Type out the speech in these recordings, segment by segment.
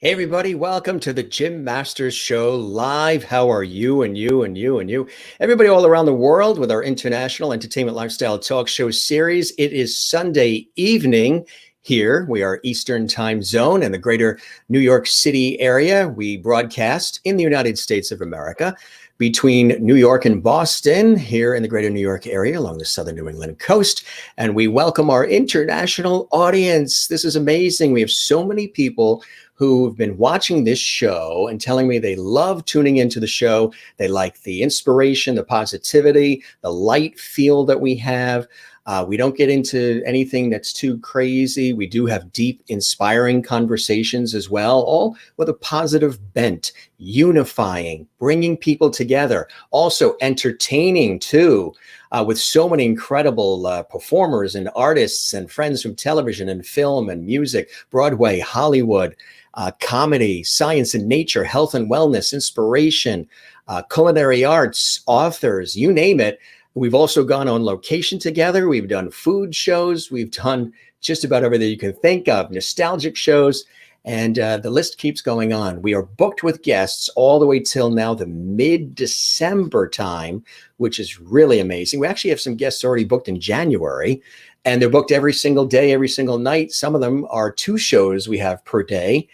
Hey everybody, welcome to the Jim Masters Show live. How are you and you and you and you? Everybody all around the world with our international entertainment lifestyle talk show series. It is Sunday evening here. We are Eastern time zone in the greater New York City area. We broadcast in the United States of America between New York and Boston here in the greater New York area along the southern New England coast. And we welcome our international audience. This is amazing. We have so many people who've been watching this show and telling me they love tuning into the show. They like the inspiration, the positivity, the light feel that we have. We don't get into anything that's too crazy. We do have deep, inspiring conversations as well, all with a positive bent, unifying, bringing people together, also entertaining too, with so many incredible performers and artists and friends from television and film and music, Broadway, Hollywood, comedy, science and nature, health and wellness, inspiration, culinary arts, authors, you name it. We've also gone on location together. We've done food shows. We've done just about everything you can think of, nostalgic shows, and the list keeps going on. We are booked with guests all the way till now the mid-December time, which is really amazing. We actually have some guests already booked in January, and they're booked every single day, every single night. Some of them are 2 shows we have per day.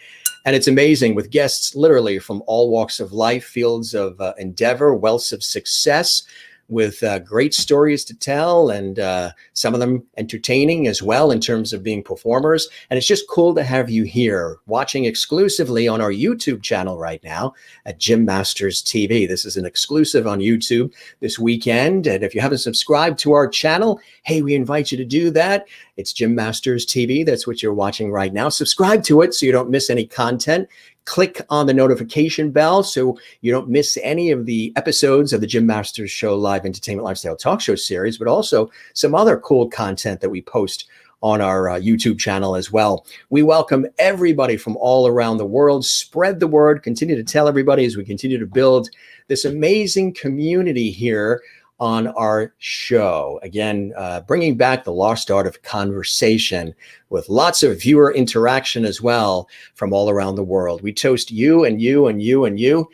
And it's amazing with guests literally from all walks of life, fields of endeavor, wealths of success, with great stories to tell, and some of them entertaining as well in terms of being performers. And it's just cool to have you here watching exclusively on our YouTube channel right now at Jim Masters TV. This is an exclusive on YouTube this weekend. And if you haven't subscribed to our channel, hey, we invite you to do that. It's Jim Masters TV. That's what you're watching right now. Subscribe to it so you don't miss any content. Click on the notification bell so you don't miss any of the episodes of the Jim Masters Show Live Entertainment Lifestyle Talk Show series, but also some other cool content that we post on our YouTube channel as well. We welcome everybody from all around the world. Spread the word. Continue to tell everybody as we continue to build this amazing community here on our show. Again, bringing back the lost art of conversation with lots of viewer interaction as well from all around the world. We toast you and you and you and you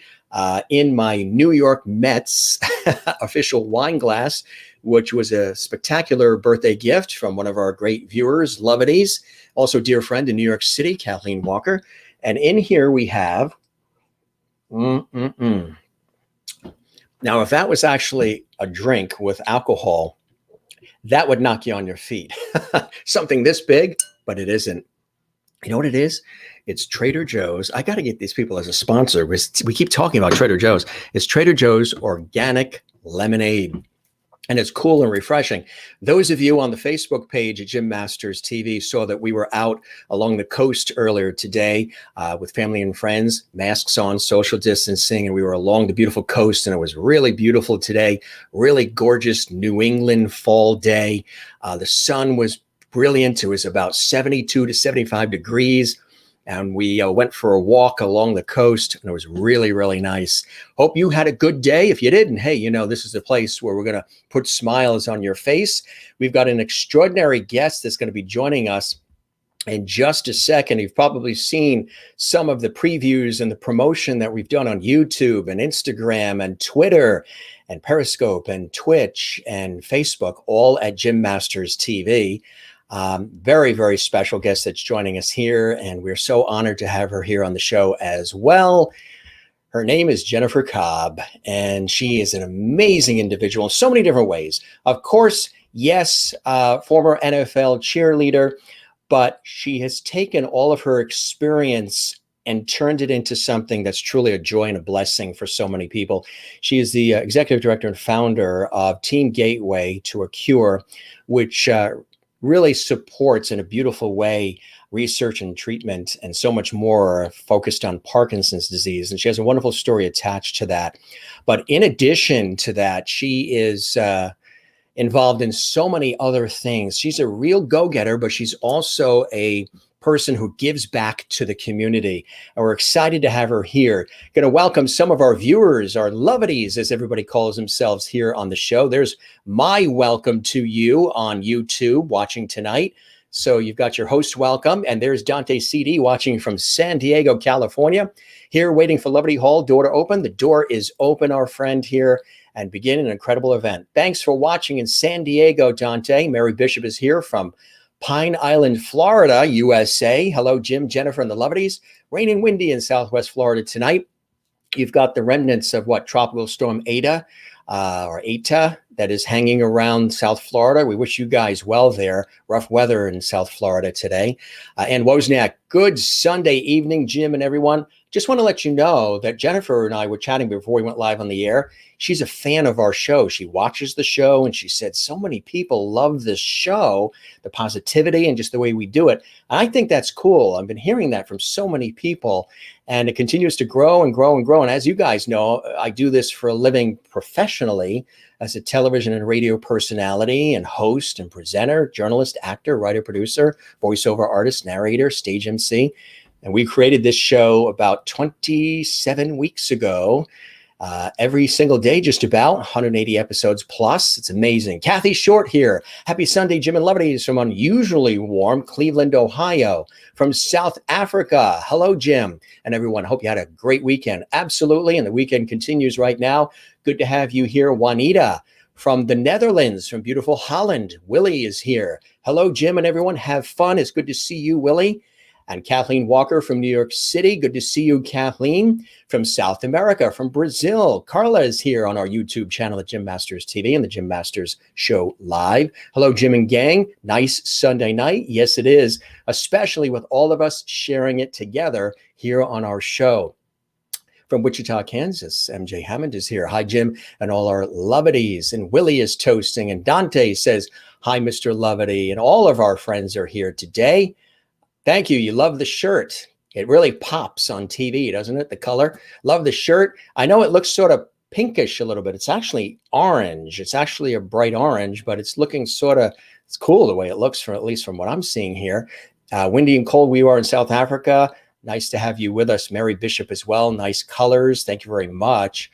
in my New York Mets official wine glass, which was a spectacular birthday gift from one of our great viewers, Lovedies, also dear friend in New York City, Kathleen Walker. And in here we have Now, if that was actually a drink with alcohol, that would knock you on your feet. Something this big, but it isn't. You know what it is? It's Trader Joe's. I got to get these people as a sponsor. We keep talking about Trader Joe's. It's Trader Joe's organic lemonade. And it's cool and refreshing. Those of you on the Facebook page at Jim Masters TV saw that we were out along the coast earlier today with family and friends, masks on, social distancing, and we were along the beautiful coast, and it was really beautiful today. Really gorgeous New England fall day. The sun was brilliant. It was about 72 to 75 degrees. And we went for a walk along the coast, and it was really, really nice. Hope you had a good day. If you didn't, hey, you know, this is the place where we're going to put smiles on your face. We've got an extraordinary guest that's going to be joining us in just a second. You've probably seen some of the previews and the promotion that we've done on YouTube and Instagram and Twitter and Periscope and Twitch and Facebook, all at Jim Masters TV. Very, very special guest that's joining us here, and we're so honored to have her here on the show as well. Her name is Jennifer Cobb, and she is an amazing individual in so many different ways. Of course, yes, former NFL cheerleader, but she has taken all of her experience and turned it into something that's truly a joy and a blessing for so many people. She is the executive director and founder of Team Gateway to a Cure, which really supports in a beautiful way research and treatment and so much more focused on Parkinson's disease. And she has a wonderful story attached to that. But in addition to that, she is involved in so many other things. She's a real go-getter, but she's also a person who gives back to the community. And we're excited to have her here. Going to welcome some of our viewers, our lovedies, as everybody calls themselves here on the show. There's my welcome to you on YouTube watching tonight. So you've got your host welcome, and there's Dante CD watching from San Diego, California, here waiting for Liberty Hall door to open. The door is open, our friend here, and begin an incredible event. Thanks for watching in San Diego, Dante. Mary Bishop is here from Pine Island, Florida, USA. Hello, Jim, Jennifer, and the Lovelies. Rain and windy in Southwest Florida tonight. You've got the remnants of Tropical Storm Eta, or Eta, that is hanging around South Florida. We wish you guys well there. Rough weather in South Florida today. And Wozniak, good Sunday evening, Jim and everyone. Just want to let you know that Jennifer and I were chatting before we went live on the air. She's a fan of our show. She watches the show, and she said so many people love this show, the positivity and just the way we do it. I think that's cool. I've been hearing that from so many people, and it continues to grow and grow and grow. And as you guys know, I do this for a living professionally as a television and radio personality and host and presenter, journalist, actor, writer, producer, voiceover artist, narrator, stage MC. And we created this show about 27 weeks ago, every single day, just about 180 episodes plus. It's amazing. Kathy Short here. Happy Sunday, Jim and Lovelies from unusually warm Cleveland, Ohio. From South Africa. Hello, Jim and everyone. Hope you had a great weekend. Absolutely. And the weekend continues right now. Good to have you here, Juanita. From the Netherlands, from beautiful Holland. Willie is here. Hello, Jim and everyone. Have fun. It's good to see you, Willie. And Kathleen Walker from New York City. Good to see you, Kathleen. From South America, from Brazil. Carla is here on our YouTube channel at Jim Masters TV and the Jim Masters Show Live. Hello, Jim and gang. Nice Sunday night. Yes, it is, especially with all of us sharing it together here on our show. From Wichita, Kansas, MJ Hammond is here. Hi, Jim, and all our Lovedies. And Willie is toasting. And Dante says, hi, Mr. Lovedy. And all of our friends are here today. Thank you. You love the shirt. It really pops on TV, doesn't it? The color. Love the shirt. I know it looks sort of pinkish a little bit. It's actually orange. It's actually a bright orange, but it's looking sort of, it's cool the way it looks, at least from what I'm seeing here. Windy and cold we are in South Africa. Nice to have you with us. Mary Bishop as well. Nice colors. Thank you very much.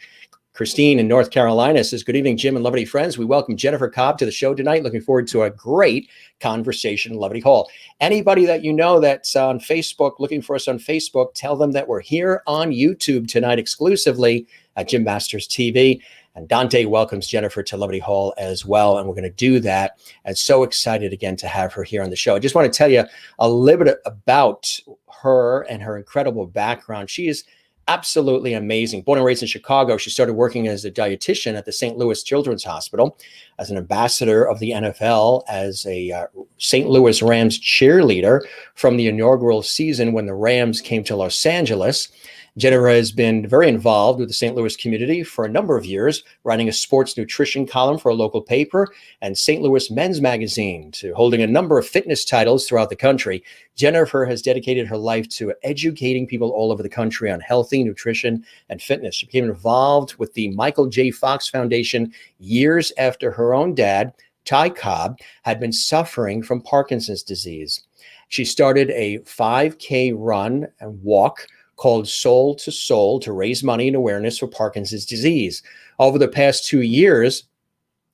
Christine in North Carolina says, good evening, Jim and Lovely friends. We welcome Jennifer Cobb to the show tonight. Looking forward to a great conversation in Lovely Hall. Anybody that you know that's on Facebook, looking for us on Facebook, tell them that we're here on YouTube tonight exclusively at Jim Masters TV. And Dante welcomes Jennifer to Lovely Hall as well. And we're going to do that. And so excited again to have her here on the show. I just want to tell you a little bit about her and her incredible background. She is absolutely amazing. Born and raised in Chicago, she started working as a dietitian at the St. Louis Children's Hospital, as an ambassador of the NFL, as a St. Louis Rams cheerleader from the inaugural season when the Rams came to Los Angeles. Jennifer has been very involved with the St. Louis community for a number of years, writing a sports nutrition column for a local paper and St. Louis Men's Magazine, to holding a number of fitness titles throughout the country. Jennifer has dedicated her life to educating people all over the country on healthy nutrition and fitness. She became involved with the Michael J. Fox Foundation years after her own dad, Ty Cobb, had been suffering from Parkinson's disease. She started a 5K run and walk called Soul to Soul to raise money and awareness for Parkinson's disease. Over the past 2 years,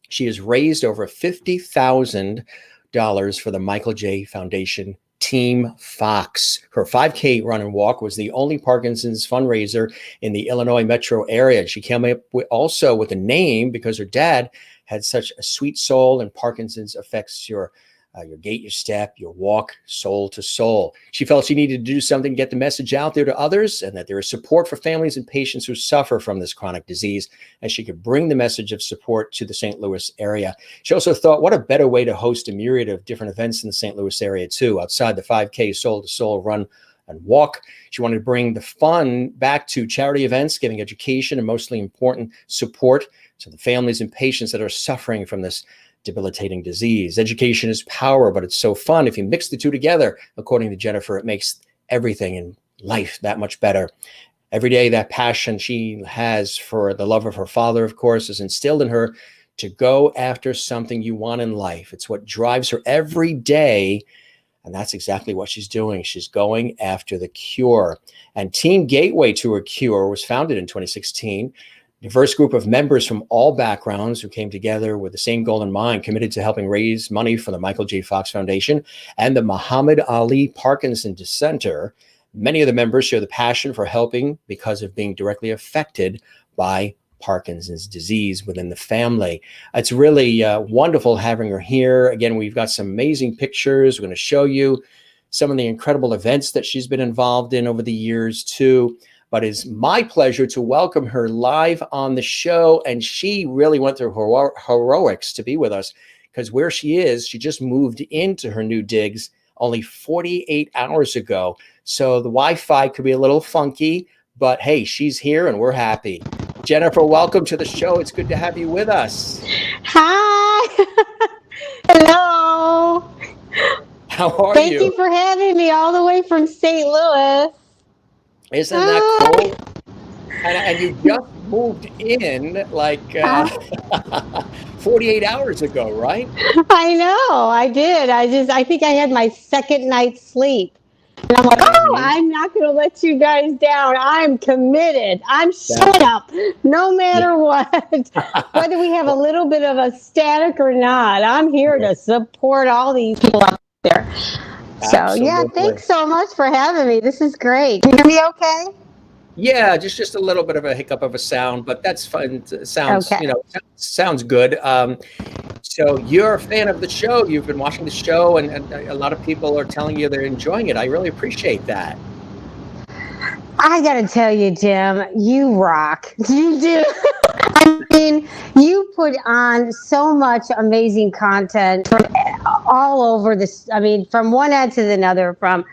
she has raised over $50,000 for the Michael J. Foundation Team Fox. Her 5K run and walk was the only Parkinson's fundraiser in the Illinois metro area. She came up also with a name because her dad had such a sweet soul, and Parkinson's affects your gait, your step, your walk, soul to soul. She felt she needed to do something to get the message out there to others, and that there is support for families and patients who suffer from this chronic disease, and she could bring the message of support to the St. Louis area. She also thought, what a better way to host a myriad of different events in the St. Louis area too, outside the 5K Soul to Soul run and walk. She wanted to bring the fun back to charity events, giving education and mostly important support to the families and patients that are suffering from this debilitating disease. Education is power, but it's so fun. If you mix the two together, according to Jennifer, it makes everything in life that much better. Every day, that passion she has for the love of her father, of course, is instilled in her to go after something you want in life. It's what drives her every day. And that's exactly what she's doing. She's going after the cure. And Team Gateway to her cure was founded in 2016. diverse group of members from all backgrounds who came together with the same goal in mind, committed to helping raise money for the Michael J. Fox Foundation and the Muhammad Ali Parkinson Center. Many of the members share the passion for helping because of being directly affected by Parkinson's disease within the family. It's really wonderful having her here. Again, we've got some amazing pictures. We're going to show you some of the incredible events that she's been involved in over the years too. But it's my pleasure to welcome her live on the show. And she really went through heroics to be with us, because where she is, she just moved into her new digs only 48 hours ago. So the Wi-Fi could be a little funky, but hey, she's here and we're happy. Jennifer, welcome to the show. It's good to have you with us. Hi. Hello. How are Thank you for having me all the way from St. Louis. Isn't that cool? And you just moved in like 48 hours ago, right? I know, I did. I think I had my second night's sleep. And I'm like, oh, I'm not going to let you guys down. I'm committed. I'm showing up no matter what. Whether we have a little bit of a static or not, I'm here to support all these people out there. So, yeah, thanks so much for having me. This is great. Can you hear me okay? Yeah, just a little bit of a hiccup of a sound, but that's fun. Sounds, okay. Sounds good. So you're a fan of the show. You've been watching the show, and a lot of people are telling you they're enjoying it. I really appreciate that. I got to tell you, Jim, you rock. You do. I mean, you put on so much amazing content from all over this. I mean, from one end to another, from,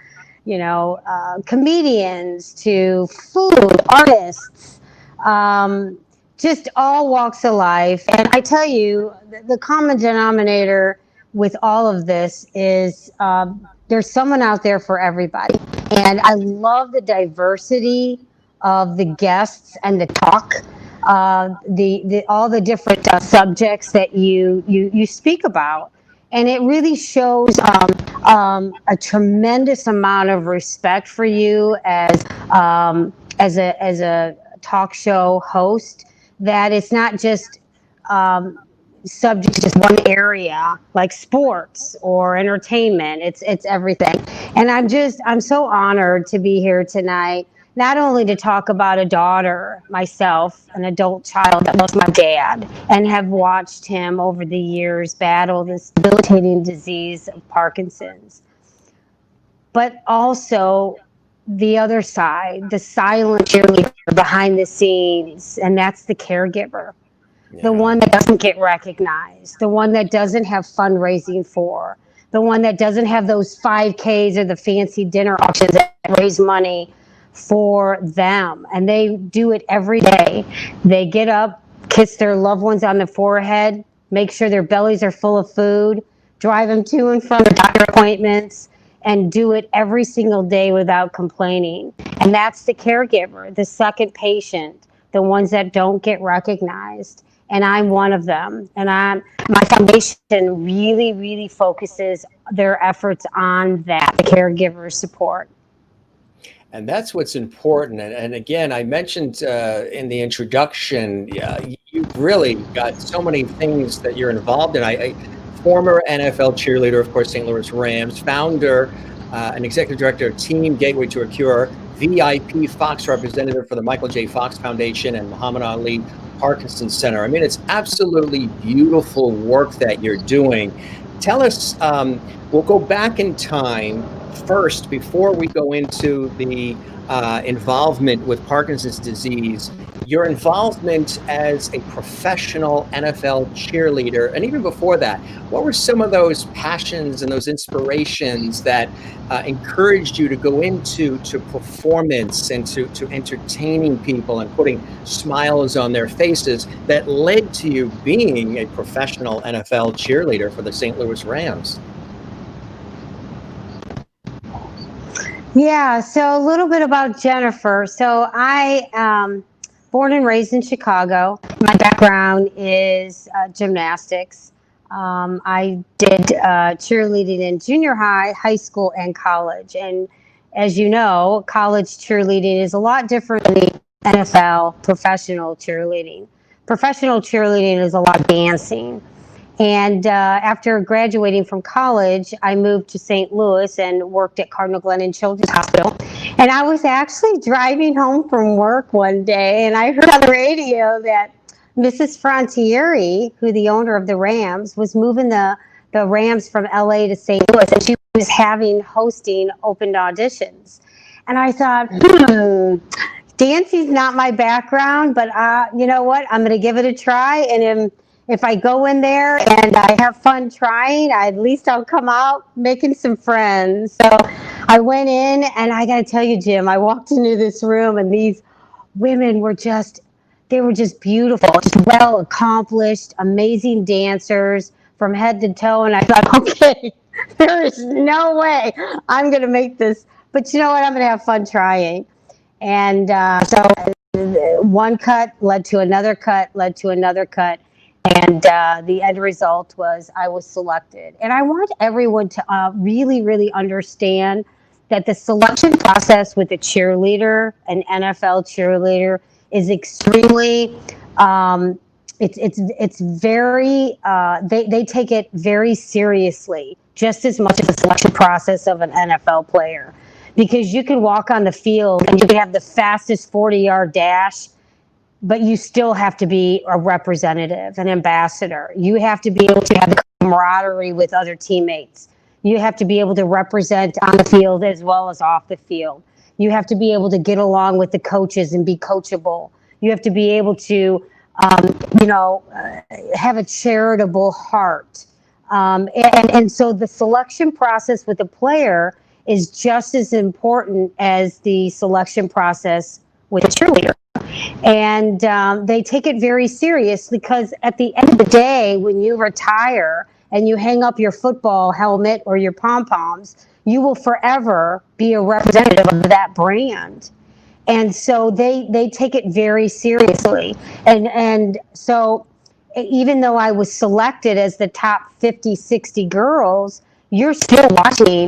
comedians to food, artists, just all walks of life. And I tell you, the common denominator with all of this is there's someone out there for everybody. And I love the diversity of the guests and the talk, all the different subjects that you speak about. And it really shows a tremendous amount of respect for you as a talk show host, that it's not just subject to just one area like sports or entertainment. It's everything. And I'm so honored to be here tonight, not only to talk about a daughter, myself, an adult child that lost my dad, and have watched him over the years battle this debilitating disease of Parkinson's, but also the other side, the silent cheerleader behind the scenes, and that's the caregiver. Yeah. The one that doesn't get recognized, the one that doesn't have fundraising for, the one that doesn't have those 5Ks or the fancy dinner auctions that raise money for them. And they do it every day. They get up, kiss their loved ones on the forehead, make sure their bellies are full of food, drive them to and from their doctor appointments, and do it every single day without complaining. And that's the caregiver, the second patient, the ones that don't get recognized. And I'm one of them. And my foundation really, really focuses their efforts on that, the caregiver support. And that's what's important. And again, I mentioned in the introduction, you've really got so many things that you're involved in. Former NFL cheerleader, of course, St. Louis Rams, founder and executive director of Team Gateway to a Cure, VIP Fox representative for the Michael J. Fox Foundation and Muhammad Ali Parkinson Center. I mean, it's absolutely beautiful work that you're doing. Tell us, we'll go back in time first before we go into the involvement with Parkinson's disease, your involvement as a professional NFL cheerleader, and even before that, what were some of those passions and those inspirations that encouraged you to go into performance and to entertaining people and putting smiles on their faces that led to you being a professional NFL cheerleader for the St. Louis Rams? Yeah, so a little bit about Jennifer. So I born and raised in Chicago. My background is gymnastics. I did cheerleading in junior high, high school, and college. And as you know, college cheerleading is a lot different than the NFL professional cheerleading. Professional cheerleading is a lot of dancing. And after graduating from college, I moved to St. Louis and worked at Cardinal Glennon Children's Hospital. And I was actually driving home from work one day, and I heard on the radio that Mrs. Frontieri, who the owner of the Rams, was moving the Rams from LA to St. Louis, and she was hosting open auditions. And I thought, dancing's not my background, but you know what? I'm going to give it a try. And if I go in there and I have fun trying, at least I'll come out making some friends. So I went in, and I got to tell you, Jim, I walked into this room, and these women were just beautiful, just well accomplished, amazing dancers from head to toe. And I thought, okay, there is no way I'm going to make this. But you know what? I'm going to have fun trying. And so one cut led to another cut, led to another cut. And the end result was I was selected. And I want everyone to really, really understand that the selection process with a cheerleader, an NFL cheerleader, is extremely, it's very, they take it very seriously, just as much as the selection process of an NFL player. Because you can walk on the field and you can have the fastest 40-yard dash, but you still have to be a representative, an ambassador. You have to be able to have the camaraderie with other teammates. You have to be able to represent on the field as well as off the field. You have to be able to get along with the coaches and be coachable. You have to be able to, have a charitable heart. And so the selection process with the player is just as important as the selection process with a cheerleader. And they take it very seriously, because at the end of the day, when you retire and you hang up your football helmet or your pom-poms, you will forever be a representative of that brand. And so they take it very seriously. And so even though I was selected as the top 50, 60 girls, you're still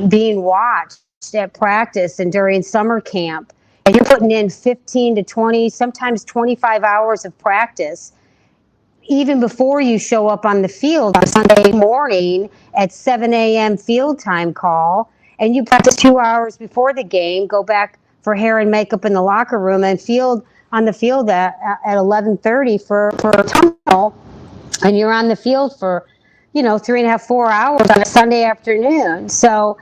being watched at practice and during summer camp. And you're putting in 15 to 20, sometimes 25 hours of practice, even before you show up on the field on Sunday morning at 7 a.m. field time call. And you practice 2 hours before the game, go back for hair and makeup in the locker room, and on the field at 11:30 for a tunnel. And you're on the field for, 3.5, 4 hours on a Sunday afternoon. So,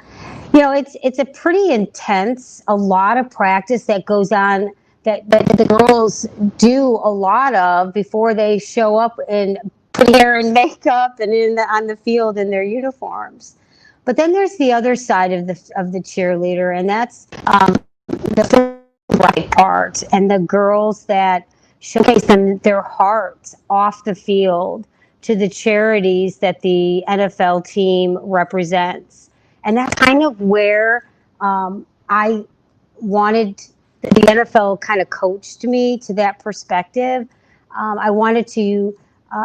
it's a pretty intense, a lot of practice that goes on that the girls do a lot of before they show up in hair and makeup and on the field in their uniforms. But then there's the other side of the cheerleader, and that's the right part, and the girls that showcase their hearts off the field to the charities that the NFL team represents. And that's kind of where I wanted, the NFL kind of coached me to that perspective. I wanted to,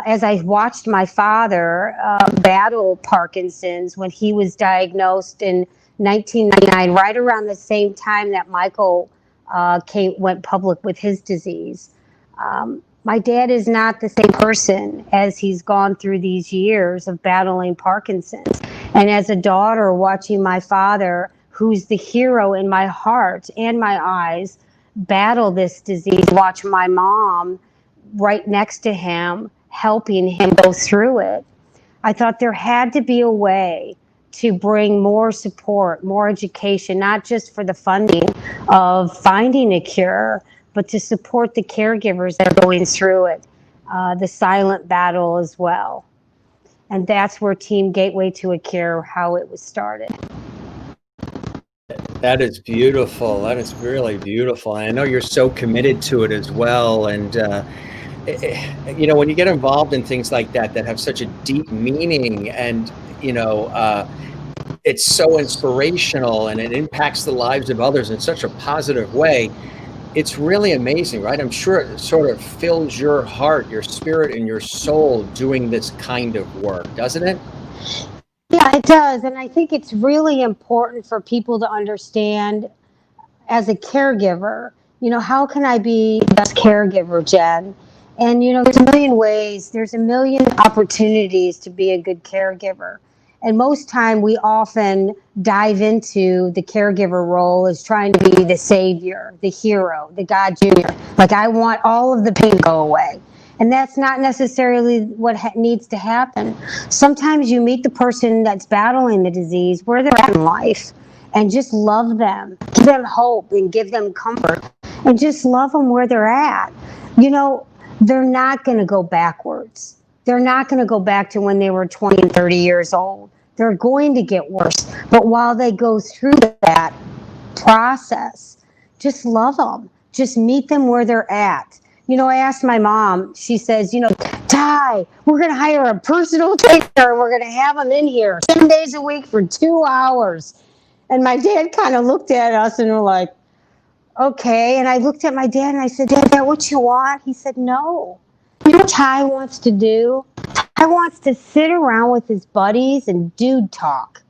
as I watched my father battle Parkinson's when he was diagnosed in 1999, right around the same time that Michael went public with his disease. My dad is not the same person as he's gone through these years of battling Parkinson's. And as a daughter, watching my father, who's the hero in my heart and my eyes, battle this disease, watch my mom right next to him, helping him go through it. I thought there had to be a way to bring more support, more education, not just for the funding of finding a cure, but to support the caregivers that are going through it, the silent battle as well. And that's where Team Gateway to a Cure, how it was started. That is beautiful. That is really beautiful. And I know you're so committed to it as well. And, when you get involved in things like that have such a deep meaning, and, it's so inspirational and it impacts the lives of others in such a positive way, it's really amazing, right? I'm sure it sort of fills your heart, your spirit, and your soul doing this kind of work, doesn't it? Yeah, it does. And I think it's really important for people to understand, as a caregiver, How can I be the best caregiver, Jen? And, there's a million ways, there's a million opportunities to be a good caregiver. And most time we often dive into the caregiver role as trying to be the savior, the hero, the God Junior. Like, I want all of the pain to go away. And that's not necessarily what needs to happen. Sometimes you meet the person that's battling the disease where they're at in life and just love them, give them hope and give them comfort and just love them where they're at. They're not going to go backwards. They're not going to go back to when they were 20 and 30 years old. They're going to get worse. But while they go through that process, just love them. Just meet them where they're at. I asked my mom, she says, Ty, we're going to hire a personal trainer and we're going to have them in here 7 days a week for 2 hours. And my dad kind of looked at us and were like, okay. And I looked at my dad and I said, Dad, is that what you want? He said, no. You know what Ty wants to do? Ty wants to sit around with his buddies and dude talk.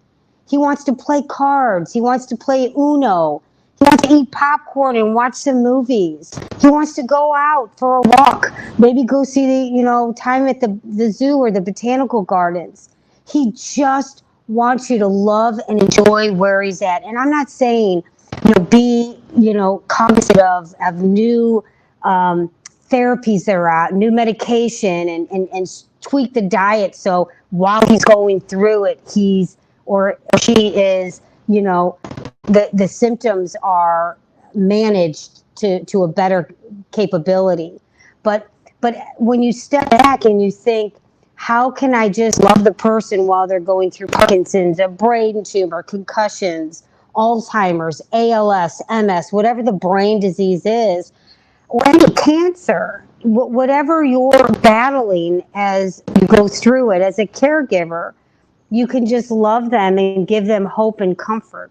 He wants to play cards. He wants to play Uno. He wants to eat popcorn and watch some movies. He wants to go out for a walk. Maybe go see time at the zoo or the botanical gardens. He just wants you to love and enjoy where he's at. And I'm not saying, be, cognizant of new therapies that are out, new medication and tweak the diet. So while he's going through it, he's, or she is, the symptoms are managed to a better capability. But when you step back and you think, how can I just love the person while they're going through Parkinson's, a brain tumor, concussions, Alzheimer's, ALS, MS, whatever the brain disease is, or any cancer, whatever you're battling as you go through it as a caregiver, you can just love them and give them hope and comfort.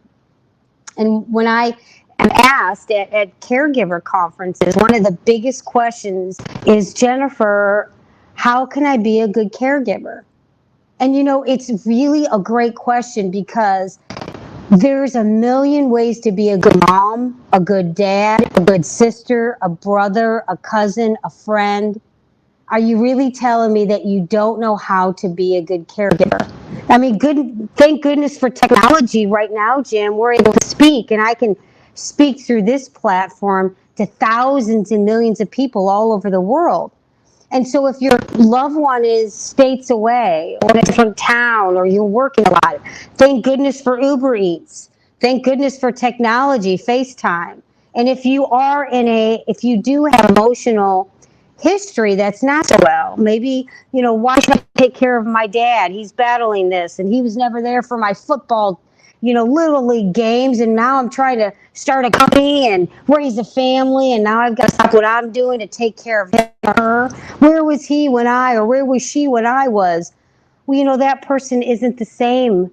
And when I am asked at caregiver conferences, one of the biggest questions is, Jennifer, how can I be a good caregiver? And it's really a great question because there's a million ways to be a good mom, a good dad, a good sister, a brother, a cousin, a friend. Are you really telling me that you don't know how to be a good caregiver? I mean, thank goodness for technology right now, Jim. We're able to speak, and I can speak through this platform to thousands and millions of people all over the world. And so if your loved one is states away or in a different town or you're working a lot, thank goodness for Uber Eats. Thank goodness for technology, FaceTime. And if you do have emotional history that's not so well, maybe, why should I take care of my dad? He's battling this and he was never there for my football, little league games. And now I'm trying to start a company and raise a family. And now I've got to stop what I'm doing to take care of him or her. Where was he when where was she when I was? Well, that person isn't the same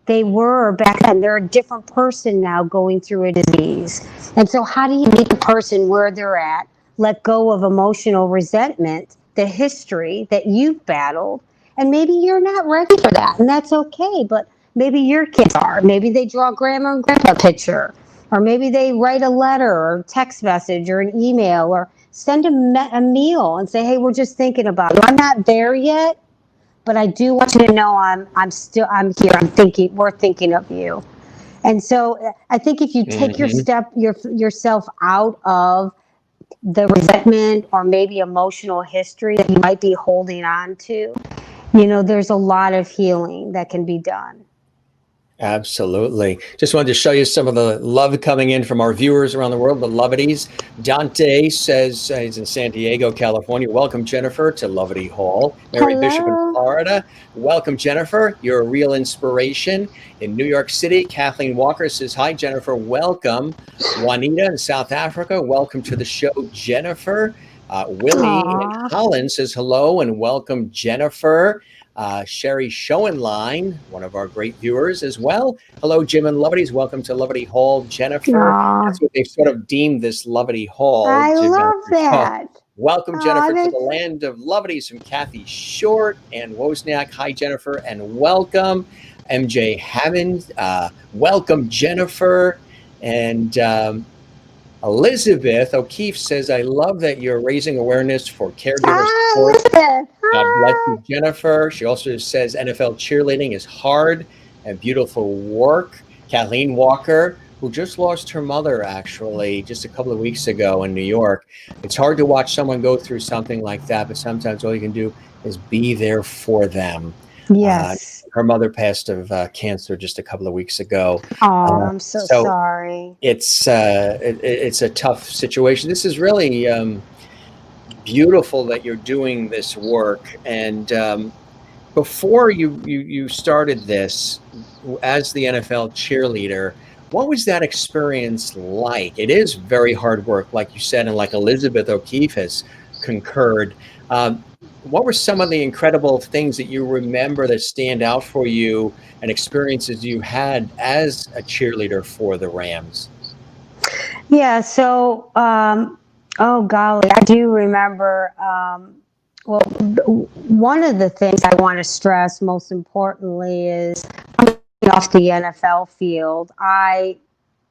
they were back then. They're a different person now going through a disease. And so how do you meet the person where they're at? Let go of emotional resentment, the history that you've battled, and maybe you're not ready for that, and that's okay, but maybe your kids are. Maybe they draw grandma and grandpa picture, or maybe they write a letter or text message or an email or send a meal and say, hey, we're just thinking about you. I'm not there yet, but I do want you to know I'm here. We're thinking of you. And so I think if you take yourself out of the resentment or maybe emotional history that you might be holding on to, there's a lot of healing that can be done. Absolutely. Just wanted to show you some of the love coming in from our viewers around the world, the Lovities. Dante says he's in San Diego, California. Welcome, Jennifer, to Lovity Hall. Mary Bishop in Florida. Welcome, Jennifer. You're a real inspiration. In New York City, Kathleen Walker says, hi, Jennifer. Welcome. Juanita in South Africa. Welcome to the show, Jennifer. Willie in Holland says hello and welcome, Jennifer. Sherry Schoenline, one of our great viewers as well. Hello, Jim and Lovities. Welcome to Lovity Hall, Jennifer. Aww. That's what they've sort of deemed this Lovity Hall. I love that. Welcome, Jennifer, to the land of Lovities from Kathy Short and Wozniak. Hi, Jennifer, and welcome. MJ Hammond, welcome, Jennifer. And Elizabeth O'Keefe says, I love that you're raising awareness for caregiver Ah, support. Elizabeth. God bless Ah. you, Jennifer. She also says NFL cheerleading is hard and beautiful work. Kathleen Walker, who just lost her mother, actually, just a couple of weeks ago in New York. It's hard to watch someone go through something like that, but sometimes all you can do is be there for them. Yes. Her mother passed of cancer just a couple of weeks ago. Oh, I'm so So sorry. it's a tough situation. This is really beautiful that you're doing this work. And before you started this as the NFL cheerleader, what was that experience like? It is very hard work, like you said, and like Elizabeth O'Keefe has concurred. What were some of the incredible things that you remember that stand out for you and experiences you had as a cheerleader for the Rams? Yeah, so, oh golly, I do remember. Well, one of the things I want to stress most importantly is coming off the NFL field. I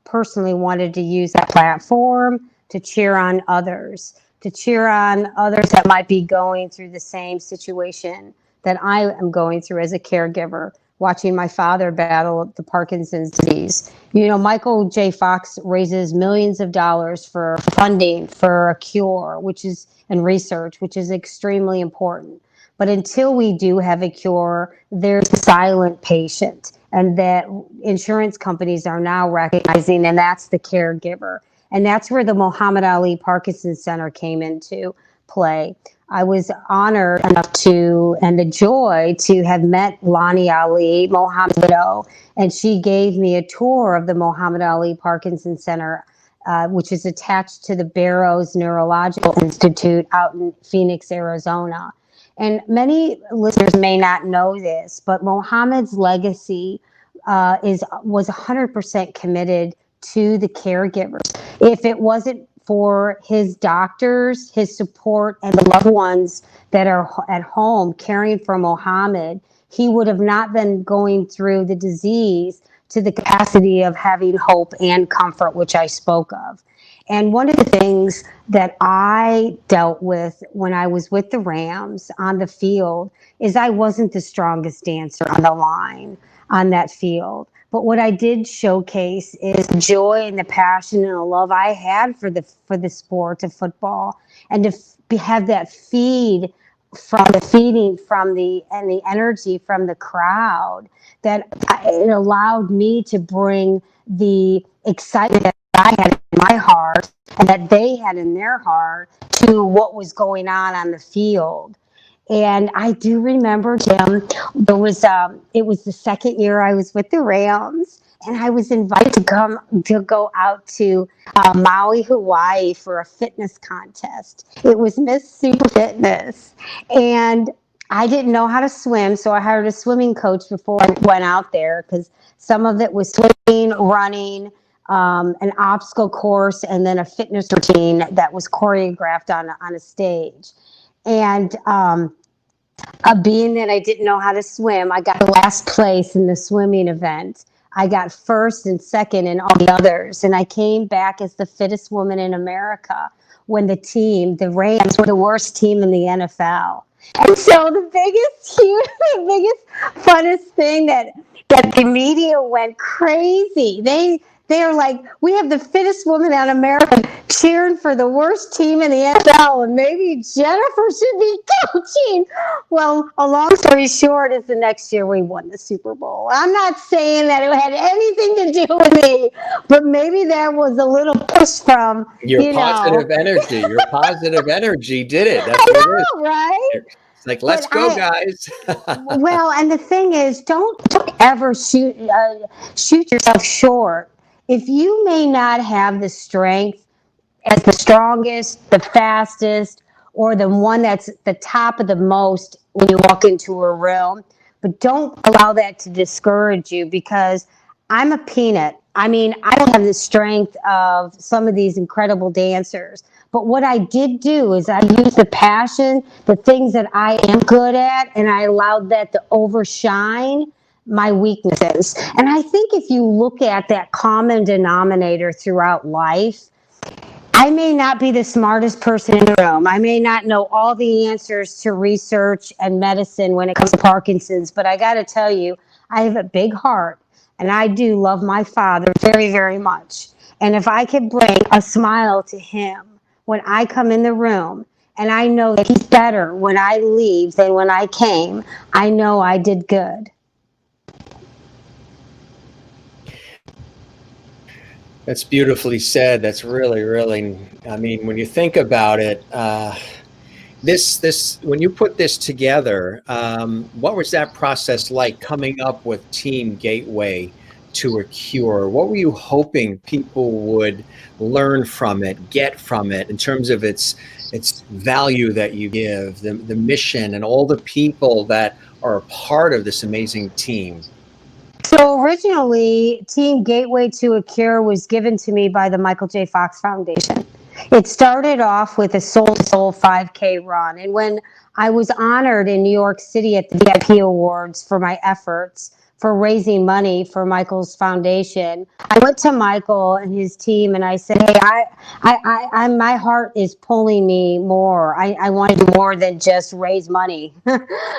personally wanted to use that platform to cheer on others, that might be going through the same situation that I am going through as a caregiver, watching my father battle the Parkinson's disease. You know, Michael J. Fox raises millions of dollars for funding for a cure, and research, which is extremely important. But until we do have a cure, there's a silent patient, and that insurance companies are now recognizing, and that's the caregiver. And that's where the Muhammad Ali Parkinson Center came into play. I was honored enough and the joy to have met Lonnie Ali, Muhammad's widow, and she gave me a tour of the Muhammad Ali Parkinson Center, which is attached to the Barrows Neurological Institute out in Phoenix, Arizona. And many listeners may not know this, but Muhammad's legacy was 100% committed to the caregivers. If it wasn't for his doctors, his support, and the loved ones that are at home caring for Muhammad, he would have not been going through the disease to the capacity of having hope and comfort, which I spoke of. And one of the things that I dealt with when I was with the Rams on the field is I wasn't the strongest dancer on the line on that field. But what I did showcase is the joy and the passion and the love I had for the sport of football, and to have that feeding from the energy from the crowd, that it allowed me to bring the excitement that I had in my heart and that they had in their heart to what was going on the field. And I do remember, Jim, it was the second year I was with the Rams, and I was invited to go out to Maui, Hawaii for a fitness contest. It was Miss Super Fitness, and I didn't know how to swim, so I hired a swimming coach before I went out there, because some of it was swimming, running, an obstacle course, and then a fitness routine that was choreographed on a stage. And being that I didn't know how to swim, I got last place in the swimming event. I got first and second in all the others. And I came back as the fittest woman in America when the Rams were the worst team in the NFL. And so the biggest, funnest thing that the media went crazy. They're like, we have the fittest woman in America cheering for the worst team in the NFL, and maybe Jennifer should be coaching. Well, a long story short is the next year we won the Super Bowl. I'm not saying that it had anything to do with me, but maybe there was a little push from, Your positive energy. Your positive energy did it. That's what it is. Right? It's like, let's go, guys. Well, and the thing is, don't ever shoot yourself short. If you may not have the strength as the strongest, the fastest, or the one that's the top of the most when you walk into a room, but don't allow that to discourage you, because I'm a peanut. I mean, I don't have the strength of some of these incredible dancers. But what I did do is I used the passion, the things that I am good at, and I allowed that to overshine my weaknesses. And I think if you look at that common denominator throughout life, I may not be the smartest person in the room. I may not know all the answers to research and medicine when it comes to Parkinson's, but I got to tell you, I have a big heart and I do love my father very, very much. And if I could bring a smile to him when I come in the room, and I know that he's better when I leave than when I came, I know I did good. That's beautifully said. That's really, really, I mean, when you think about it, when you put this together, what was that process like coming up with Team Gateway to a Cure? What were you hoping people would learn from it, get from it in terms of its value that you give, the mission and all the people that are a part of this amazing team? So originally, Team Gateway to a Cure was given to me by the Michael J. Fox Foundation. It started off with a Soul to Soul 5K run. And when I was honored in New York City at the VIP Awards for my efforts for raising money for Michael's foundation, I went to Michael and his team and I said, hey, my heart is pulling me more. I want to do more than just raise money.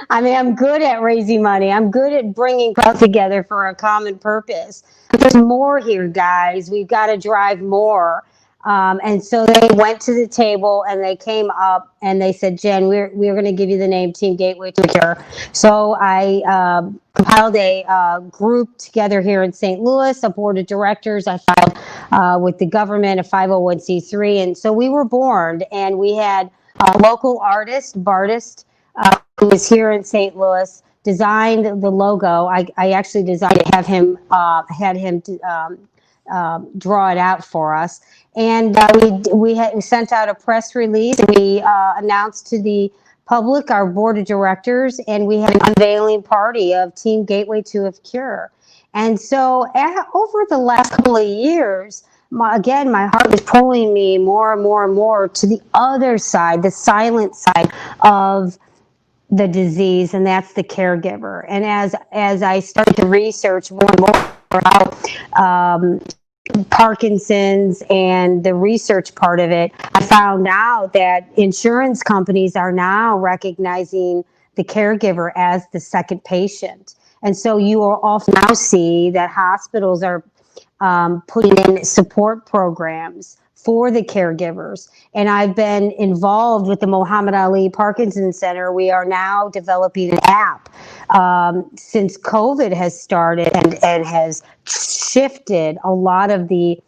I mean, I'm good at raising money. I'm good at bringing crowds together for a common purpose. But there's more here, guys. We've got to drive more. And so they went to the table and they came up and they said, Jen, we're going to give you the name Team Gateway to a Cure. So I compiled a group together here in St. Louis, a board of directors. I filed with the government, a 501c3. And so we were born, and we had a local artist, Bartist, who is here in St. Louis, designed the logo. I actually designed it, had him draw it out for us. And we sent out a press release. We announced to the public, our board of directors, and we had an unveiling party of Team Gateway to a Cure. And so over the last couple of years, my heart was pulling me more and more and more to the other side, the silent side of the disease, and that's the caregiver. And as I started to research more and more about Parkinson's and the research part of it, I found out that insurance companies are now recognizing the caregiver as the second patient. And so you will often now see that hospitals are putting in support programs for the caregivers. And I've been involved with the Muhammad Ali Parkinson Center. We are now developing an app since COVID has started and has shifted a lot of the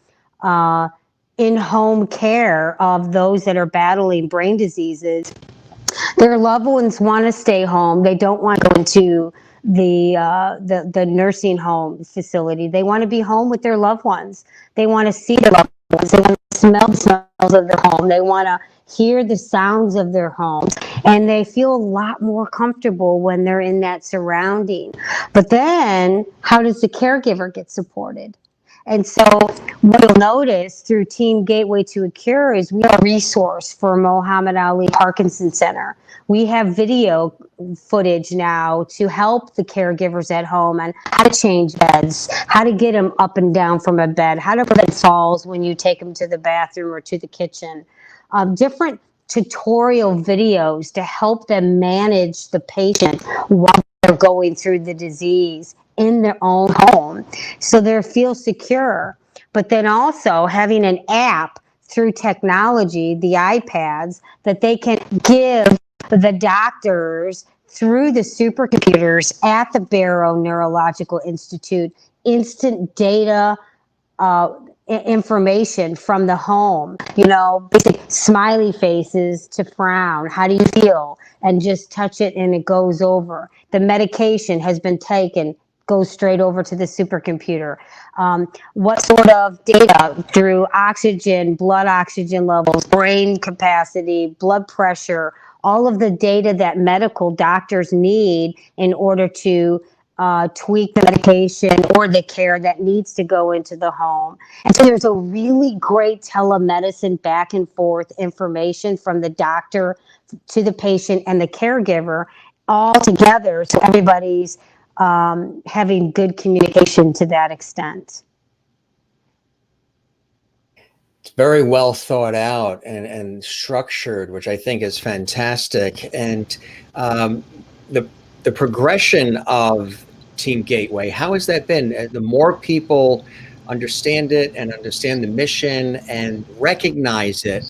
in-home care of those that are battling brain diseases. Their loved ones want to stay home. They don't want to go into the nursing home facility. They want to be home with their loved ones. They want to see their loved ones. They want to smell the smells of their home. They want to hear the sounds of their homes. And they feel a lot more comfortable when they're in that surrounding. But then, how does the caregiver get supported? And so what you'll notice through Team Gateway to a Cure is we are a resource for Muhammad Ali Parkinson Center. We have video footage now to help the caregivers at home on how to change beds, how to get them up and down from a bed, how to prevent falls when you take them to the bathroom or to the kitchen. Different tutorial videos to help them manage the patient while they're going through the disease in their own home, so they feel secure. But then also having an app through technology, the iPads, that they can give the doctors through the supercomputers at the Barrow Neurological Institute instant data information from the home, basic smiley faces to frown. How do you feel? And just touch it and it goes over. The medication has been taken, goes straight over to the supercomputer. What sort of data through oxygen, blood oxygen levels, brain capacity, blood pressure, all of the data that medical doctors need in order to tweak the medication or the care that needs to go into the home. And so there's a really great telemedicine back and forth information from the doctor to the patient and the caregiver all together, so everybody's having good communication to that extent. very well thought out and structured, which I think is fantastic. And um, the the progression of Team Gateway, how has that been? The more people understand it and understand the mission and recognize it,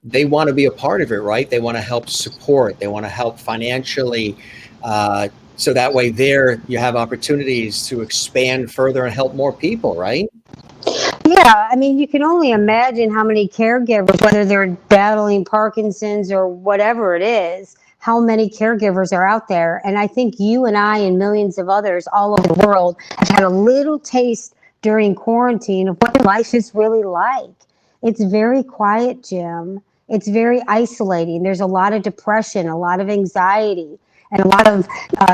they want to be a part of it, right? They want to help support. They want to help financially. So that way, there you have opportunities to expand further and help more people, right? Yeah, I mean, you can only imagine how many caregivers, whether they're battling Parkinson's or whatever it is, how many caregivers are out there. And I think you and I and millions of others all over the world have had a little taste during quarantine of what life is really like. It's very quiet, Jim. It's very isolating. There's a lot of depression, a lot of anxiety, and a lot of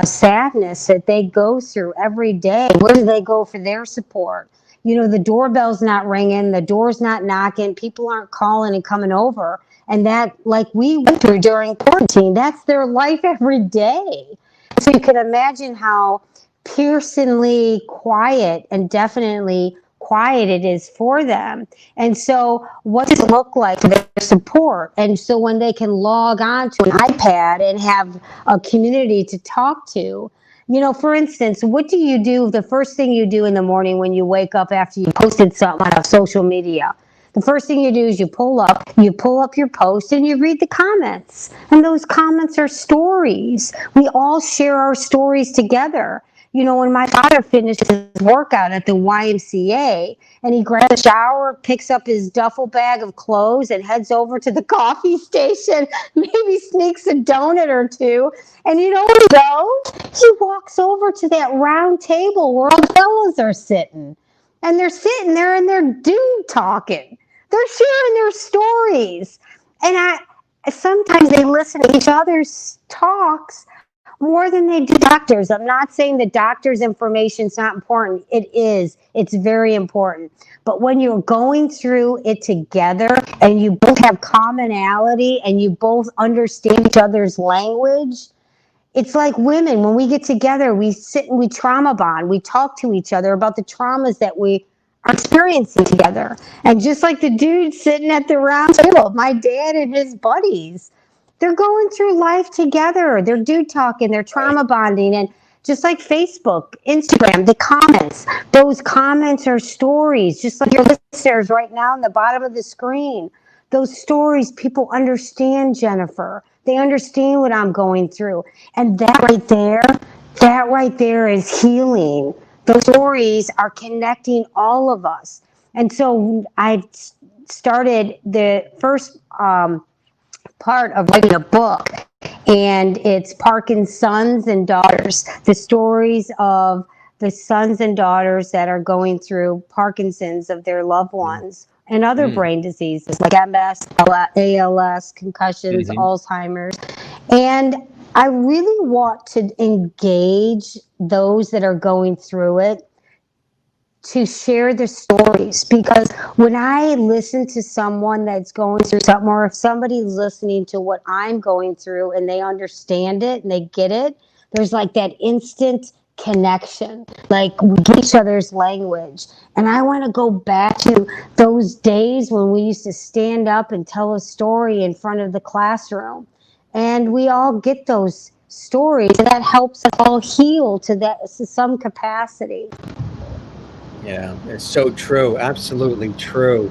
sadness that they go through every day. Where do they go for their support? You know, the doorbell's not ringing, the door's not knocking, people aren't calling and coming over. And that, like we went through during quarantine, that's their life every day. So you can imagine how piercingly quiet and definitely quiet it is for them. And so what does it look like for their support? And so when they can log on to an iPad and have a community to talk to, you know, for instance, what do you do? The first thing you do in the morning when you wake up after you posted something on social media, the first thing you do is you pull up your post and you read the comments. And those comments are stories. We all share our stories together. You know, when my father finished his workout at the YMCA and he grabs a shower, picks up his duffel bag of clothes and heads over to the coffee station, maybe sneaks a donut or two. And you know where he goes? He walks over to that round table where all the fellas are sitting. And they're sitting there and they're dude talking. They're sharing their stories. And sometimes they listen to each other's talks more than they do doctors. I'm not saying that doctors' information is not important. It is. It's very important. But when you're going through it together and you both have commonality and you both understand each other's language, it's like women. When we get together, we sit and we trauma bond. We talk to each other about the traumas that we are experiencing together. And just like the dude sitting at the round table, my dad and his buddies, they're going through life together. They're dude talking, they're trauma bonding. And just like Facebook, Instagram, the comments, those comments are stories, just like your listeners right now on the bottom of the screen. Those stories, people understand, Jennifer. They understand what I'm going through. And that right there is healing. Those stories are connecting all of us. And so I started the first part of writing a book, and it's Parkinson's sons and daughters, the stories of the sons and daughters that are going through Parkinson's of their loved ones and other brain diseases like MS, ALS, concussions, Alzheimer's. And I really want to engage those that are going through it to share the stories, because when I listen to someone that's going through something, or if somebody's listening to what I'm going through and they understand it and they get it, there's like that instant connection, like we get each other's language. And I want to go back to those days when we used to stand up and tell a story in front of the classroom, and we all get those stories, and that helps us all heal to some capacity. Yeah, it's so true. Absolutely true.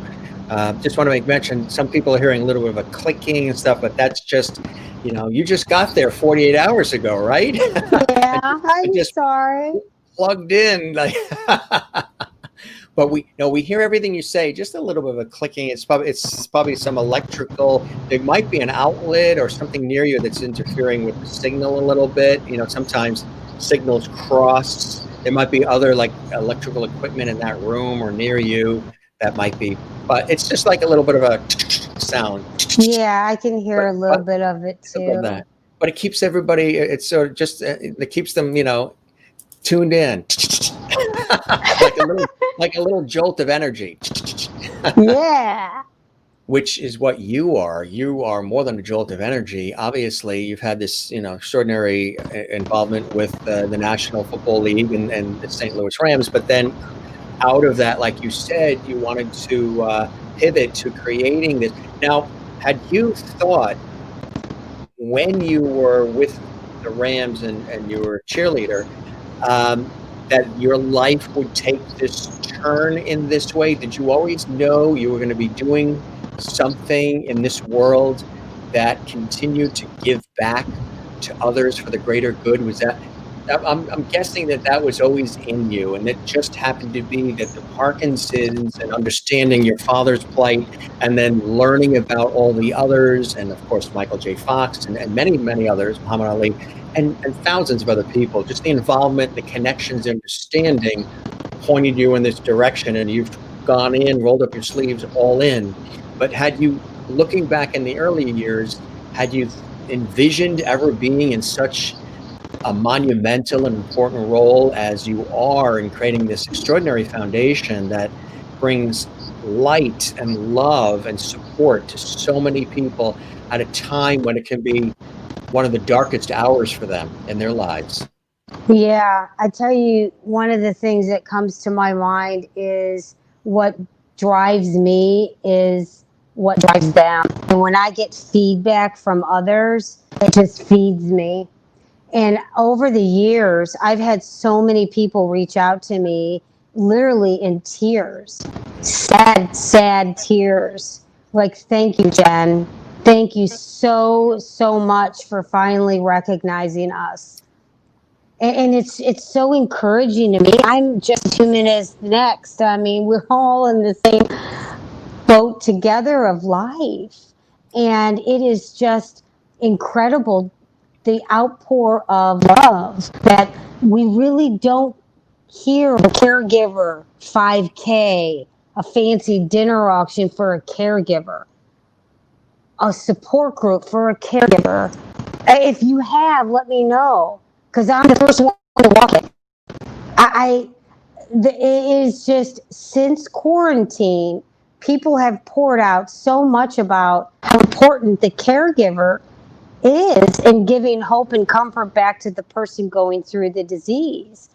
Just want to make mention, some people are hearing a little bit of a clicking and stuff, but that's just, you just got there 48 hours ago, right? Yeah, I'm just sorry. plugged in. Like, but we hear everything you say, just a little bit of a clicking. It's probably some electrical. There might be an outlet or something near you that's interfering with the signal a little bit. Sometimes signals cross. There might be other like electrical equipment in that room or near you that might be, but it's just like a little bit of a sound. Yeah, I can hear a little bit of it too. But it keeps everybody, it's sort of just, it keeps them, tuned in. like a little jolt of energy. Yeah. Which is what you are. You are more than a jolt of energy. Obviously, you've had this, extraordinary involvement with the National Football League and the St. Louis Rams. But then out of that, like you said, you wanted to pivot to creating this. Now, had you thought when you were with the Rams and you were a cheerleader, that your life would take this turn in this way? Did you always know you were going to be doing something in this world that continued to give back to others for the greater good? Was that, I'm guessing that that was always in you, and it just happened to be that the Parkinson's and understanding your father's plight, and then learning about all the others, and of course Michael J. Fox and many, many others, Muhammad Ali, and thousands of other people, just the involvement, the connections, understanding pointed you in this direction, and you've gone in, rolled up your sleeves, all in. But had you, looking back in the early years, had you envisioned ever being in such a monumental and important role as you are in creating this extraordinary foundation that brings light and love and support to so many people at a time when it can be one of the darkest hours for them in their lives? Yeah, I tell you, one of the things that comes to my mind is what drives me is what drives them. And when I get feedback from others, it just feeds me. And over the years, I've had so many people reach out to me literally in tears, sad, sad tears. Like, thank you, Jen. Thank you so, so much for finally recognizing us. And it's so encouraging to me. I'm just 2 minutes next. I mean, we're all in the same boat together of life. And it is just incredible, the outpour of love that we really don't hear. A caregiver 5K, a fancy dinner auction for a caregiver, a support group for a caregiver. If you have, let me know, because I'm the first one to walk it. It is just, since quarantine, people have poured out so much about how important the caregiver is in giving hope and comfort back to the person going through the disease.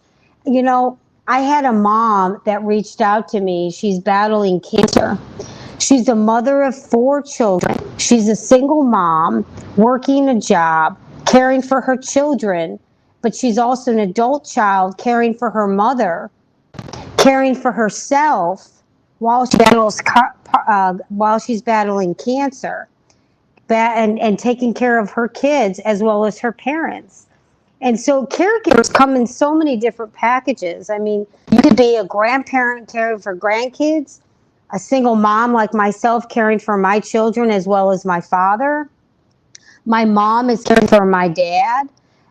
You know, I had a mom that reached out to me. She's battling cancer. She's a mother of 4 children. She's a single mom, working a job, caring for her children, but she's also an adult child caring for her mother, caring for herself while she's battling cancer, and taking care of her kids as well as her parents. And so caregivers come in so many different packages. I mean, you could be a grandparent caring for grandkids, a single mom like myself caring for my children as well as my father. My mom is caring for my dad.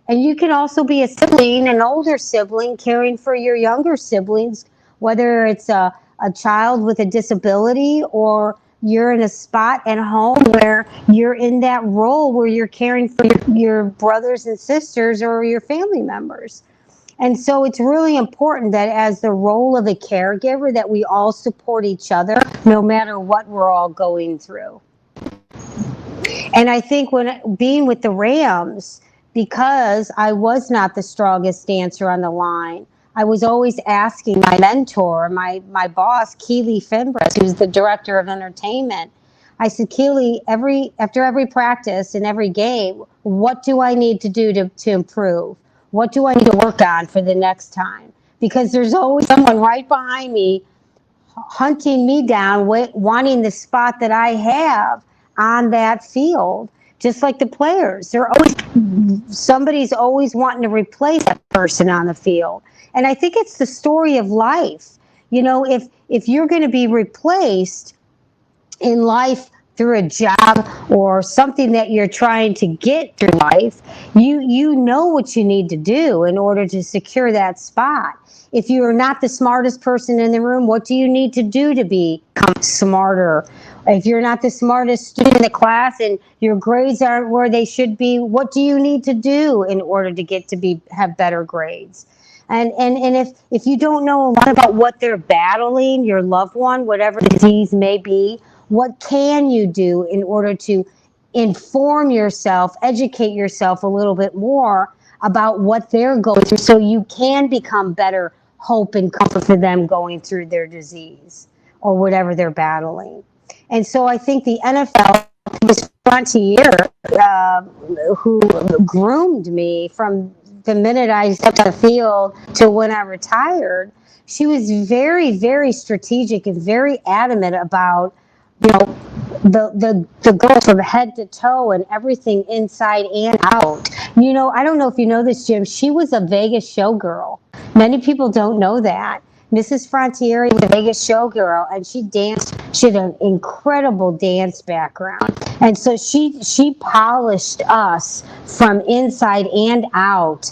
And you can also be a sibling, an older sibling, caring for your younger siblings, whether it's a child with a disability, or you're in a spot at home where you're in that role where you're caring for your brothers and sisters or your family members. And so it's really important that as the role of a caregiver, that we all support each other no matter what we're all going through. And I think when being with the Rams, because I was not the strongest dancer on the line, I was always asking my mentor, my boss, Keely Finbress, who's the director of entertainment. I said, Keely, after every practice and every game, what do I need to do to improve? What do I need to work on for the next time? Because there's always someone right behind me hunting me down, wanting the spot that I have on that field. Just like the players, somebody's always wanting to replace that person on the field. And I think it's the story of life. You know, if you're going to be replaced in life through a job or something that you're trying to get through life, you know what you need to do in order to secure that spot. If you are not the smartest person in the room, what do you need to do to become smarter? If you're not the smartest student in the class and your grades aren't where they should be, what do you need to do in order to get to have better grades? And if you don't know a lot about what they're battling, your loved one, whatever the disease may be, what can you do in order to inform yourself, educate yourself a little bit more about what they're going through, so you can become better hope and comfort for them going through their disease or whatever they're battling. And so I think the NFL, Miss Frontier, who groomed me from the minute I stepped on the field to when I retired, she was very, very strategic and very adamant about, you know, the girls from head to toe and everything inside and out. You know, I don't know if you know this, Jim. She was a Vegas showgirl. Many people don't know that. Mrs. Frontieri was a Vegas showgirl, and she danced. She had an incredible dance background, and so she polished us from inside and out.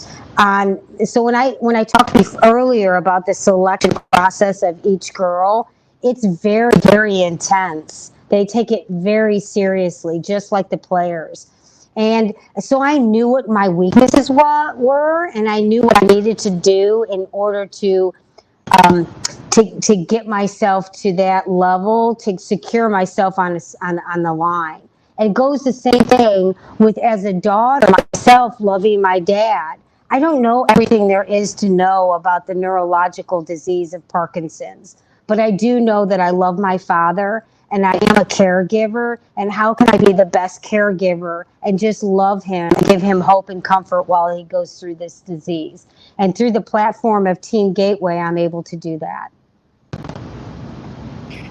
So when I talked earlier about the selection process of each girl, it's very, very intense. They take it very seriously, just like the players. And so I knew what my weaknesses were, and I knew what I needed to do in order to get myself to that level, to secure myself on the line. And it goes the same thing with, as a daughter myself, loving my dad. I don't know everything there is to know about the neurological disease of Parkinson's, but I do know that I love my father and I am a caregiver. And how can I be the best caregiver and just love him and give him hope and comfort while he goes through this disease? And through the platform of Team Gateway, I'm able to do that.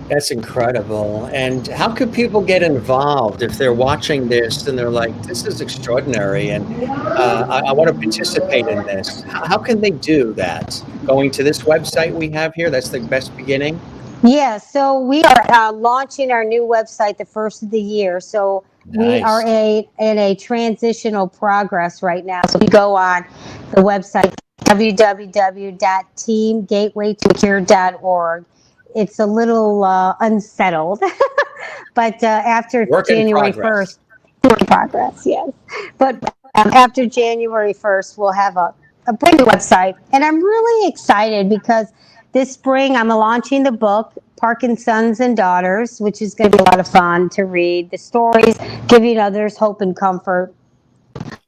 That's incredible. And how could people get involved if they're watching this and they're like, this is extraordinary, and I want to participate in this? How can they do that? Going to this website we have here, that's the best beginning? Yeah, so we are launching our new website the first of the year. So we are Nice. in a transitional progress right now. So we go on the website, www.teamgatewaytocure.org. It's a little unsettled, but after Work in January progress. 1st, work in progress, yes. But after January 1st, we'll have a brand new website. And I'm really excited because this spring I'm launching the book, Parkinson's and Daughters, which is going to be a lot of fun to read. The stories giving others hope and comfort.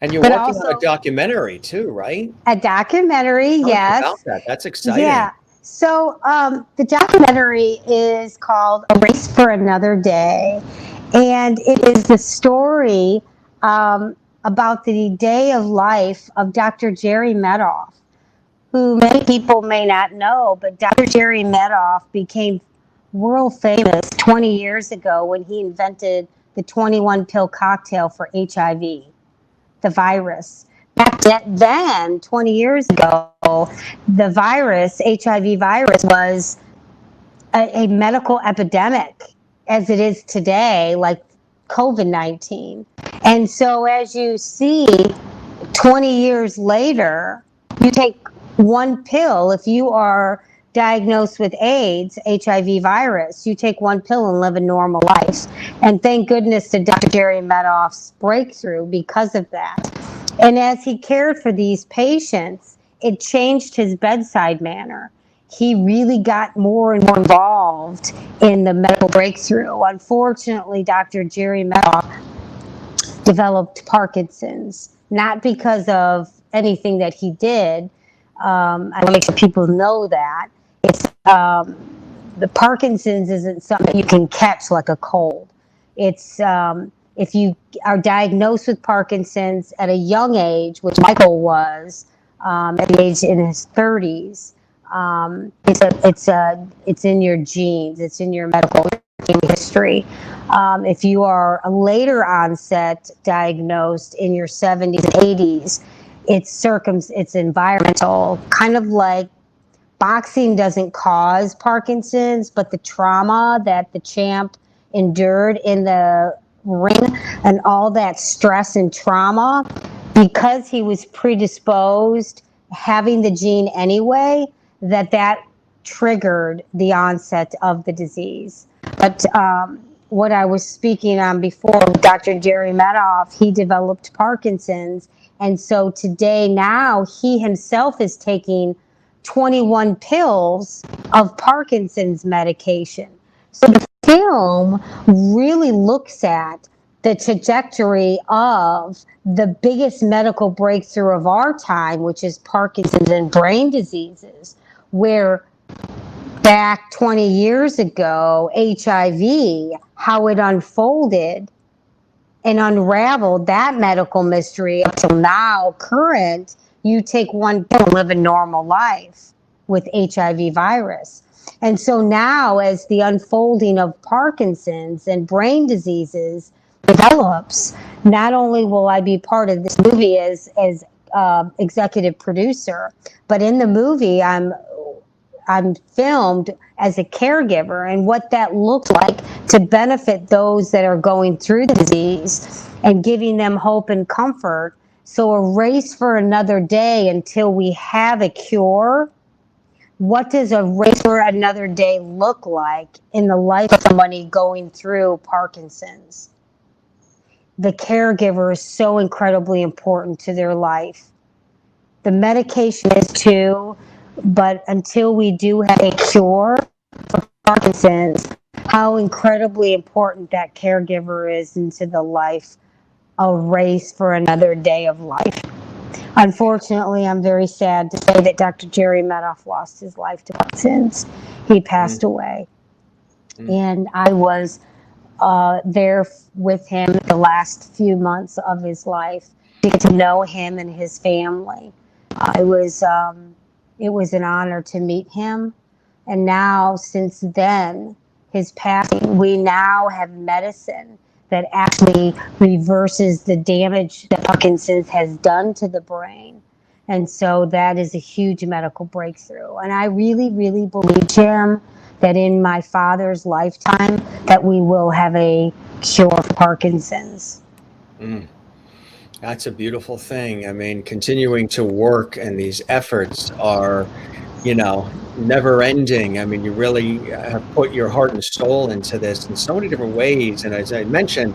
And you're But working on a also documentary too, right? a documentary, Tell us about yes. that. That's exciting. Yeah. So the documentary is called A Race for Another Day. And it is the story about the day of life of Dr. Jerry Medoff, who many people may not know, but Dr. Jerry Medoff became world famous 20 years ago when he invented the 21 pill cocktail for HIV, the virus. Back then, 20 years ago, the virus, HIV virus, was a medical epidemic as it is today, like COVID-19. And so as you see, 20 years later, you take one pill. If you are diagnosed with AIDS, HIV virus, you take one pill and live a normal life. And thank goodness to Dr. Jerry Medoff's breakthrough because of that. And as he cared for these patients, it changed his bedside manner. He really got more and more involved in the medical breakthrough. Unfortunately, Dr. Jerry Medoff developed Parkinson's, not because of anything that he did. I want to make sure people know that. It's the Parkinson's isn't something you can catch like a cold. It's if you are diagnosed with Parkinson's at a young age, which Michael was at the age in his 30s, it's in your genes. It's in your medical history. If you are a later onset diagnosed in your 70s and 80s, it's environmental, kind of like boxing doesn't cause Parkinson's, but the trauma that the champ endured in the ring and all that stress and trauma, because he was predisposed, having the gene anyway, that triggered the onset of the disease. But what I was speaking on before, Dr. Jerry Medoff, he developed Parkinson's. And so today, now, he himself is taking 21 pills of Parkinson's medication. So the film really looks at the trajectory of the biggest medical breakthrough of our time, which is Parkinson's and brain diseases, where back 20 years ago, HIV, how it unfolded and unraveled that medical mystery up till now, current, you take one pill and live a normal life with HIV virus. And so now, as the unfolding of Parkinson's and brain diseases develops, not only will I be part of this movie as executive producer, but in the movie I'm filmed as a caregiver, and what that looks like to benefit those that are going through the disease and giving them hope and comfort. So a race for another day until we have a cure. What does a race for another day look like in the life of somebody going through Parkinson's? The caregiver is so incredibly important to their life. The medication is too, but until we do have a cure for Parkinson's, how incredibly important that caregiver is into the life, a race for another day of life. Unfortunately, I'm very sad to say that Dr. Jerry Medoff lost his life to Parkinson's. He passed away. And I was there with him the last few months of his life to get to know him and his family. It was an honor to meet him. And now, since then, his passing, we now have medicine that actually reverses the damage that Parkinson's has done to the brain. And so that is a huge medical breakthrough. And I really, really believe, Jim, that in my father's lifetime, that we will have a cure for Parkinson's. That's a beautiful thing. I mean, continuing to work, and these efforts are, never ending. I mean, you really have put your heart and soul into this in so many different ways. And as I mentioned,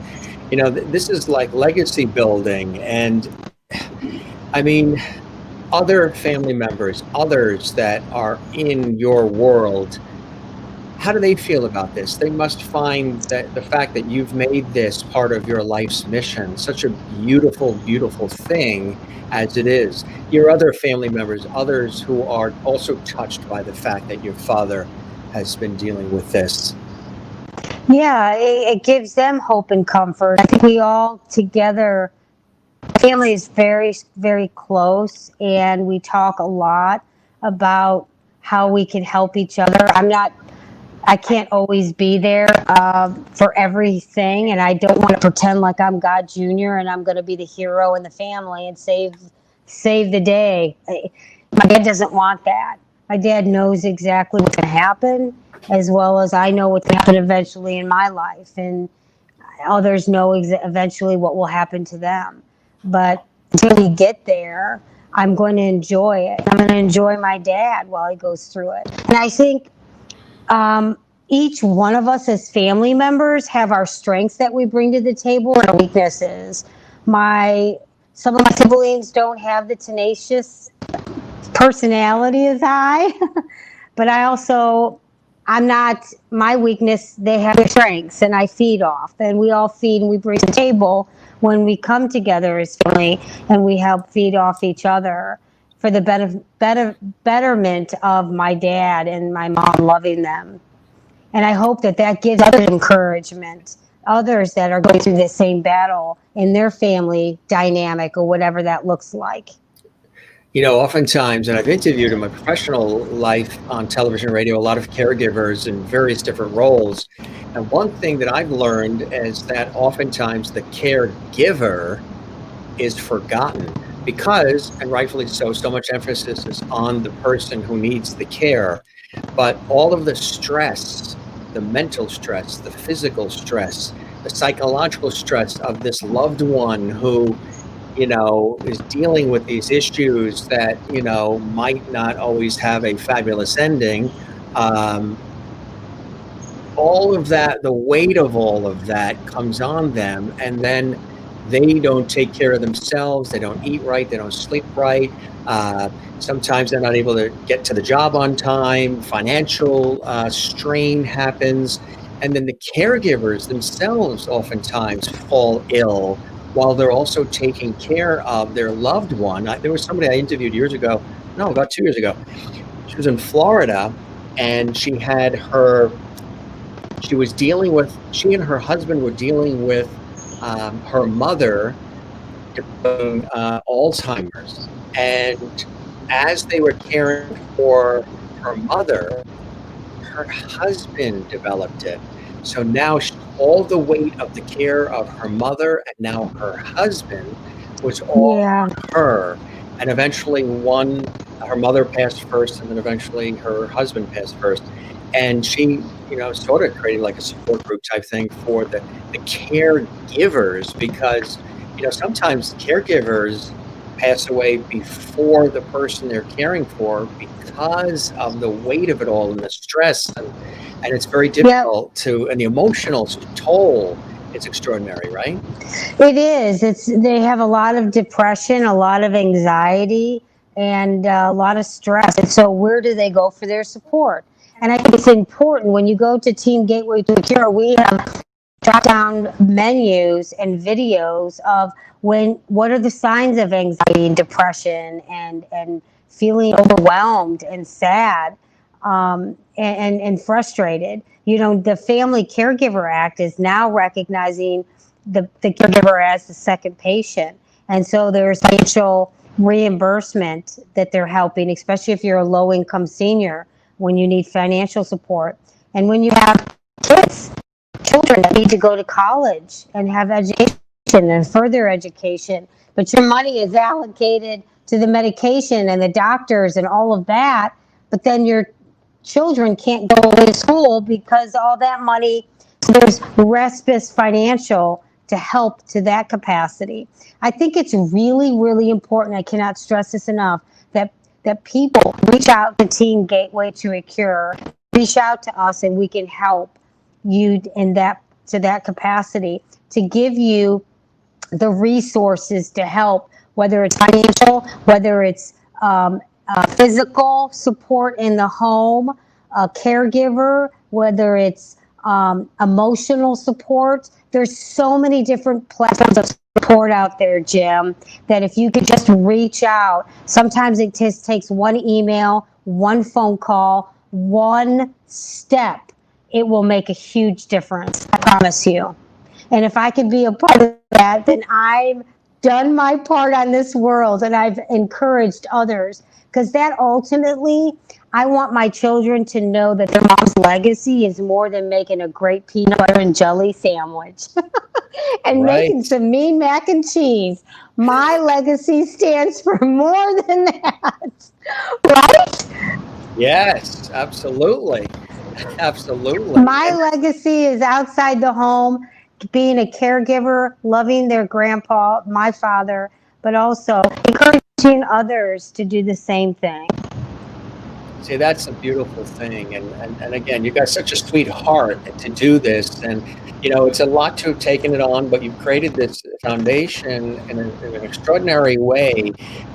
this is like legacy building. And I mean, other family members, others that are in your world, how do they feel about this? They must find that the fact that you've made this part of your life's mission such a beautiful, beautiful thing as it is. Your other family members, others who are also touched by the fact that your father has been dealing with this. Yeah, it gives them hope and comfort. I think we all together, family is very, very close, and we talk a lot about how we can help each other. I can't always be there for everything, and I don't want to pretend like I'm God Jr. and I'm going to be the hero in the family and save the day. My dad doesn't want that. My dad knows exactly what's going to happen, as well as I know what's going to happen eventually in my life, and others know eventually what will happen to them. But until we get there, I'm going to enjoy it. I'm going to enjoy my dad while he goes through it. And I think each one of us as family members have our strengths that we bring to the table and our weaknesses. Some of my siblings don't have the tenacious personality as I, but I'm not, my weakness, they have their strengths, and I feed off, and we all feed and we bring to the table when we come together as family, and we help feed off each other for the betterment of my dad and my mom, loving them. And I hope that gives others encouragement, others that are going through the same battle in their family dynamic or whatever that looks like. Oftentimes, and I've interviewed in my professional life on television, radio, a lot of caregivers in various different roles. And one thing that I've learned is that oftentimes the caregiver is forgotten because, and rightfully so much emphasis is on the person who needs the care. But all of the stress, the mental stress, the physical stress, the psychological stress of this loved one who, is dealing with these issues that, might not always have a fabulous ending. All of that, the weight of all of that comes on them, and then they don't take care of themselves. They don't eat right. They don't sleep right. Sometimes they're not able to get to the job on time. Financial strain happens. And then the caregivers themselves oftentimes fall ill while they're also taking care of their loved one. There was somebody I interviewed about 2 years ago. She was in Florida, and she and her husband were dealing with her mother developing Alzheimer's. And as they were caring for her mother, her husband developed it. So now all the weight of the care of her mother and now her husband was all Yeah. on her. And eventually her mother passed first, and then eventually her husband passed first. And she, sort of created like a support group type thing for the caregivers, because, sometimes caregivers pass away before the person they're caring for because of the weight of it all and the stress, and it's very difficult and the emotional toll is extraordinary, right? It is. They have a lot of depression, a lot of anxiety, and a lot of stress. And so where do they go for their support? And I think it's important when you go to Teen Gateway to Cure, we have drop down menus and videos of what are the signs of anxiety and depression and feeling overwhelmed and sad, and frustrated. The Family Caregiver Act is now recognizing the caregiver as the second patient. And so there's financial reimbursement that they're helping, especially if you're a low income senior, when you need financial support. And when you have children that need to go to college and have education and further education, but your money is allocated to the medication and the doctors and all of that, but then your children can't go away to school because all that money, there's respite financial to help to that capacity. I think it's really, really important. I cannot stress this enough, that people reach out to Teen Gateway to a Cure, reach out to us, and we can help you to that capacity, to give you the resources to help, whether it's financial, whether it's physical support in the home, a caregiver, whether it's emotional support. There's so many different platforms of support out there, Jim, that if you could just reach out, sometimes it just takes one email, one phone call, one step. It will make a huge difference, I promise you. And if I could be a part of that, then I've done my part on this world, and I've encouraged others. Because that ultimately, I want my children to know that their mom's legacy is more than making a great peanut butter and jelly sandwich and making some mean mac and cheese. My legacy stands for more than that, right? Yes, absolutely. Absolutely. My legacy is outside the home, being a caregiver, loving their grandpa, my father, but also encouraging others to do the same thing. See, that's a beautiful thing. And again, you've got such a sweet heart to do this. And, it's a lot to have taken it on, but you've created this foundation in an extraordinary way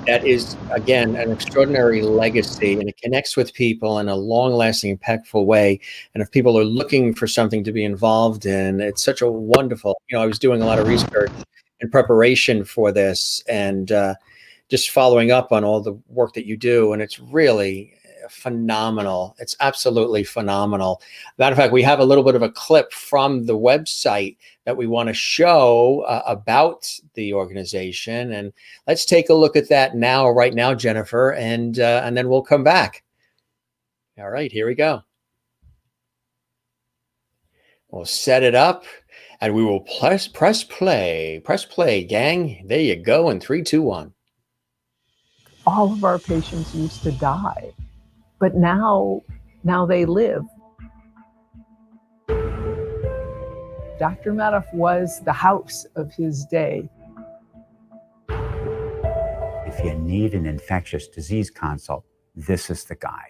that is, again, an extraordinary legacy, and it connects with people in a long-lasting, impactful way. And if people are looking for something to be involved in, it's such a wonderful, I was doing a lot of research in preparation for this, and just following up on all the work that you do, and it's really phenomenal. It's absolutely phenomenal. Matter of fact, we have a little bit of a clip from the website that we want to show about the organization, and let's take a look at that right now, Jennifer, and then we'll come back. All right, here we go. We'll set it up, and we will press play. Press play, gang. There you go. In 3, 2, 1. All of our patients used to die, but now they live. Dr. Medoff was the house of his day. If you need an infectious disease consult, this is the guy.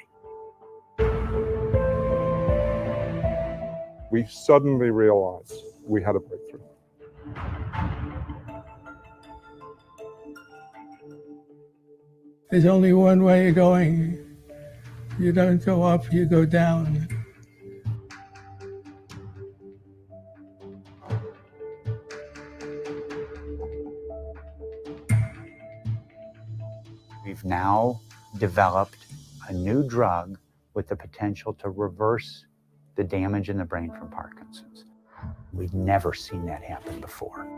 We suddenly realized we had a breakthrough. There's only one way of going. You don't go up, you go down. We've now developed a new drug with the potential to reverse the damage in the brain from Parkinson's. We'd never seen that happen before.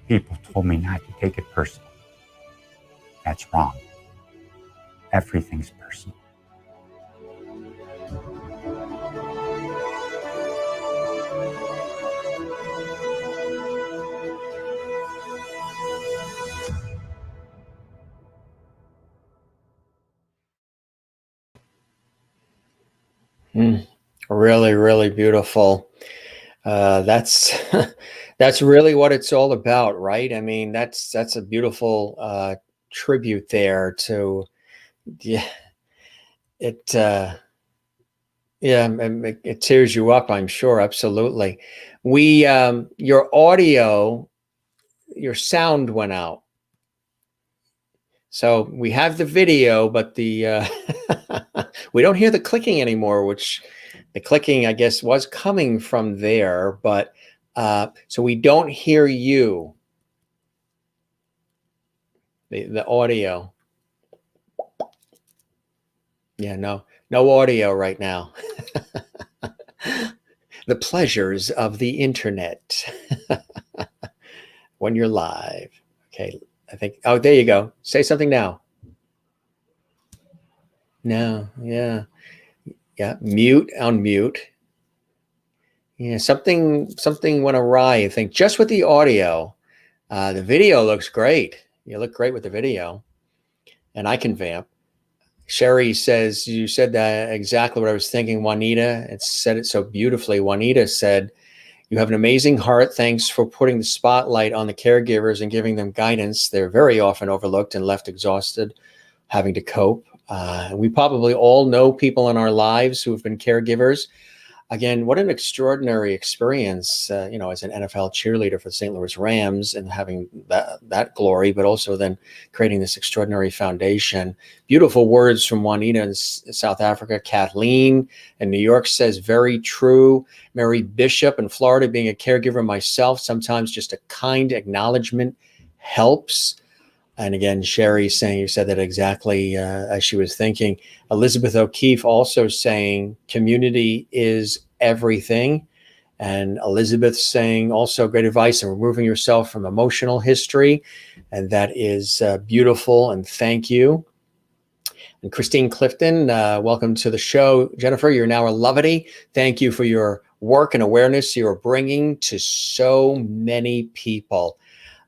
People told me not to take it personal. That's wrong. Everything's personal. Really, really beautiful. That's that's really what it's all about, right? I mean, that's a beautiful tribute there to, yeah, it it tears you up, I'm sure. Absolutely. We your audio, your sound went out. So we have the video, but the we don't hear the clicking anymore, which the clicking, I guess, was coming from there, but so we don't hear you, the audio. Yeah, no audio right now. The pleasures of the internet when you're live. Okay, I think, oh, there you go. Say something now. No, yeah. Mute, unmute. Yeah, something went awry, I think, just with the audio. The video looks great. You look great with the video, and I can vamp. Sherry says, you said that exactly what I was thinking, Juanita. It said it so beautifully. Juanita said, you have an amazing heart. Thanks for putting the spotlight on the caregivers and giving them guidance. They're very often overlooked and left exhausted, having to cope. We probably all know people in our lives who have been caregivers. Again, what an extraordinary experience, you know, as an NFL cheerleader for the St. Louis Rams and having that glory, but also then creating this extraordinary foundation. Beautiful words from Juanita in South Africa. Kathleen in New York says, very true. Mary Bishop in Florida, being a caregiver myself, sometimes just a kind acknowledgement helps. And again, Sherry saying, you said that exactly as she was thinking. Elizabeth O'Keefe also saying, community is everything. And Elizabeth saying also great advice on removing yourself from emotional history. And that is beautiful. And thank you. And Christine Clifton, welcome to the show. Jennifer, you're now a Lovity. Thank you for your work and awareness you're bringing to so many people.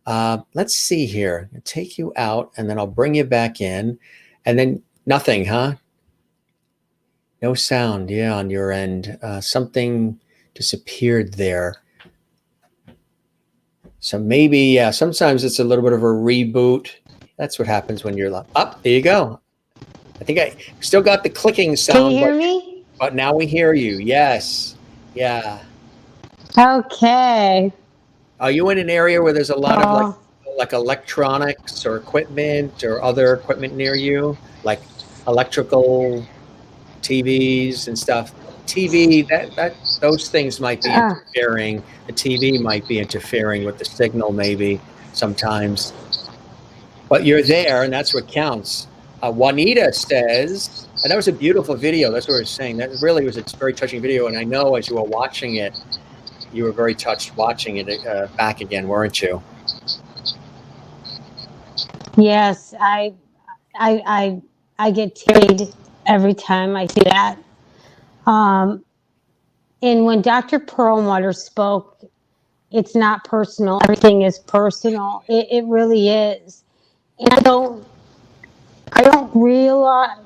Let's see here. I'll take you out and then I'll bring you back in, and then nothing, huh? No sound. Yeah, on your end. Something disappeared there. So maybe, yeah, sometimes it's a little bit of a reboot. That's what happens when you're live. Up, there you go. I think I still got the clicking sound. Can you hear me? But now we hear you. Yes. Yeah. Okay. Are you in an area where there's a lot of like electronics or equipment or other equipment near you, like electrical TVs and stuff? TV, those things might be interfering. The TV might be interfering with the signal maybe sometimes. But you're there, and that's what counts. Juanita says, and that was a beautiful video. That's what I was saying. That really was a very touching video. And I know as you were watching it, you were very touched watching it back again, weren't you? Yes, I get teary every time I see that. And when Dr. Perlmutter spoke, it's not personal. Everything is personal. It really is. And I don't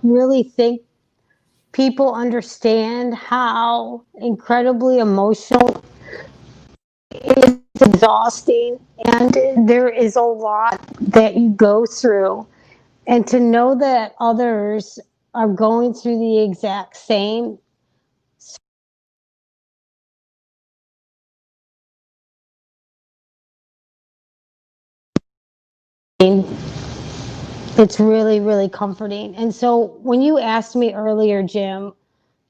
really think people understand how incredibly emotional it's exhausting, and there is a lot that you go through, and to know that others are going through the exact same, it's really, really comforting. And so when you asked me earlier, Jim,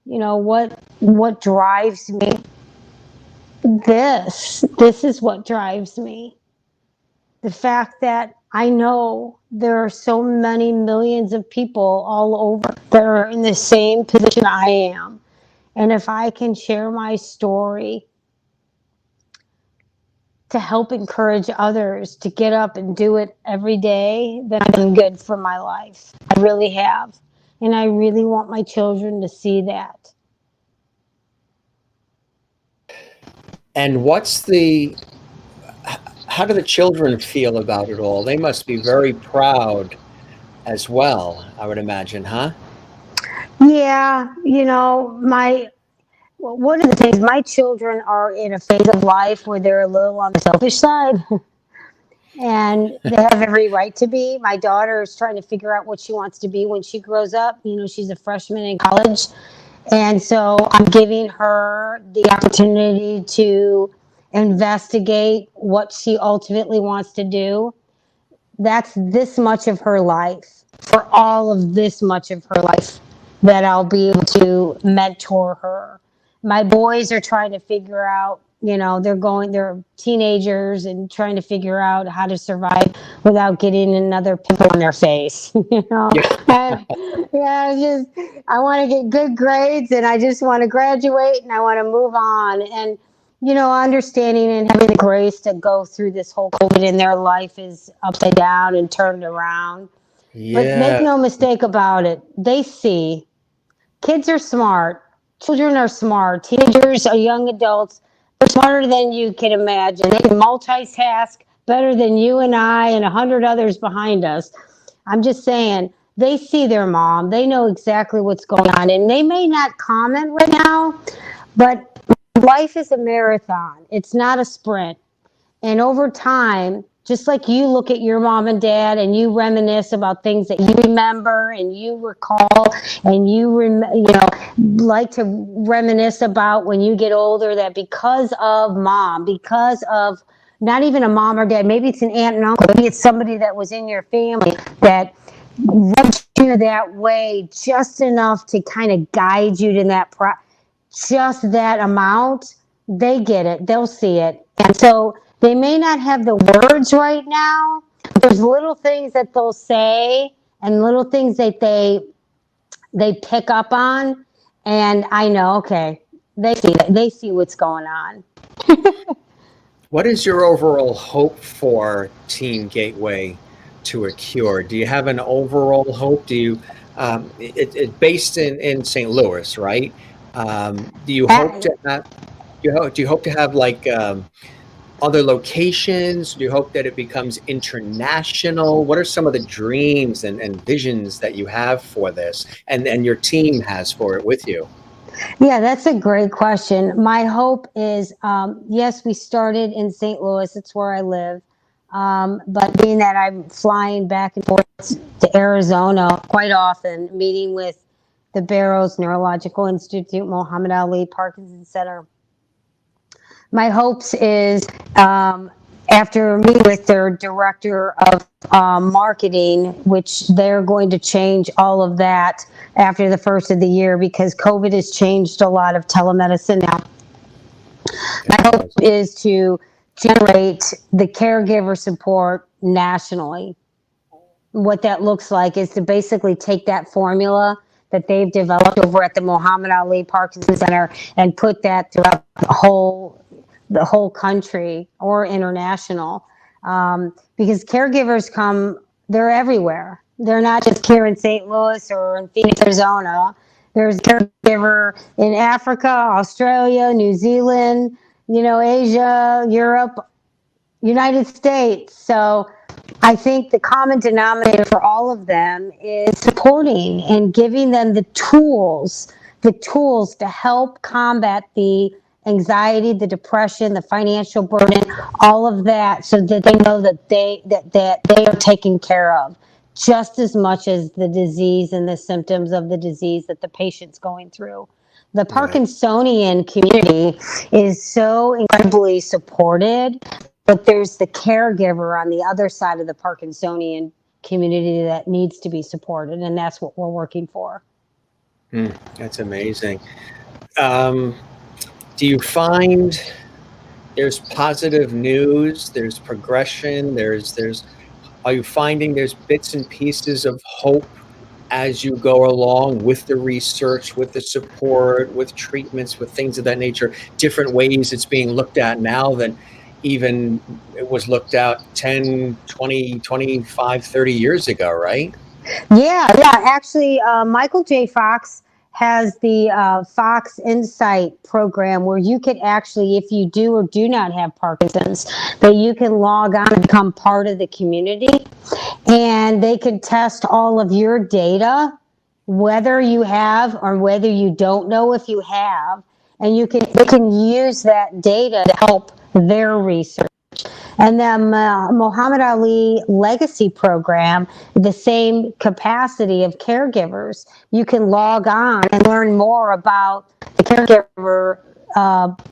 what drives me. This is what drives me. The fact that I know there are so many millions of people all over that are in the same position I am. And if I can share my story to help encourage others to get up and do it every day, then I've done good for my life. I really have. And I really want my children to see that. And how do the children feel about it all? They must be very proud as well, I would imagine, huh? Yeah, one of the things, my children are in a phase of life where they're a little on the selfish side. And they have every right to be. My daughter is trying to figure out what she wants to be when she grows up. She's a freshman in college. And so I'm giving her the opportunity to investigate what she ultimately wants to do. That's this much of her life, for all of this much of her life, that I'll be able to mentor her. My boys are trying to figure out, they're teenagers and trying to figure out how to survive without getting another pimple on their face. I want to get good grades, and I just want to graduate, and I want to move on. And understanding and having the grace to go through this whole COVID, and their life is upside down and turned around. But make Yeah. no mistake about it, they see. Kids are smart. Children are smart. Teenagers or young adults, they're smarter than you can imagine. They can multitask better than you and I and 100 others behind us. I'm just saying, they see their mom. They know exactly what's going on. And they may not comment right now, but life is a marathon. It's not a sprint. And over time, just like you look at your mom and dad and you reminisce about things that you remember and you recall, and you like to reminisce about when you get older, that because of mom, because of not even a mom or dad, maybe it's an aunt and uncle, maybe it's somebody that was in your family that rubbed you that way just enough to kind of guide you to that just that amount. They get it, they'll see it. And so they may not have the words right now. There's little things that they'll say and little things that they pick up on, and I know, okay, they see what's going on. What is your overall hope for Team Gateway to a cure? Do you have an overall hope? Do you it's based in St. Louis, right? Do you hope to have do you hope to have like other locations? Do you hope that it becomes international? What are some of the dreams and visions that you have for this, and your team has for it with you? Yeah, that's a great question. My hope is, yes, we started in St. Louis. It's where I live. But being that I'm flying back and forth to Arizona quite often, meeting with the Barrows Neurological Institute, Muhammad Ali Parkinson Center, my hopes is, after meeting with their director of marketing, which they're going to change all of that after the first of the year, because COVID has changed a lot of telemedicine now. My hope is to generate the caregiver support nationally. What that looks like is to basically take that formula that they've developed over at the Muhammad Ali Parkinson Center and put that throughout the whole country or international, because caregivers they're everywhere. They're not just here in St. Louis or in Phoenix, Arizona. There's a caregiver in Africa, Australia, New Zealand, Asia, Europe, United States. So I think the common denominator for all of them is supporting and giving them the tools to help combat the anxiety, the depression, the financial burden, all of that, so that they know that they are taken care of just as much as the disease and the symptoms of the disease that the patient's going through. The Parkinsonian community is so incredibly supported, but there's the caregiver on the other side of the Parkinsonian community that needs to be supported, and that's what we're working for. That's amazing. Do you find there's positive news, there's progression, are you finding there's bits and pieces of hope as you go along with the research, with the support, with treatments, with things of that nature, different ways it's being looked at now than even it was looked at 10, 20, 25, 30 years ago, right? Yeah. Actually, Michael J. Fox has the Fox Insight program where you could actually, if you do or do not have Parkinson's, that you can log on and become part of the community, and they can test all of your data, whether you have or whether you don't know if you have, and they can use that data to help their research. And then Muhammad Ali Legacy Program, the same capacity of caregivers. You can log on and learn more about the caregiver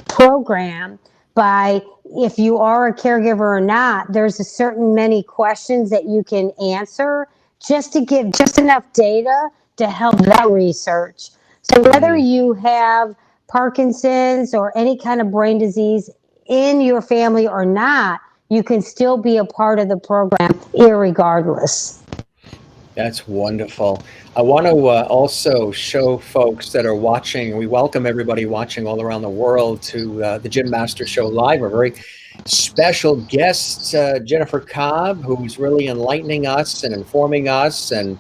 program by, if you are a caregiver or not, there's a certain many questions that you can answer just to give just enough data to help that research. So whether you have Parkinson's or any kind of brain disease in your family or not, you can still be a part of the program irregardless. That's wonderful. I want to also show folks that are watching, we welcome everybody watching all around the world to the Jim Masters Show Live. A very special guest, Jennifer Cobb, who's really enlightening us and informing us and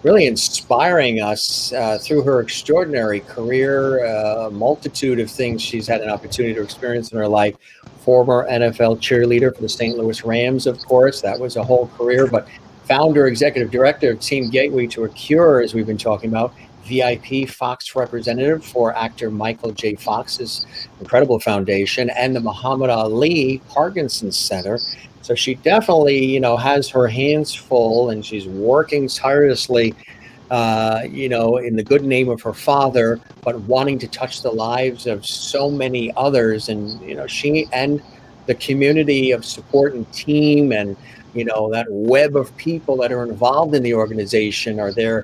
really inspiring us through her extraordinary career, a multitude of things she's had an opportunity to experience in her life. Former NFL cheerleader for the St. Louis Rams, of course. That was a whole career, but founder, executive director of Team Gateway to a Cure, as we've been talking about, VIP Fox representative for actor Michael J. Fox's incredible foundation, and the Muhammad Ali Parkinson Center. So she definitely, has her hands full, and she's working tirelessly, in the good name of her father, but wanting to touch the lives of so many others. And, she and the community of support and team and, that web of people that are involved in the organization are there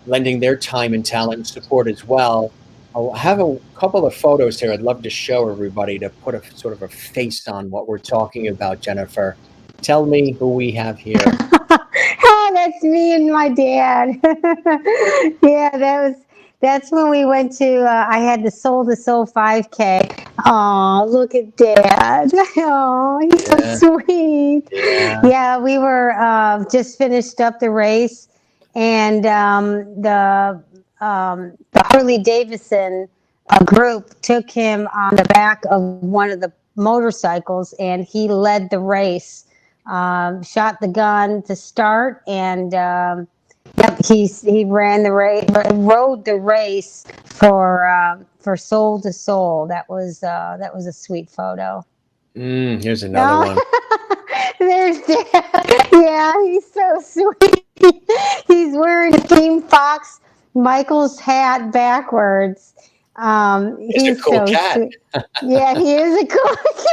lending their time and talent and support as well. I'll have a couple of photos here I'd love to show everybody to put a sort of a face on what we're talking about. Jennifer, tell me who we have here. Oh, that's me and my dad. Yeah, that's when we went to, I had the Soul to Soul 5K. Oh, look at Dad. Oh, he's so sweet. Yeah, we were just finished up the race, and the Harley Davidson group took him on the back of one of the motorcycles, and he led the race. Shot the gun to start, and he ran the race, rode the race for Soul to Soul. That was a sweet photo. Here's another one. There's Dad. Yeah, he's so sweet. He's wearing Team Fox Michael's hat backwards. He's a cool so cat. sweet. Yeah, he is a cool cat.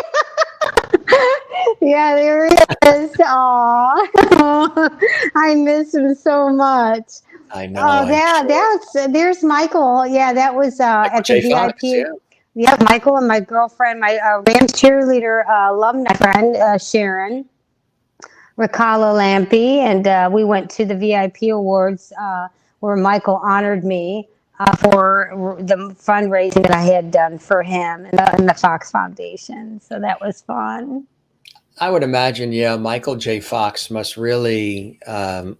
Yeah, there he is. Aw, I miss him so much. I know. There's Michael. Yeah, that was at the VIP. Fox, yeah, Michael and my girlfriend, my Rams cheerleader alumni friend, Sharon Rakala Lampy, and we went to the VIP awards where Michael honored me for the fundraising that I had done for him and the Fox Foundation. So that was fun. I would imagine, Michael J. Fox must really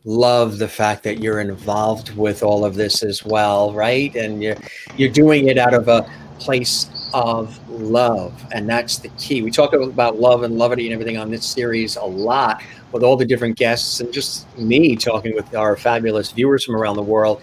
love the fact that you're involved with all of this as well, right? And you're doing it out of a place of love, and that's the key. We talk about love and levity and everything on this series a lot with all the different guests, and just me talking with our fabulous viewers from around the world.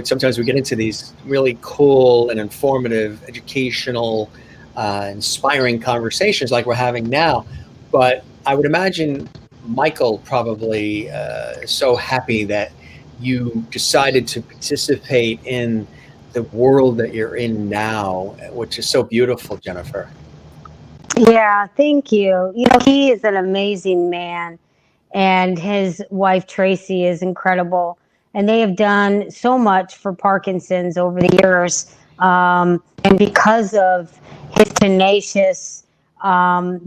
Sometimes we get into these really cool and informative, educational, inspiring conversations like we're having now. But I would imagine Michael probably is so happy that you decided to participate in the world that you're in now, which is so beautiful, Jennifer. Yeah, thank you. He is an amazing man, and his wife Tracy is incredible. and they have done so much for Parkinson's over the years. And because of his tenacious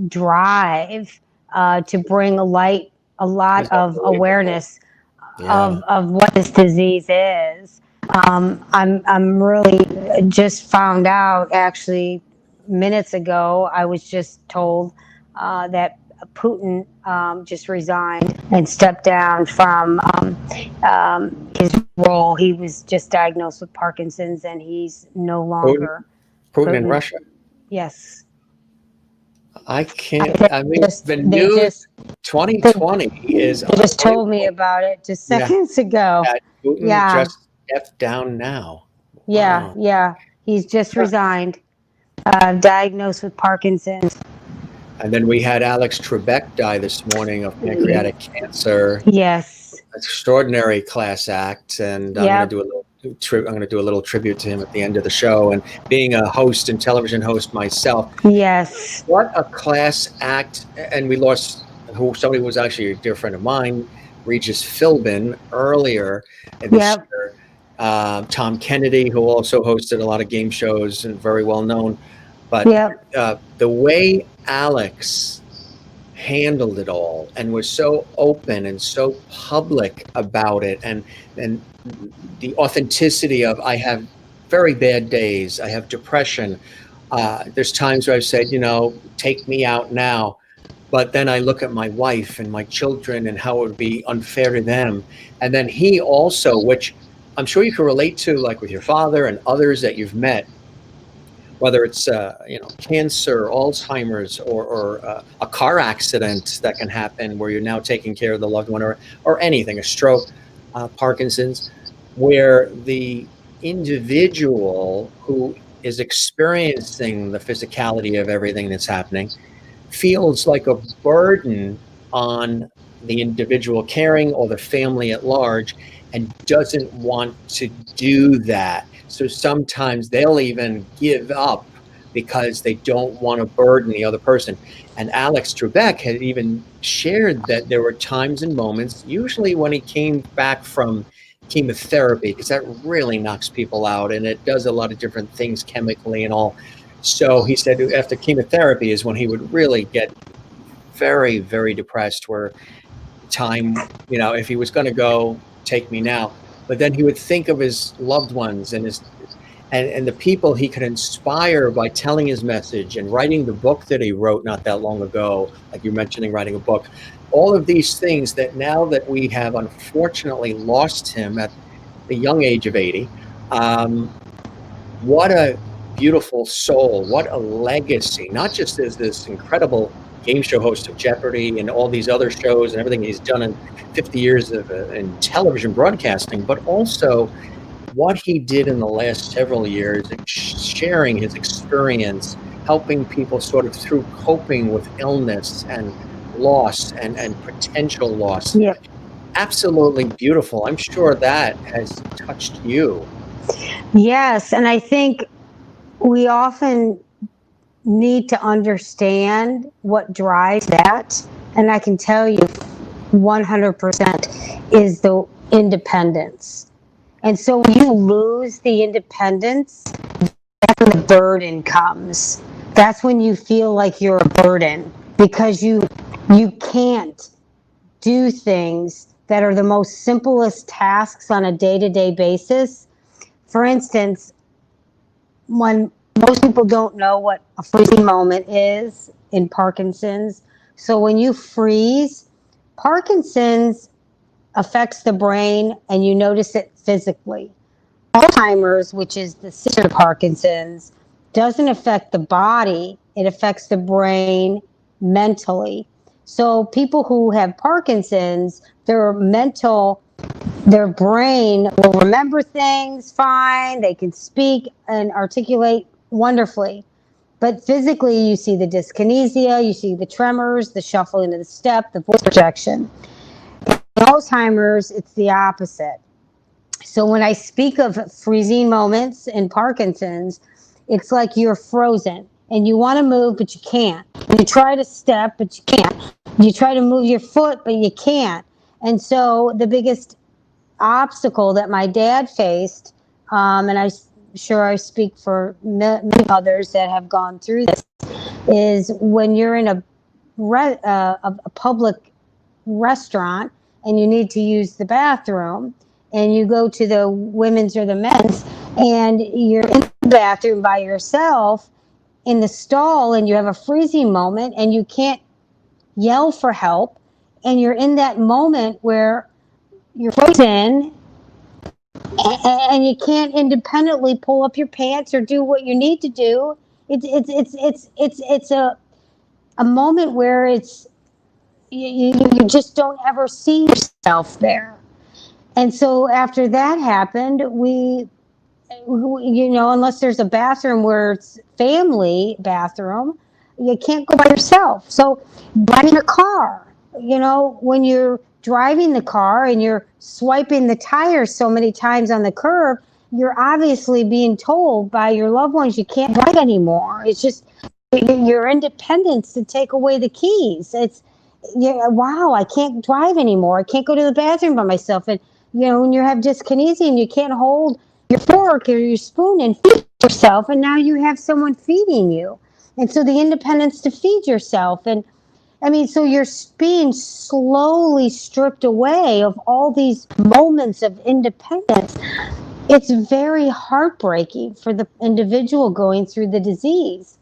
drive to bring a lot of awareness of what this disease is. I'm really just found out actually minutes ago. I was just told that Putin just resigned and stepped down from his role. He was just diagnosed with Parkinson's, and he's no longer Putin in Russia. Yes. I can't. I mean, the news 2020 is. They just told me about it just seconds ago. Putin just stepped down now. Yeah, yeah. He's just resigned, diagnosed with Parkinson's. And then we had Alex Trebek die this morning of pancreatic cancer. Yes. Extraordinary class act, and I'm going to do a little tribute to him at the end of the show. And being a host and television host myself, yes, what a class act! And we lost somebody who was actually a dear friend of mine, Regis Philbin, earlier in this year. Tom Kennedy, who also hosted a lot of game shows and very well known. But the way Alex handled it all and was so open and so public about it, and the authenticity of, I have very bad days, I have depression, there's times where I've said, take me out now, but then I look at my wife and my children and how it would be unfair to them. And then he also, which I'm sure you can relate to, like with your father and others that you've met, whether it's cancer, Alzheimer's, or a car accident that can happen where you're now taking care of the loved one, or anything, a stroke, Parkinson's, where the individual who is experiencing the physicality of everything that's happening feels like a burden on the individual caring or the family at large, and doesn't want to do that. So sometimes they'll even give up because they don't want to burden the other person. And Alex Trebek had even shared that there were times and moments, usually when he came back from chemotherapy, because that really knocks people out and it does a lot of different things chemically and all. So he said after chemotherapy is when he would really get very, very depressed, where time, if he was going to go, take me now. But then he would think of his loved ones and the people he could inspire by telling his message and writing the book that he wrote not that long ago, like you're mentioning, writing a book. All of these things that now that we have unfortunately lost him at the young age of 80, what a beautiful soul, what a legacy, not just as this incredible game show host of Jeopardy and all these other shows and everything he's done in 50 years of in television broadcasting, but also what he did in the last several years, sharing his experience, helping people sort of through coping with illness and loss and potential loss. Yeah. Absolutely beautiful. I'm sure that has touched you. Yes, and I think we often need to understand what drives that. And I can tell you 100% is the independence. And so when you lose the independence, that's when the burden comes. That's when you feel like you're a burden, because you can't do things that are the most simplest tasks on a day-to-day basis. For instance, when most people don't know what a freezing moment is in Parkinson's. So when you freeze, Parkinson's affects the brain and you notice it physically. Alzheimer's, which is the sister of Parkinson's, doesn't affect the body, it affects the brain mentally. So people who have Parkinson's, their brain will remember things fine, they can speak and articulate wonderfully. But physically, you see the dyskinesia, you see the tremors, the shuffling of the step, the voice projection. In Alzheimer's, it's the opposite. So when I speak of freezing moments in Parkinson's, it's like you're frozen and you want to move, but you can't. You try to step, but you can't. You try to move your foot, but you can't. And so the biggest obstacle that my dad faced, and I'm sure I speak for many others that have gone through this, is when you're in a public restaurant and you need to use the bathroom, and you go to the women's or the men's, and you're in the bathroom by yourself in the stall, and you have a freezing moment and you can't yell for help, and you're in that moment where you're frozen and you can't independently pull up your pants or do what you need to do. It's a moment where it's you just don't ever see yourself there. And so after that happened, we unless there's a bathroom where it's family bathroom, you can't go by yourself. So driving a car, when you're driving the car and you're swiping the tires so many times on the curb, you're obviously being told by your loved ones you can't drive anymore. It's just your independence to take away the keys. It's wow, I can't drive anymore. I can't go to the bathroom by myself. And when you have dyskinesia and you can't hold your fork or your spoon and feed yourself, and now you have someone feeding you. And so the independence to feed yourself. And so you're being slowly stripped away of all these moments of independence. It's very heartbreaking for the individual going through the disease.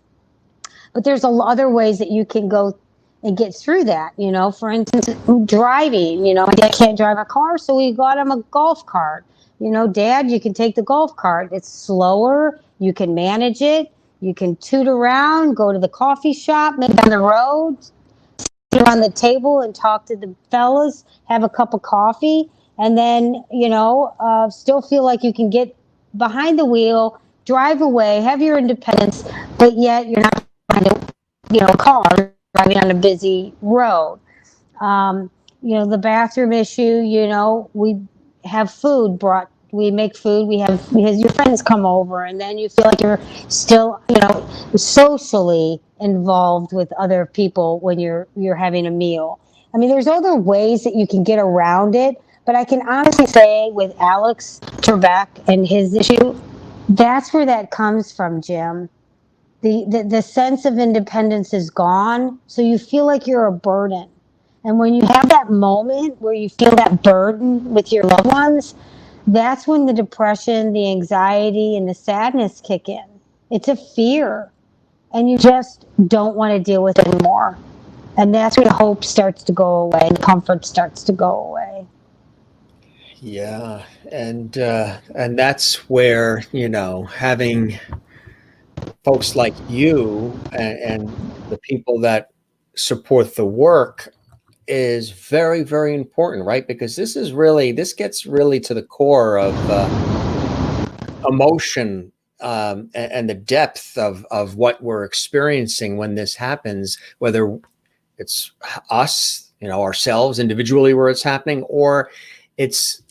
But there's other ways that you can go and get through that. For instance, driving. My dad can't drive a car, so we got him a golf cart. Dad, you can take the golf cart. It's slower. You can manage it. You can toot around, go to the coffee shop, maybe down the road, sit around the table and talk to the fellas, have a cup of coffee, and then, still feel like you can get behind the wheel, drive away, have your independence, but yet you're not behind a car driving on a busy road. The bathroom issue, we have food brought, we make food, because your friends come over, and then you feel like you're still, socially involved with other people when you're having a meal. There's other ways that you can get around it, but I can honestly say with Alex Trebek and his issue, that's where that comes from, Jim. The sense of independence is gone, so you feel like you're a burden. And when you have that moment where you feel that burden with your loved ones, that's when the depression, the anxiety, and the sadness kick in. It's a fear, and you just don't want to deal with it anymore. And that's when hope starts to go away and comfort starts to go away. Yeah, and that's where having folks like you and the people that support the work is very, very important, right? Because this gets really to the core of emotion and the depth of what we're experiencing when this happens, whether it's us, ourselves individually where it's happening, or it's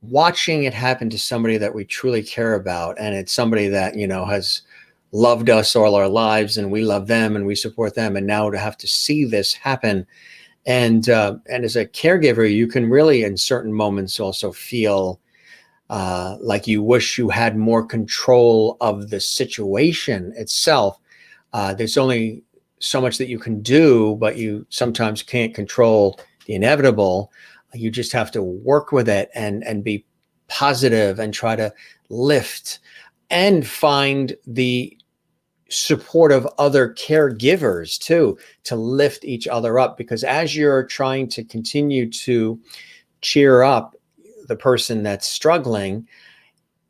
watching it happen to somebody that we truly care about. And it's somebody that, has loved us all our lives, and we love them and we support them. And now to have to see this happen. And as a caregiver, you can really, in certain moments, also feel like you wish you had more control of the situation itself. There's only so much that you can do, but you sometimes can't control the inevitable. You just have to work with it and be positive and try to lift and find the support of other caregivers too, to lift each other up. Because as you're trying to continue to cheer up the person that's struggling,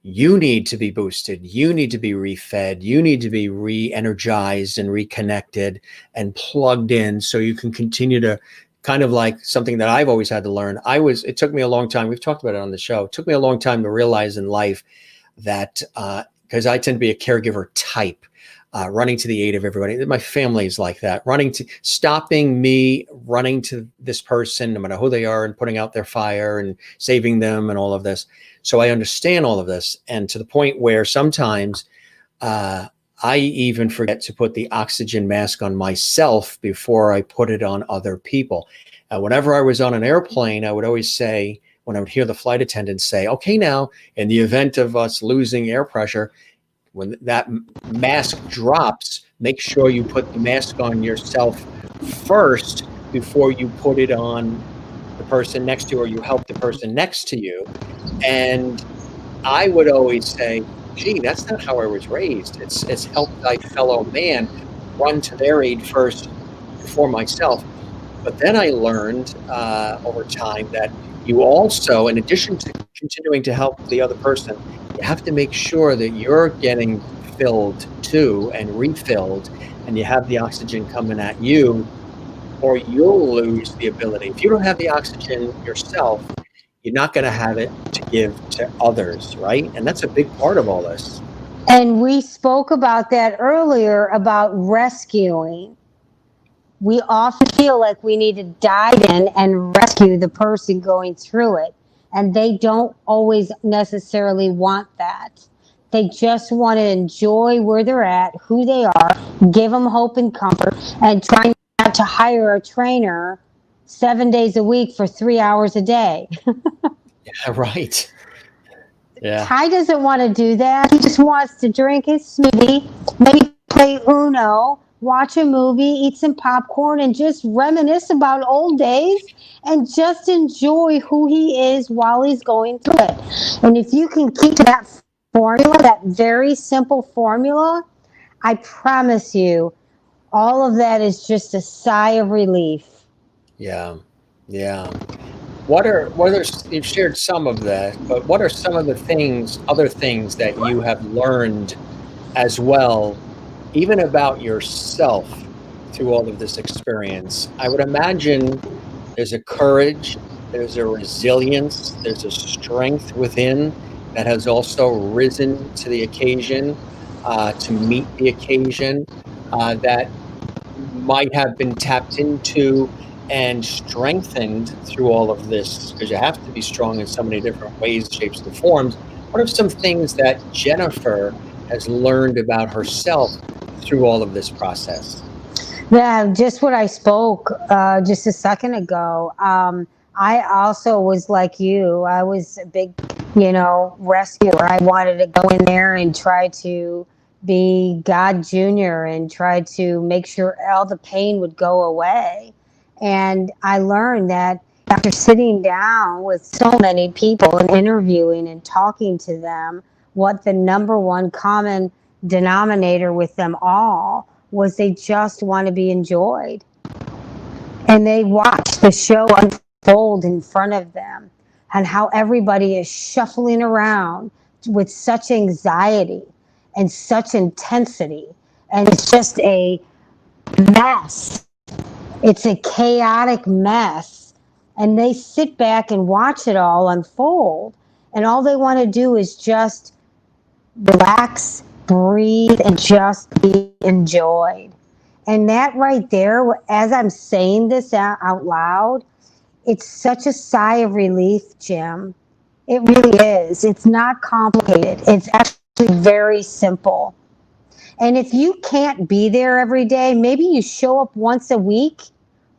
you need to be boosted, you need to be refed, you need to be re-energized and reconnected and plugged in, so you can continue to, kind of like something that I've always had to learn. It took me a long time, we've talked about it on the show, it took me a long time to realize in life that, because I tend to be a caregiver type, running to the aid of everybody. My family's like that, stopping me, running to this person, no matter who they are, and putting out their fire and saving them and all of this. So I understand all of this. And to the point where sometimes I even forget to put the oxygen mask on myself before I put it on other people. Whenever I was on an airplane, I would always say, when I would hear the flight attendants say, okay, now in the event of us losing air pressure, when that mask drops, make sure you put the mask on yourself first before you put it on the person next to you, or you help the person next to you. And I would always say, gee, that's not how I was raised. It's help thy fellow man, run to their aid first before myself. But then I learned over time that you also, in addition to continuing to help the other person, you have to make sure that you're getting filled too and refilled, and you have the oxygen coming at you, or you'll lose the ability. If you don't have the oxygen yourself, you're not going to have it to give to others, right? And that's a big part of all this. And we spoke about that earlier, about rescuing. We often feel like we need to dive in and rescue the person going through it. And they don't always necessarily want that. They just want to enjoy where they're at, who they are, give them hope and comfort, and try not to hire a trainer 7 days a week for 3 hours a day. Yeah, right. Yeah. Ty doesn't want to do that. He just wants to drink his smoothie, maybe play Uno, watch a movie, eat some popcorn, and just reminisce about old days and just enjoy who he is while he's going through it. And if you can keep that formula, that very simple formula, I promise you, all of that is just a sigh of relief. Yeah. Yeah. You've shared some of that, but what are some of the other things that you have learned as well, even about yourself through all of this experience? I would imagine there's a courage, there's a resilience, there's a strength within that has also risen to the occasion, to meet the occasion, that might have been tapped into and strengthened through all of this, because you have to be strong in so many different ways, shapes, and forms. What are some things that Jennifer has learned about herself through all of this process? Yeah, just what I spoke just a second ago. I also was like you. I was a big, rescuer. I wanted to go in there and try to be God Jr. and try to make sure all the pain would go away. And I learned that after sitting down with so many people and interviewing and talking to them, what the number one common denominator with them all was they just want to be enjoyed. And they watch the show unfold in front of them, and how everybody is shuffling around with such anxiety and such intensity. And it's just a mess. It's a chaotic mess. And they sit back and watch it all unfold. And all they want to do is just relax, breathe, and just be enjoyed. And that right there, as I'm saying this out loud, it's such a sigh of relief, Jim. It really is. It's not complicated. It's actually very simple. And if you can't be there every day, maybe you show up once a week,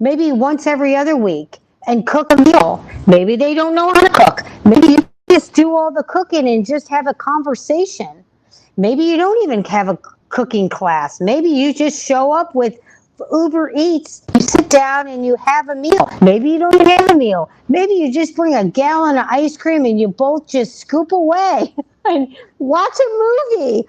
maybe once every other week, and cook a meal. Maybe they don't know how to cook. Maybe you just do all the cooking and just have a conversation. Maybe you don't even have a cooking class. Maybe you just show up with Uber Eats, you sit down and you have a meal. Maybe you don't even have a meal. Maybe you just bring a gallon of ice cream and you both just scoop away and watch a movie.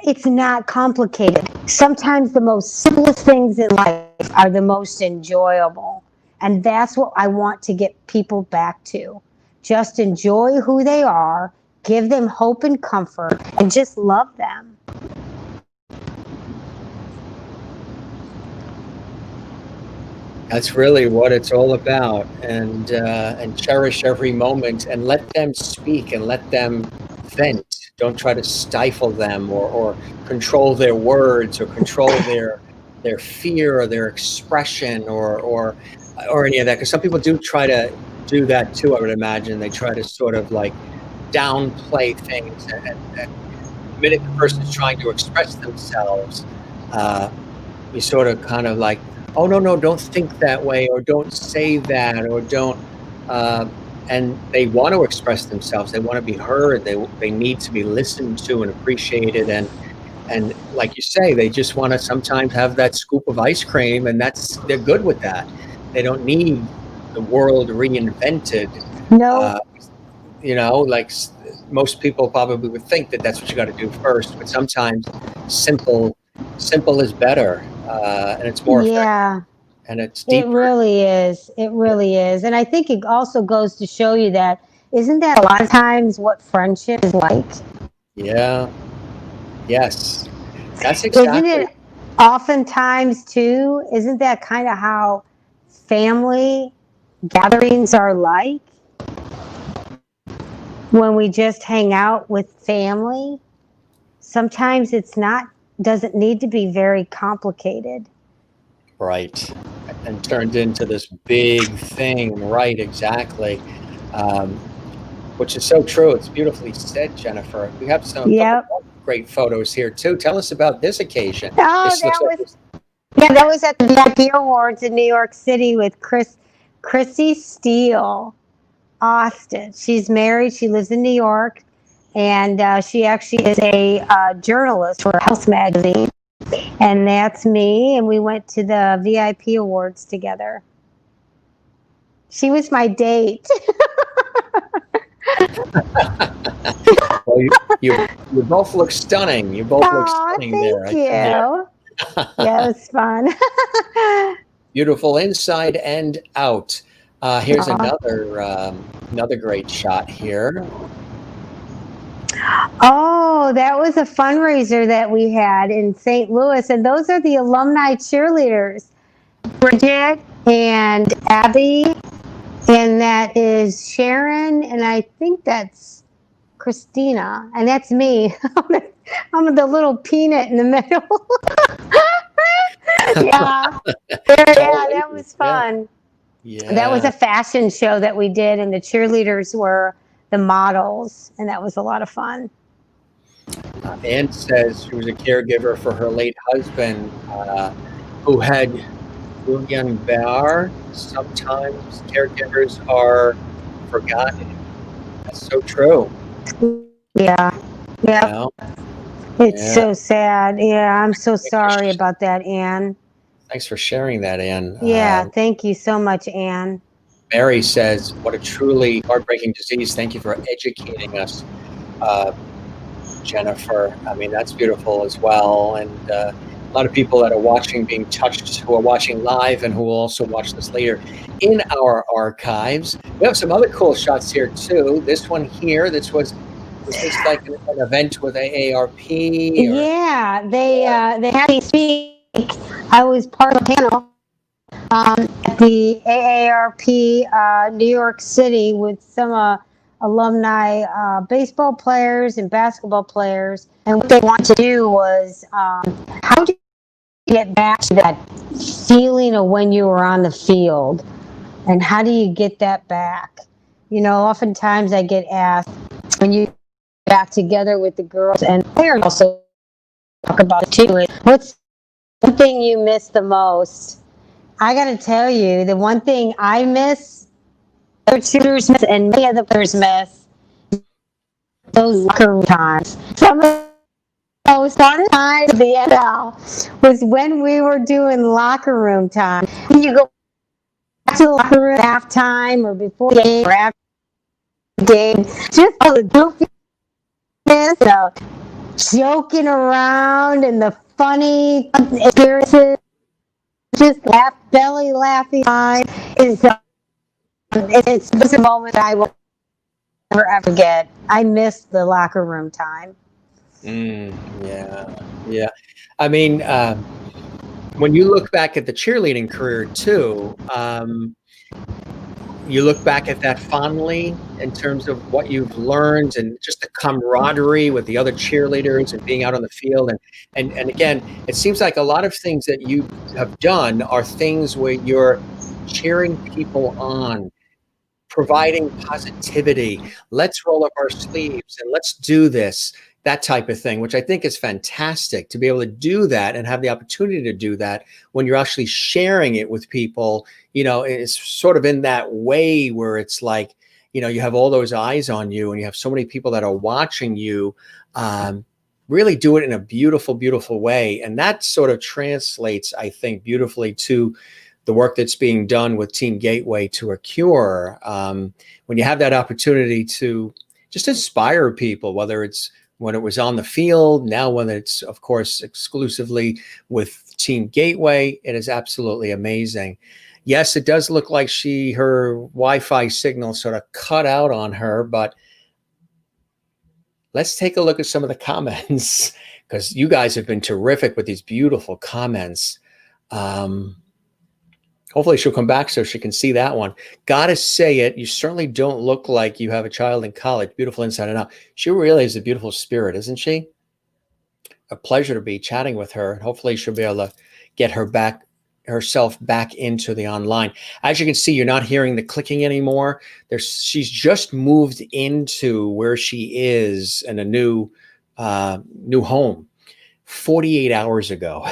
It's not complicated. Sometimes the most simplest things in life are the most enjoyable. And that's what I want to get people back to. Just enjoy who they are, give them hope and comfort, and just love them. That's really what it's all about, and cherish every moment, and let them speak and let them vent. Don't try to stifle them or control their words or control their fear or their expression or any of that. Because some people do try to do that too. I would imagine they try to sort of like downplay things, and the minute the person is trying to express themselves, you sort of kind of like, oh no, don't think that way, or don't say that, or don't and they want to express themselves. They want to be heard. They need to be listened to and appreciated. And like you say, they just want to sometimes have that scoop of ice cream, and they're good with that. They don't need the world reinvented. No. Like most people probably would think that that's what you got to do first, but sometimes simple is better, and it's more effective, and it's deeper. It really is. It really is. And I think it also goes to show you that, isn't that a lot of times what friendship is like? Yeah. Yes. That's exactly. Isn't it oftentimes too, isn't that kind of how family gatherings are like? When we just hang out with family, sometimes doesn't need to be very complicated. Right. And turned into this big thing. Right, exactly. Which is so true. It's beautifully said, Jennifer. We have some great photos here too. Tell us about this occasion. That was at the VIP Awards in New York City with Chrissy Steele Austin. She's married. She lives in New York, and she actually is a journalist for Health Magazine. And that's me. And we went to the VIP Awards together. She was my date. Well, you both look stunning. You both look stunning there. Thank you. Yeah, it was fun. Beautiful inside and out. Here's another great shot here. Oh, that was a fundraiser that we had in St. Louis, and those are the alumni cheerleaders, Bridget and Abby, and that is Sharon, and I think that's Christina, and that's me. I'm the little peanut in the middle. Yeah, that was fun. Yeah. That was a fashion show that we did, and the cheerleaders were the models, and that was a lot of fun. Ann says she was a caregiver for her late husband, who had Guillain-Barré. Sometimes caregivers are forgotten. That's so true. Yeah. It's so sad. Yeah, I'm so sorry about that, Ann. Thanks for sharing that, Ann. Yeah, thank you so much, Ann. Mary says, what a truly heartbreaking disease. Thank you for educating us, Jennifer. I mean, that's beautiful as well. And a lot of people that are watching, being touched, who are watching live and who will also watch this later in our archives. We have some other cool shots here too. This one here, was this like an event with AARP? Yeah, they had me speak. I was part of the panel at the AARP New York City with some alumni baseball players and basketball players. And what they wanted to do was, how do you get back to that feeling of when you were on the field? And how do you get that back? You know, oftentimes I get asked, when you get back together with the girls, and players also talk about it too, what's one thing you miss the most? I got to tell you, the one thing I miss, other cheerleaders miss, and many other players miss, those locker room times. Some of those fun times of the NFL was when we were doing locker room time. When you go back to the locker room at halftime or before the game or after the game, just all the goofiness, the joking around and the funny experiences, just belly laughing. It's a moment I will never ever forget. I miss the locker room time. Yeah. I mean, when you look back at the cheerleading career too, you look back at that fondly in terms of what you've learned and just the camaraderie with the other cheerleaders and being out on the field. And again, it seems like a lot of things that you have done are things where you're cheering people on, providing positivity. Let's roll up our sleeves and let's do this, that type of thing, which I think is fantastic to be able to do that and have the opportunity to do that when you're actually sharing it with people. You know, it's sort of in that way where it's like, you have all those eyes on you, and you have so many people that are watching you, really do it in a beautiful, beautiful way. And that sort of translates, I think, beautifully to the work that's being done with Team Gateway to a Cure. When you have that opportunity to just inspire people, whether it's when it was on the field, now when it's, of course, exclusively with Team Gateway, it is absolutely amazing. Yes, it does look like her Wi-Fi signal sort of cut out on her, but let's take a look at some of the comments, because you guys have been terrific with these beautiful comments. Hopefully she'll come back so she can see that one. Gotta say it, you certainly don't look like you have a child in college. Beautiful inside and out. She really is a beautiful spirit, isn't she? A pleasure to be chatting with her. Hopefully she'll be able to get herself back into the online. As you can see, you're not hearing the clicking anymore. She's just moved into where she is in a new home 48 hours ago.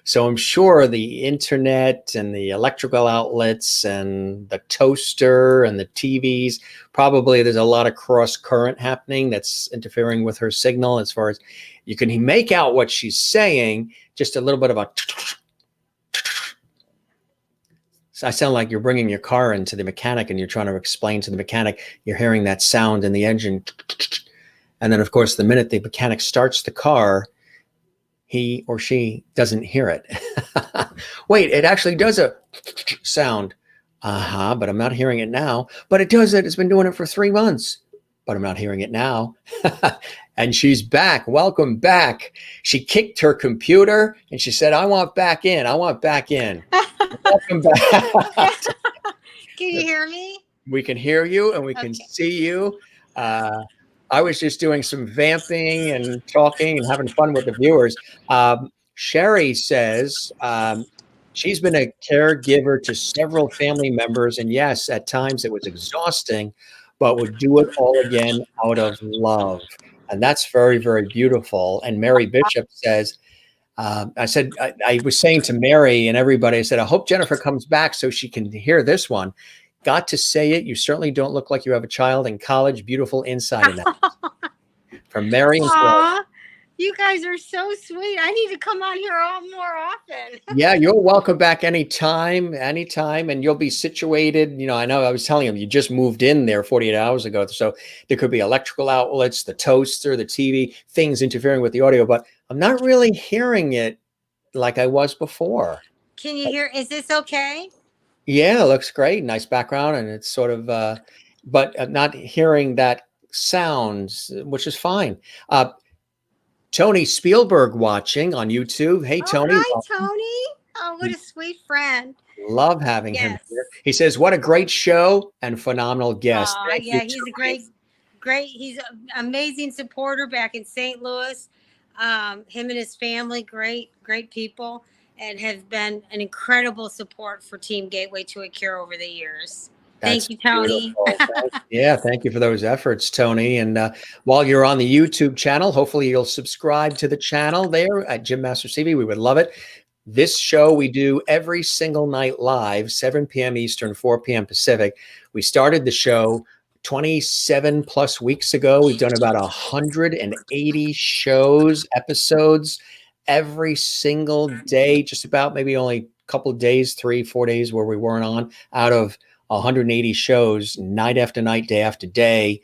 So I'm sure the internet and the electrical outlets and the toaster and the TVs, probably there's a lot of cross current happening that's interfering with her signal. As far as you can make out what she's saying, just a little bit of a. So I sound like you're bringing your car into the mechanic and you're trying to explain to the mechanic, you're hearing that sound in the engine. And then, of course, the minute the mechanic starts the car, he or she doesn't hear it. Wait, it actually does a sound. But I'm not hearing it now. But it does it. It's been doing it for 3 months. But I'm not hearing it now. And she's back. Welcome back. She kicked her computer and she said, I want back in. I want back in. Welcome back. Can you hear me? We can hear you and we can see you. I was just doing some vamping and talking and having fun with the viewers. Sherry says she's been a caregiver to several family members. And yes, at times it was exhausting, but would do it all again out of love. And that's very, very beautiful. And Mary Bishop says, I was saying to Mary and everybody, I said, I hope Jennifer comes back so she can hear this one. Got to say it. You certainly don't look like you have a child in college. Beautiful inside and out. From Mary and Phil. You guys are so sweet. I need to come on here more often. Yeah, you're welcome back anytime. And you'll be situated. I know I was telling him you just moved in there 48 hours ago. So there could be electrical outlets, the toaster, the TV, things interfering with the audio, but I'm not really hearing it like I was before. Can you hear? Is this okay? Yeah, it looks great. Nice background. And it's sort of, but not hearing that sounds, which is fine. Tony Spielberg watching on YouTube. Hey, Tony. Hi, Tony. Oh, what a sweet friend. Love having him here. He says, what a great show and phenomenal guest. Yeah, he's a great, he's an amazing supporter back in St. Louis. Him and his family, great people, and have been an incredible support for Team Gateway to a Cure over the years. Thank you, Tony. Thank you for those efforts, Tony. And while you're on the YouTube channel, hopefully you'll subscribe to the channel there at Gym Masters TV. We would love it. This show we do every single night live, 7 p.m. Eastern, 4 p.m. Pacific. We started the show 27 plus weeks ago. We've done about 180 episodes every single day, just about, maybe only a couple of days, 3-4 days where we weren't on, out of 180 shows, night after night, day after day,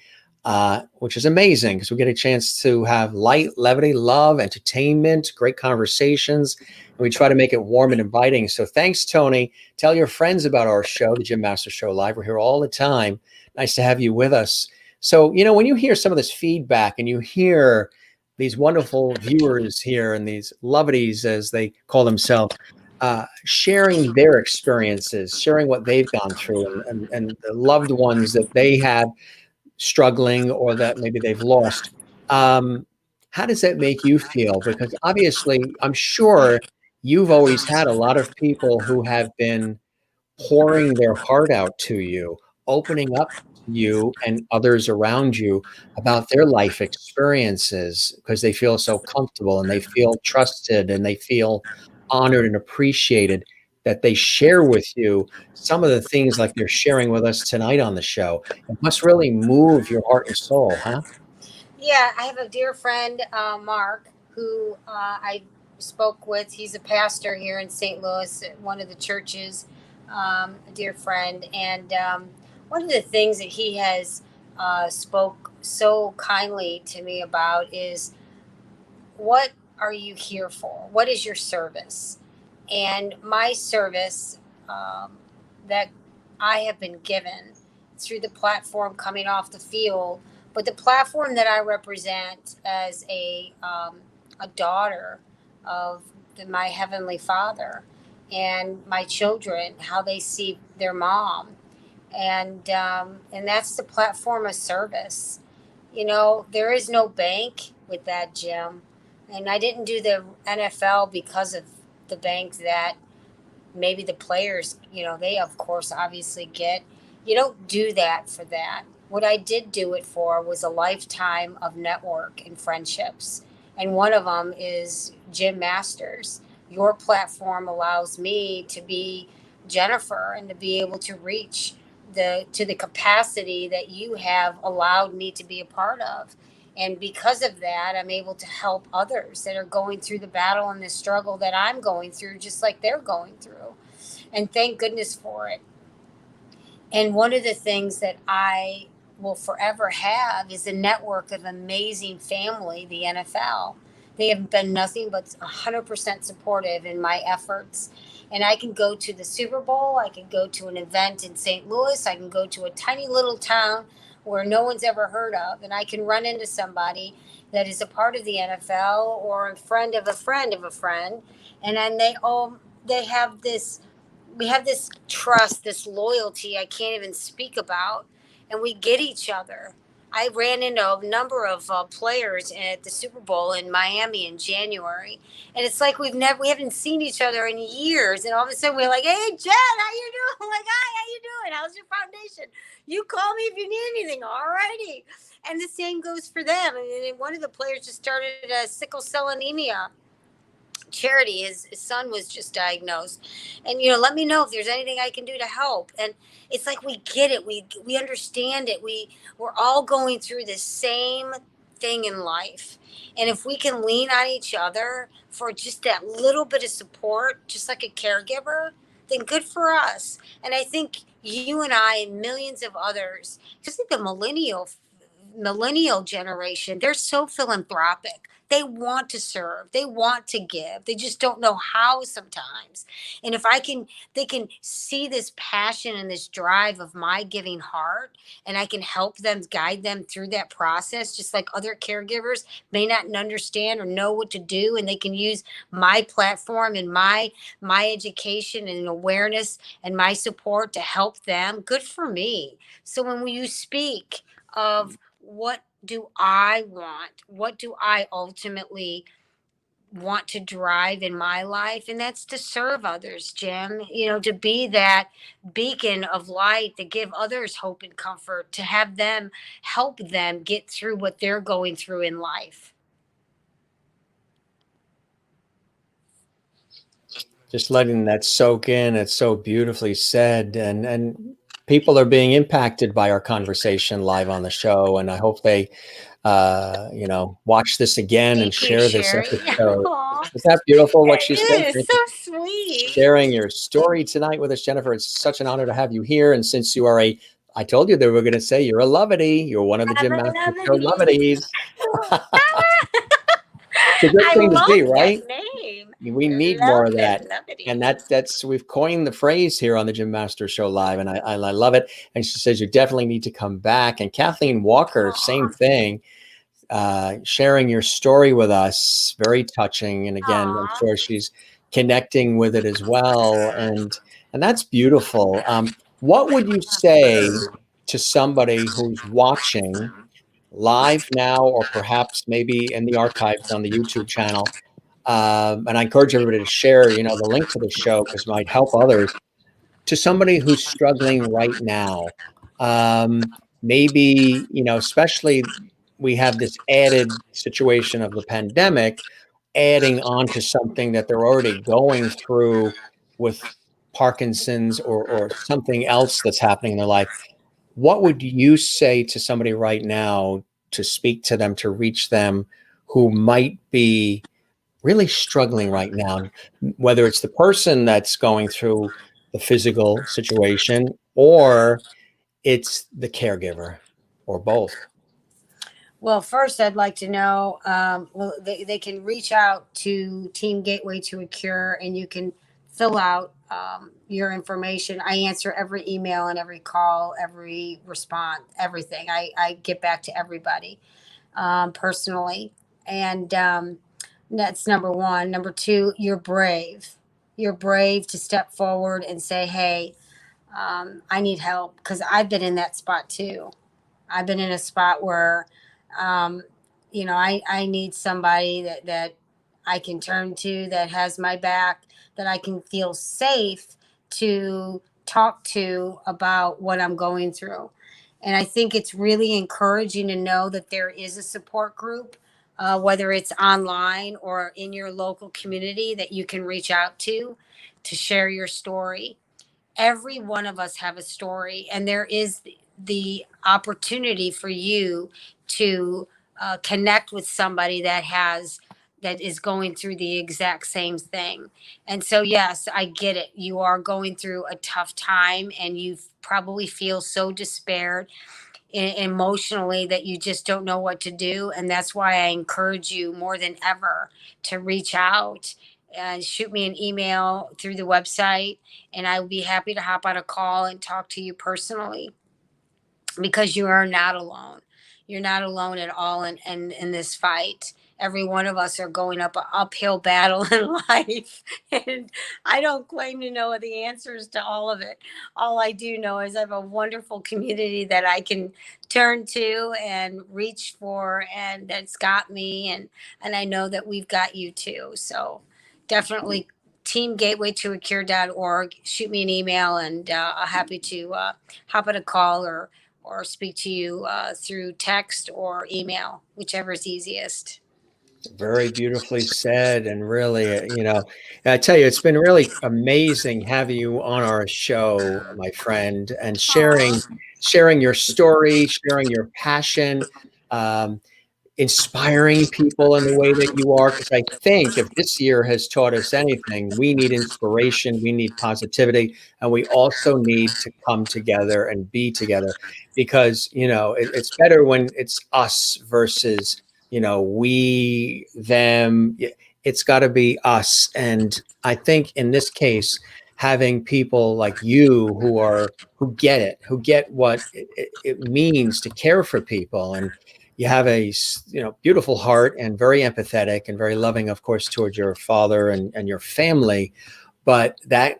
which is amazing because we get a chance to have light, levity, love, entertainment, great conversations, and we try to make it warm and inviting. So thanks, Tony. Tell your friends about our show, the Gym Master Show Live. We're here all the time. Nice to have you with us. So, when you hear some of this feedback and you hear these wonderful viewers here and these loveties, as they call themselves, sharing their experiences, sharing what they've gone through and the loved ones that they have struggling or that maybe they've lost. How does that make you feel? Because obviously, I'm sure you've always had a lot of people who have been pouring their heart out to you, opening up to you and others around you about their life experiences because they feel so comfortable and they feel trusted and they feel honored and appreciated. that they share with you some of the things like they're sharing with us tonight on the show. It must really move your heart and soul, huh? Yeah, I have a dear friend, Mark, who I spoke with. He's a pastor here in St. Louis at one of the churches, a dear friend. And one of the things that he has spoke so kindly to me about is, what are you here for? What is your service? And my service that I have been given through the platform coming off the field, but the platform that I represent as a daughter of my Heavenly Father, and my children, how they see their mom, and that's the platform of service. You know, there is no bank with that, Jim. And I didn't do the NFL because of the bank that maybe the players, you know, they of course obviously get. You don't do that for that. What I did do it for was a lifetime of network and friendships. And one of them is Jim Masters. Your platform allows me to be Jennifer and to be able to reach the capacity that you have allowed me to be a part of. And because of that, I'm able to help others that are going through the battle and the struggle that I'm going through, just like they're going through. And thank goodness for it. And one of the things that I will forever have is a network of amazing family, the NFL. They have been nothing but 100% supportive in my efforts. And I can go to the Super Bowl, I can go to an event in St. Louis, I can go to a tiny little town where no one's ever heard of, and I can run into somebody that is a part of the NFL or a friend of a friend of a friend, and then they have this, we have this trust, this loyalty I can't even speak about, and we get each other. I ran into a number of players at the Super Bowl in Miami in January, and it's like we haven't seen each other in years, and all of a sudden we're like, "Hey, Jen, how you doing?" I'm like, "Hi, how you doing? How's your foundation? You call me if you need anything, alrighty." And the same goes for them. And one of the players just started a sickle cell anemia charity. His son was just diagnosed, and let me know if there's anything I can do to help. And it's like we get it, we understand it, we're all going through the same thing in life, and if we can lean on each other for just that little bit of support, just like a caregiver, then good for us. And I think you and I and millions of others, just like the millennial generation, they're so philanthropic. They want to serve, they want to give, they just don't know how sometimes. And if they can see this passion and this drive of my giving heart, and I can help them, guide them through that process, just like other caregivers may not understand or know what to do, and they can use my platform and my education and awareness and my support to help them, good for me. So when you speak of what do I want? What do I ultimately want to drive in my life? And that's to serve others, Jim, to be that beacon of light, to give others hope and comfort, to have them, help them get through what they're going through in life. Just letting that soak in. It's so beautifully said. And people are being impacted by our conversation live on the show. And I hope they, watch this again and share this episode. Is that beautiful what she said? It is so sweet. Sharing your story tonight with us, Jennifer. It's such an honor to have you here. And since you are I told you they were going to say you're a lovity. You're one of the Jim Masters Show lovities. It's a good thing to be, right? We need more of that. And that's we've coined the phrase here on the Jim Masters Show Live, and I love it. And she says you definitely need to come back. And Kathleen Walker, same thing, sharing your story with us, very touching. And again, I'm sure she's connecting with it as well. And that's beautiful. What would you say to somebody who's watching live now, or perhaps maybe in the archives on the YouTube channel? And I encourage everybody to share, the link to the show, because it might help others. To somebody who's struggling right now, maybe, especially we have this added situation of the pandemic, adding on to something that they're already going through with Parkinson's or something else that's happening in their life, what would you say to somebody right now to speak to them, to reach them, who might be really struggling right now, whether it's the person that's going through the physical situation or it's the caregiver or both? Well, first, I'd like to know, well, they can reach out to Team Gateway to a Cure, and you can fill out your information. I answer every email and every call, every response, everything. I get back to everybody personally. And that's number one. Number two, you're brave. You're brave to step forward and say, hey, I need help, because I've been in that spot too. I've been in a spot where, you know, I need somebody that I can turn to, that has my back, that I can feel safe to talk to about what I'm going through. And I think it's really encouraging to know that there is a support group, whether it's online or in your local community, that you can reach out to share your story. Every one of us have a story, and there is the opportunity for you to connect with somebody that is going through the exact same thing. And so, yes, I get it. You are going through a tough time, and you probably feel so despaired emotionally that you just don't know what to do. And that's why I encourage you more than ever to reach out and shoot me an email through the website, and I would be happy to hop on a call and talk to you personally, because you are not alone. You're not alone at all in this fight. Every one of us are going up an uphill battle in life. And I don't claim to know the answers to all of it. All I do know is I have a wonderful community that I can turn to and reach for, and that's got me. And I know that we've got you too. So definitely teamgatewaytoacure.org. Shoot me an email, and I'm happy to hop on a call or speak to you through text or email, whichever is easiest. Very beautifully said. And really, I tell you, it's been really amazing having you on our show, my friend, and sharing your story, sharing your passion, inspiring people in the way that you are. Because I think if this year has taught us anything, we need inspiration, we need positivity, and we also need to come together and be together, because, it's better when it's us versus, we, them. It's got to be us. And I think in this case, having people like you who get it, who get what it means to care for people, and you have a beautiful heart, and very empathetic and very loving, of course, towards your father and your family, but that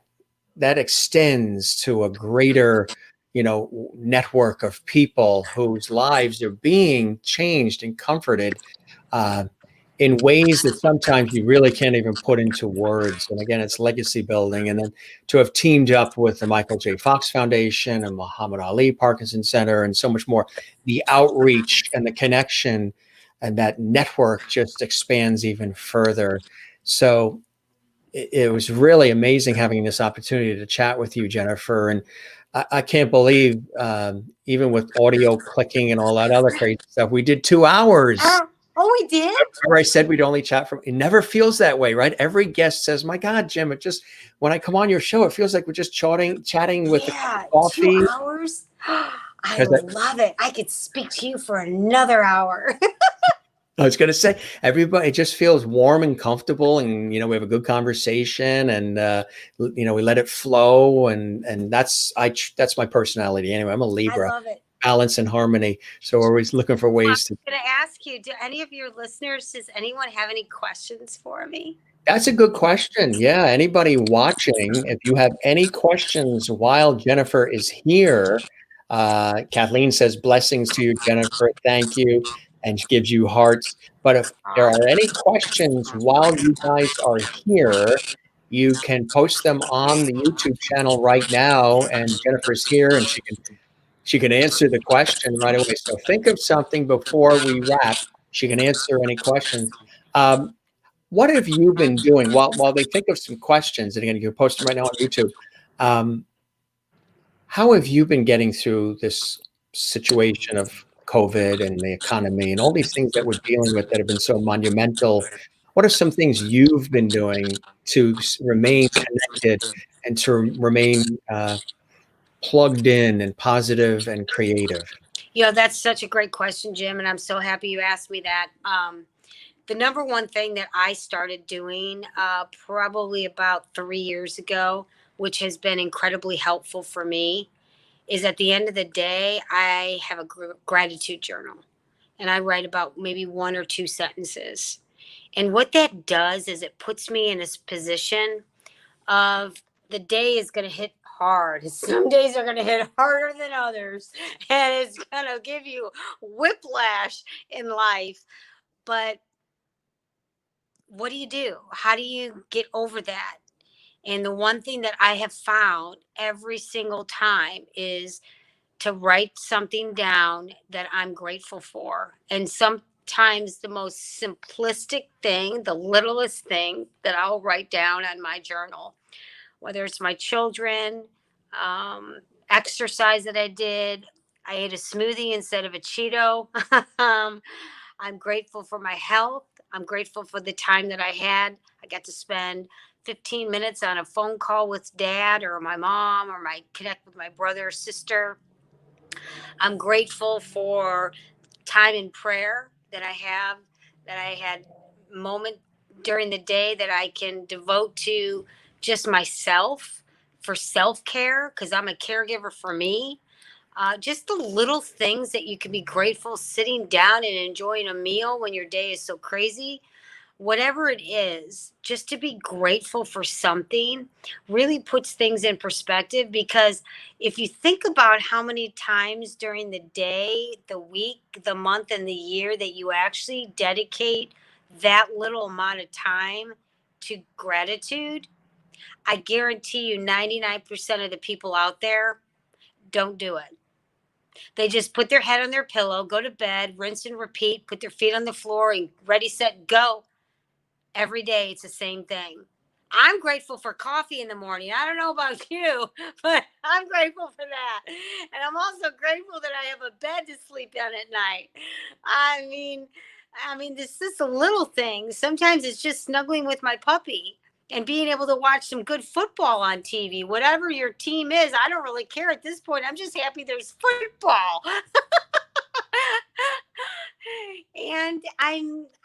extends to a greater network of people whose lives are being changed and comforted in ways that sometimes you really can't even put into words. And again, it's legacy building. And then to have teamed up with the Michael J. Fox Foundation and Muhammad Ali Parkinson Center and so much more, the outreach and the connection and that network just expands even further. So it was really amazing having this opportunity to chat with you, Jennifer. And I can't believe, even with audio clicking and all that other crazy stuff, we did 2 hours. Oh, we did? Remember I said we'd only chat it never feels that way, right? Every guest says, my God, Jim, when I come on your show, it feels like we're just chatting with coffee. 2 hours? I love it. I could speak to you for another hour. I was going to say, everybody, it just feels warm and comfortable, and, we have a good conversation, and, we let it flow. And that's my personality anyway. I'm a Libra. I love it. Balance and harmony. So we're always looking for ways to. I'm going to ask you, do any of your listeners, does anyone have any questions for me? That's a good question. Yeah. Anybody watching, if you have any questions while Jennifer is here, Kathleen says, blessings to you, Jennifer. Thank you. And she gives you hearts. But if there are any questions while you guys are here, you can post them on the YouTube channel right now. And Jennifer's here, and she can answer the question right away. So think of something before we wrap. She can answer any questions. What have you been doing while they think of some questions? And again, you can post them right now on YouTube. Um, how have you been getting through this situation of COVID and the economy and all these things that we're dealing with that have been so monumental? What are some things you've been doing to remain connected and to remain plugged in and positive and creative? You know, that's such a great question, Jim, and I'm so happy you asked me that. The number one thing that I started doing probably about 3 years ago, which has been incredibly helpful for me, is at the end of the day, I have a gratitude journal, and I write about maybe 1 or 2 sentences. And what that does is it puts me in this position of the day is going to hit hard. Some days are going to hit harder than others, and it's going to give you whiplash in life. But what do you do? How do you get over that? And the one thing that I have found every single time is to write something down that I'm grateful for. And sometimes the most simplistic thing, the littlest thing that I'll write down on my journal, whether it's my children, exercise that I did, I ate a smoothie instead of a Cheeto. I'm grateful for my health. I'm grateful for the time that I had. I got to spend 15 minutes on a phone call with dad or my mom, or my connect with my brother or sister. I'm grateful for time in prayer that I have, that I had moment during the day that I can devote to just myself for self-care, because I'm a caregiver for me. Just the little things that you can be grateful, sitting down and enjoying a meal when your day is so crazy. Whatever it is, just to be grateful for something really puts things in perspective. Because if you think about how many times during the day, the week, the month, and the year that you actually dedicate that little amount of time to gratitude, I guarantee you 99% of the people out there don't do it. They just put their head on their pillow, go to bed, rinse and repeat, put their feet on the floor, and ready, set, go. Every day it's the same thing. I'm grateful for coffee in the morning. I don't know about you, but I'm grateful for that. And I'm also grateful that I have a bed to sleep on at night. I mean, this is a little thing. Sometimes it's just snuggling with my puppy and being able to watch some good football on TV. Whatever your team is, I don't really care at this point. I'm just happy there's football. And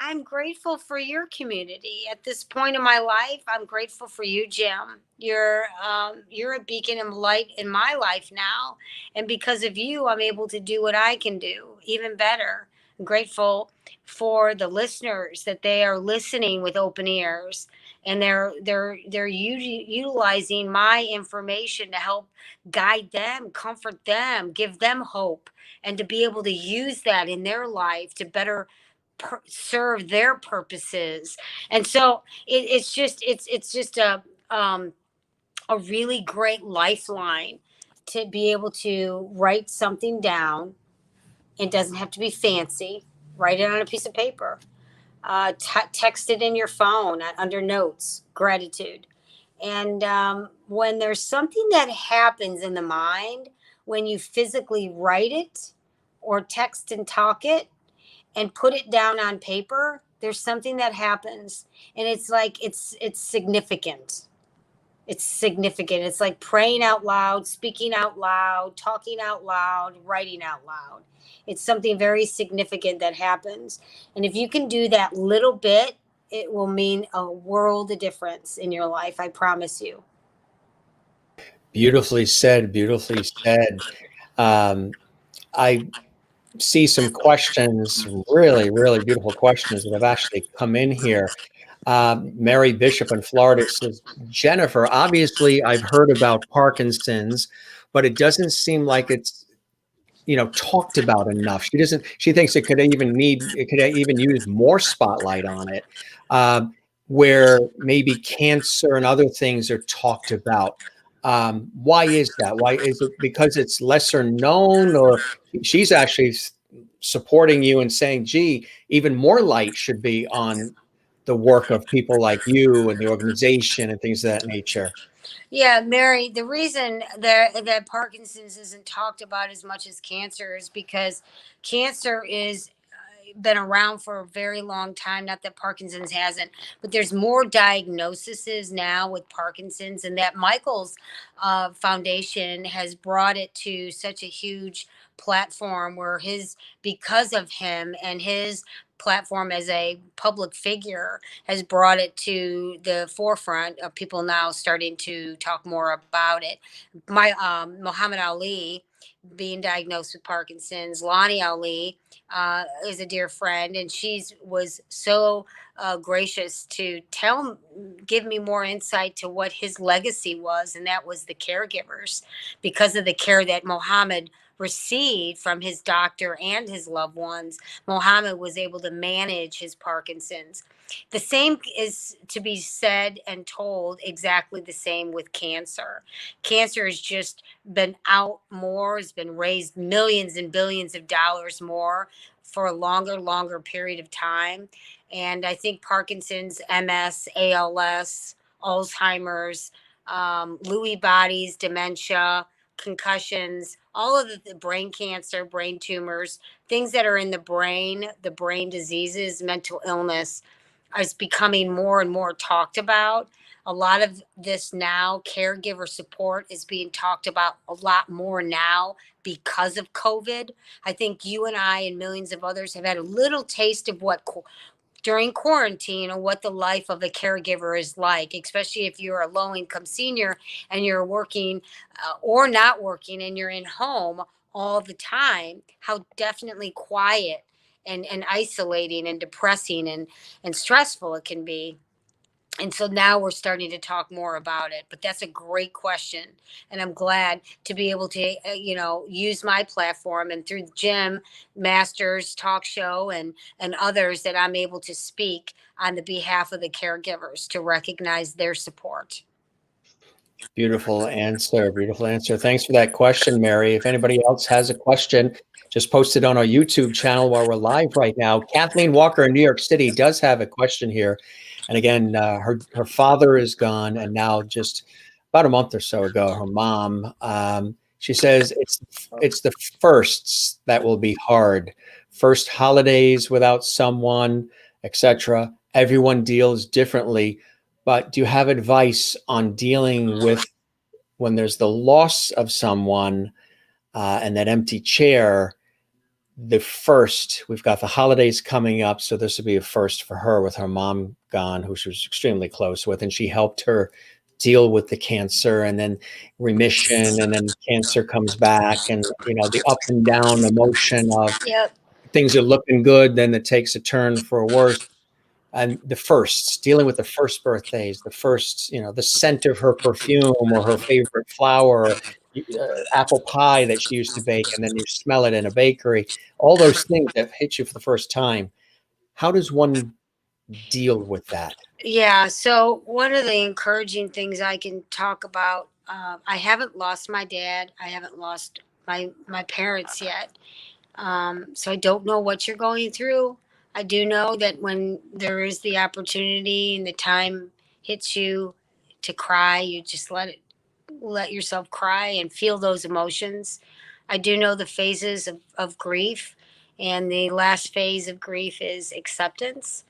I'm grateful for your community at this point in my life. I'm grateful for you, Jim. You're a beacon of light in my life now, and because of you, I'm able to do what I can do even better. I'm grateful for the listeners, that they are listening with open ears, and they're utilizing my information to help guide them, comfort them, give them hope, and to be able to use that in their life to better serve their purposes. And so it's just a really great lifeline to be able to write something down. It doesn't have to be fancy. Write it on a piece of paper. Text it in your phone under notes, gratitude. And when there's something that happens in the mind, when you physically write it or text and talk it and put it down on paper, there's something that happens. And it's like, it's significant. It's significant. It's like praying out loud, speaking out loud, talking out loud, writing out loud. It's something very significant that happens. And if you can do that little bit, it will mean a world of difference in your life. I promise you. Beautifully said. Beautifully said. I see some questions, really, really beautiful questions that have actually come in here. Mary Bishop in Florida says, Jennifer, obviously I've heard about Parkinson's, but it doesn't seem like it's, talked about enough. She thinks it could even use more spotlight on it, where maybe cancer and other things are talked about. Why is that? Why is it because it's lesser known, or she's actually supporting you and saying, gee, even more light should be on the work of people like you and the organization and things of that nature? Yeah, Mary, the reason that Parkinson's isn't talked about as much as cancer is because cancer is been around for a very long time. Not that Parkinson's hasn't, but there's more diagnoses now with Parkinson's, and that Michael's foundation has brought it to such a huge platform where because of him and his platform as a public figure has brought it to the forefront of people now starting to talk more about it. My Muhammad Ali being diagnosed with Parkinson's, Lonnie Ali is a dear friend, and she's was so gracious to give me more insight to what his legacy was, and that was the caregivers, because of the care that Mohammed received from his doctor and his loved ones. Mohammed was able to manage his Parkinson's. The same is to be said and told exactly the same with cancer. Cancer has just been out more, has been raised millions and billions of dollars more for a longer period of time. And I think Parkinson's, MS, ALS, Alzheimer's, Lewy bodies, dementia, concussions, all of the brain cancer, brain tumors, things that are in the brain diseases, mental illness is becoming more and more talked about. A lot of this now, caregiver support is being talked about a lot more now because of COVID. I think you and I and millions of others have had a little taste of what during quarantine and what the life of a caregiver is like, especially if you're a low income senior and you're working or not working and you're in home all the time, how definitely quiet and isolating and depressing and stressful it can be. And so now we're starting to talk more about it, but that's a great question. And I'm glad to be able to, use my platform and through Jim Masters talk show and others that I'm able to speak on the behalf of the caregivers to recognize their support. Beautiful answer. Beautiful answer. Thanks for that question, Mary. If anybody else has a question, just post it on our YouTube channel while we're live right now. Kathleen Walker in New York City does have a question here. And again, her father is gone, and now just about a month or so ago, her mom. She says it's the firsts that will be hard. First holidays without someone, etc. Everyone deals differently. But do you have advice on dealing with when there's the loss of someone and that empty chair? The first, we've got the holidays coming up, so this would be a first for her with her mom gone, who she was extremely close with, and she helped her deal with the cancer and then remission, and then cancer comes back, and the up and down emotion of Yep. things are looking good, then it takes a turn for worse. And the firsts, dealing with the first birthdays, the first, the scent of her perfume or her favorite flower, apple pie that she used to bake, and then you smell it in a bakery, all those things that hit you for the first time. How does one deal with that? Yeah. So one of the encouraging things I can talk about, I haven't lost my dad. I haven't lost my parents yet. So I don't know what you're going through. I do know that when there is the opportunity and the time hits you to cry, you just let yourself cry and feel those emotions. I do know the phases of grief, and the last phase of grief is acceptance.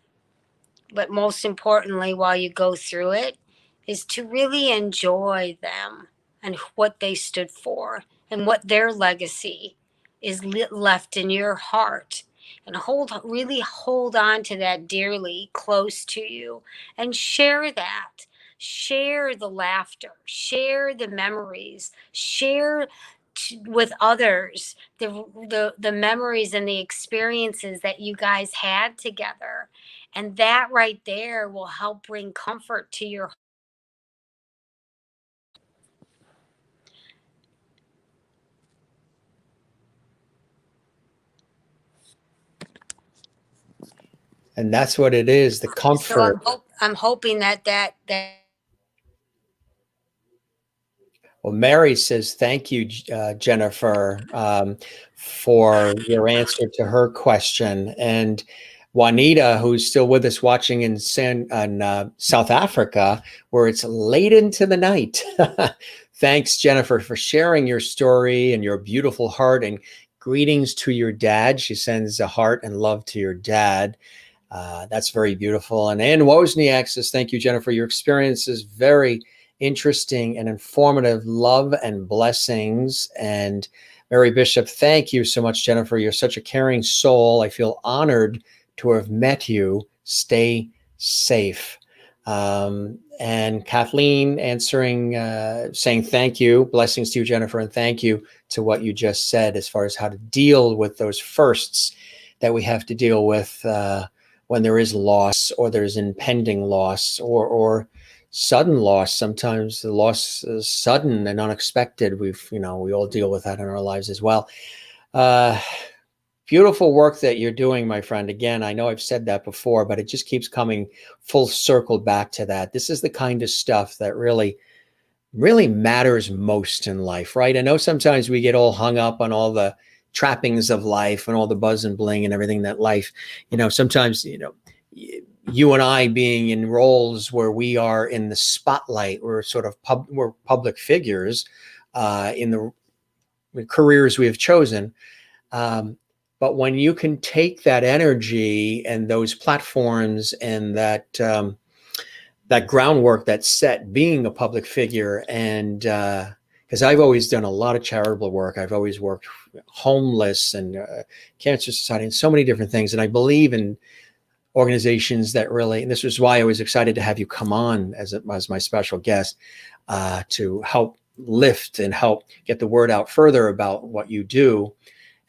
But most importantly, while you go through it, is to really enjoy them and what they stood for and what their legacy is left in your heart. And really hold on to that dearly close to you and share that. Share the laughter, share the memories, share with others the memories and the experiences that you guys had together. And that right there will help bring comfort to your. And that's what it is, the So comfort. I'm hoping that. Well, Mary says, thank you, Jennifer, for your answer to her question. And Juanita, who's still with us watching in South Africa, where it's late into the night. Thanks, Jennifer, for sharing your story and your beautiful heart, and greetings to your dad. She sends a heart and love to your dad. That's very beautiful. And Ann Wozniak says, thank you, Jennifer. Your experience is very interesting and informative. Love and blessings. And Mary Bishop, thank you so much, Jennifer. You're such a caring soul. I feel honored to have met you. Stay safe. And Kathleen answering, saying thank you. Blessings to you, Jennifer, and thank you to what you just said as far as how to deal with those firsts that we have to deal with when there is loss, or there's impending loss, or sudden loss. Sometimes the loss is sudden and unexpected. We all deal with that in our lives as well. Beautiful work that you're doing, my friend. Again, I know I've said that before, but it just keeps coming full circle back to that. This is the kind of stuff that really matters most in life, right? I know sometimes we get all hung up on all the trappings of life and all the buzz and bling and everything that life, sometimes, you and I being in roles where we are in the spotlight, we're sort of we're public figures in the careers we have chosen. But when you can take that energy and those platforms and that groundwork that's set being a public figure, and because I've always done a lot of charitable work. I've always worked homeless and Cancer Society and so many different things. And I believe in organizations that really, and this is why I was excited to have you come on as my special guest to help lift and help get the word out further about what you do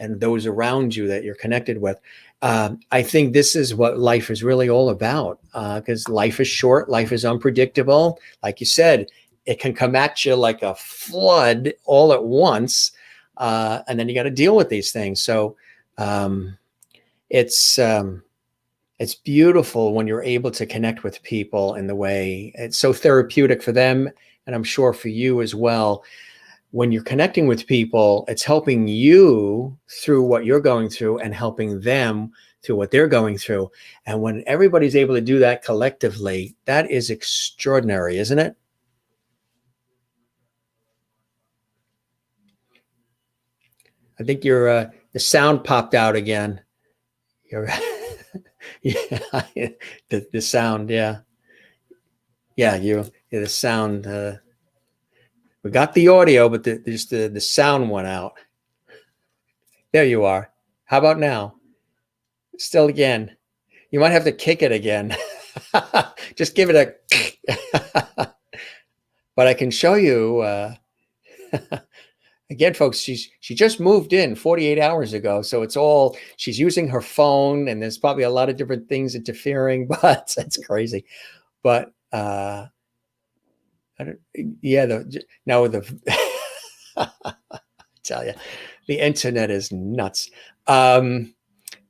and those around you that you're connected with. I think this is what life is really all about, because life is short, life is unpredictable. Like you said, it can come at you like a flood all at once, and then you got to deal with these things. So it's beautiful when you're able to connect with people in the way it's so therapeutic for them, and I'm sure for you as well. When you're connecting with people, it's helping you through what you're going through and helping them through what they're going through. And when everybody's able to do that collectively, that is extraordinary, isn't it? I think the sound popped out again. Yeah, the sound, yeah. The sound. We got the audio, but the sound went out. There you are. How about now? Still again. You might have to kick it again. Just give it a. But I can show you. Again, folks, she just moved in 48 hours ago. So it's all, she's using her phone, and there's probably a lot of different things interfering, but it's crazy. But I tell you, the internet is nuts.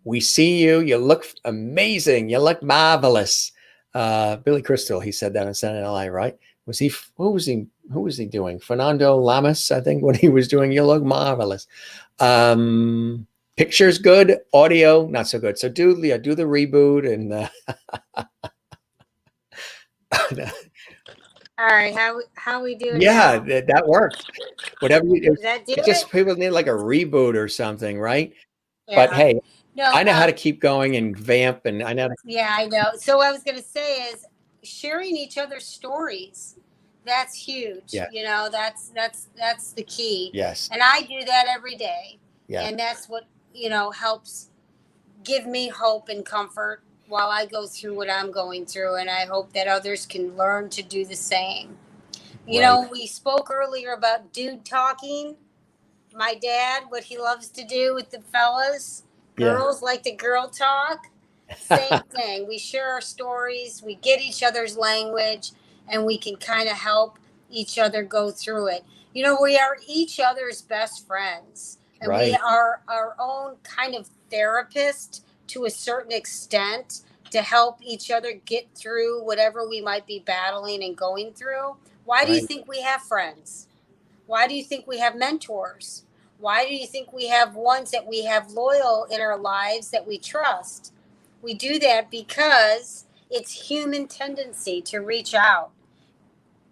We see you. You look amazing. You look marvelous. Billy Crystal, he said that on Saturday Night Live, right? Who was he doing? Fernando Lamas, I think, when he was doing You Look Marvelous. Pictures good, audio not so good. So do the reboot and All right, how we doing? Yeah, now? that works. Whatever you do. Does that do Just it? people need like a reboot or something, right? Yeah. But hey, No, I know how to keep going and vamp, and I know. Yeah, I know. So what I was going to say is sharing each other's stories. That's huge. Yeah. That's the key. Yes. And I do that every day. Yeah. And that's what, helps give me hope and comfort while I go through what I'm going through. And I hope that others can learn to do the same. We spoke earlier about dude talking. My dad, what he loves to do with the fellas. Girls like to girl talk. Same thing. We share our stories. We get each other's language, and we can kind of help each other go through it. We are each other's best friends, and we are our own kind of therapist to a certain extent to help each other get through whatever we might be battling and going through. Why do you think we have friends? Why do you think we have mentors? Why do you think we have ones that we have loyal in our lives that we trust? We do that because it's human tendency to reach out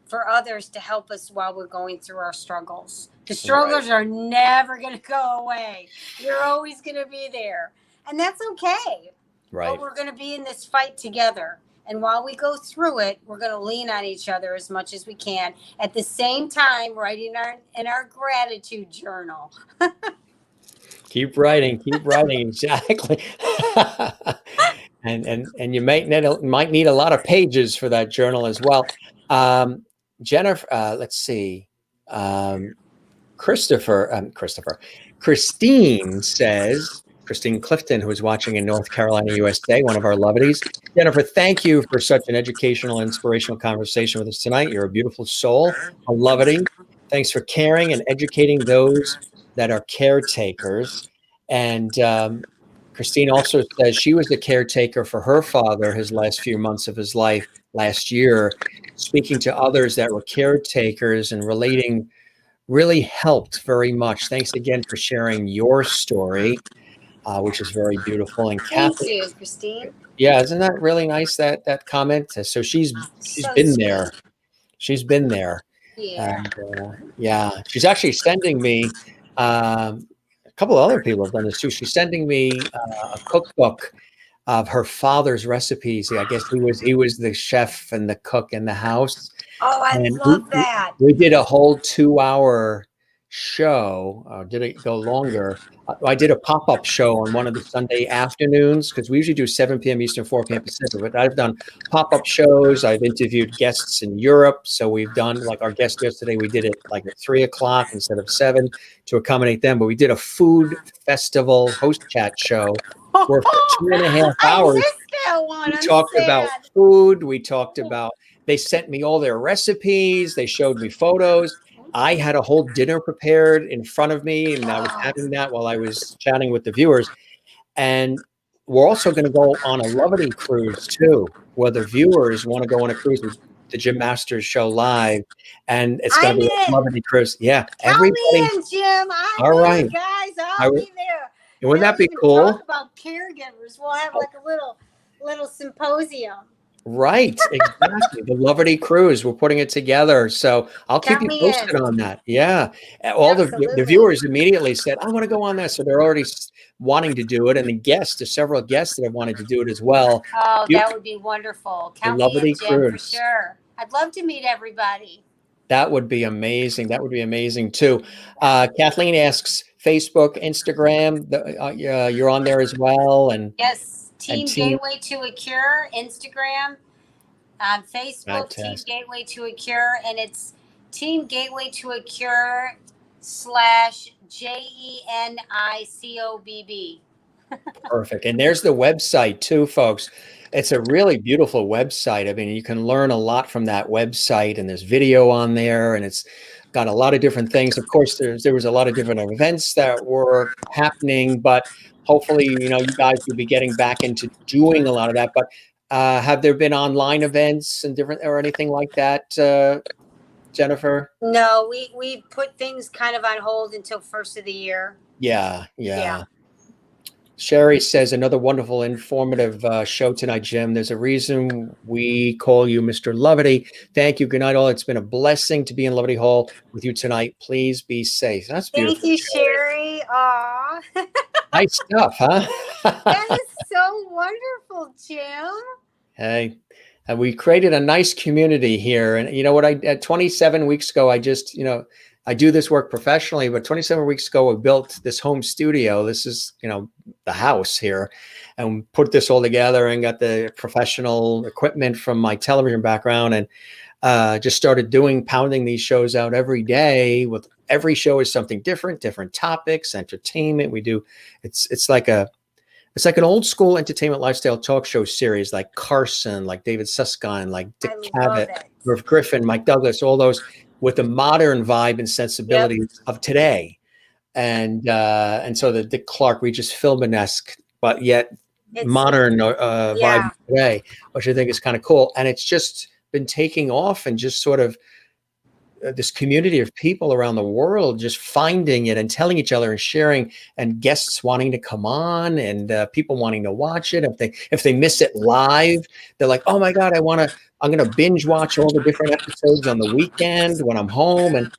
for others to help us while we're going through our struggles. The struggles are never going to go away. You're always going to be there. And that's okay. Right. But we're going to be in this fight together. And while we go through it, we're going to lean on each other as much as we can. At the same time, writing in our gratitude journal. Keep writing, exactly. and you might need a lot of pages for that journal as well. Jennifer, let's see. Christine says, Christine Clifton, who is watching in North Carolina, USA, one of our lovelies. Jennifer, thank you for such an educational, inspirational conversation with us tonight. You're a beautiful soul, a lovely. Thanks for caring and educating those that are caretakers. And Christine also says she was the caretaker for her father his last few months of his life last year. Speaking to others that were caretakers and relating really helped very much. Thanks again for sharing your story, which is very beautiful. And Thank Kathy, you, Christine. yeah, isn't that really nice, that comment? So she's So been sweet. there. She's been there. Yeah. And yeah, she's actually sending me, a couple of other people have done this too. She's sending me a cookbook of her father's recipes. I guess he was the chef and the cook in the house. Oh, I And love that. We did a whole 2-hour show. Did it go longer? I did a pop-up show on one of the Sunday afternoons because we usually do 7 p.m. Eastern, 4 p.m. Pacific. But I've done pop-up shows. I've interviewed guests in Europe. So we've done, like our guest yesterday, we did it like at 3 o'clock instead of 7 to accommodate them. But we did a food festival host chat show where for 2.5 hours, I missed that one. we I'm talked sad. about food. We talked about, they sent me all their recipes. They showed me photos. I had a whole dinner prepared in front of me, and I was having that while I was chatting with the viewers. And we're also going to go on a Lovity cruise too, where the viewers want to go on a cruise with the Jim Masters show live, and it's going to be a Lovity cruise. Yeah, Count me in, Jim. All right, guys. I'll be there. Wouldn't that be We'll cool? talk about caregivers. We'll have like a little symposium. Right, exactly. The Lovity cruise, we're putting it together. So I'll keep you posted on that. Yeah. All the viewers immediately said, I want to go on that. So they're already wanting to do it. And there's several guests that have wanted to do it as well. Oh, that would be wonderful. Count me in, Jim, for sure. I'd love to meet everybody. That would be amazing. That would be amazing too. Kathleen asks, Facebook, Instagram, you're on there as well. And yes. Team Gateway to a Cure, Instagram, Facebook, Team Gateway to a Cure, and it's Team Gateway to a Cure /JENNICOBB. Perfect. And there's the website too, folks. It's a really beautiful website. I mean, you can learn a lot from that website, and there's video on there, and it's got a lot of different things. Of course, there was a lot of different events that were happening, but hopefully, you guys will be getting back into doing a lot of that. But have there been online events and different or anything like that, Jennifer? No, we put things kind of on hold until first of the year. Yeah. Sherry says, another wonderful, informative show tonight, Jim. There's a reason we call you Mr. Lovity. Thank you. Good night, all. It's been a blessing to be in Lovity Hall with you tonight. Please be safe. That's beautiful. Thank you, Sherry. Aw. Nice stuff, huh? That is so wonderful, Jim. Hey, and we created a nice community here. And you know what? At 27 weeks ago, I just, I do this work professionally, but 27 weeks ago, we built this home studio. This is, the house here, and put this all together and got the professional equipment from my television background, and just started pounding these shows out every day. With every show is something different topics, entertainment. We do, it's like an old school entertainment lifestyle talk show series, like Carson, like David Susskind, like Dick Cavett, Merv Griffin, Mike Douglas, all those with the modern vibe and sensibilities of today. And so the Dick Clark, Regis Philbin-esque, but yet modern vibe today, which I think is kind of cool. And it's just been taking off and just sort of this community of people around the world just finding it and telling each other and sharing, and guests wanting to come on, and people wanting to watch it. If they miss it live, they're like, oh my God, I'm going to binge watch all the different episodes on the weekend when I'm home. And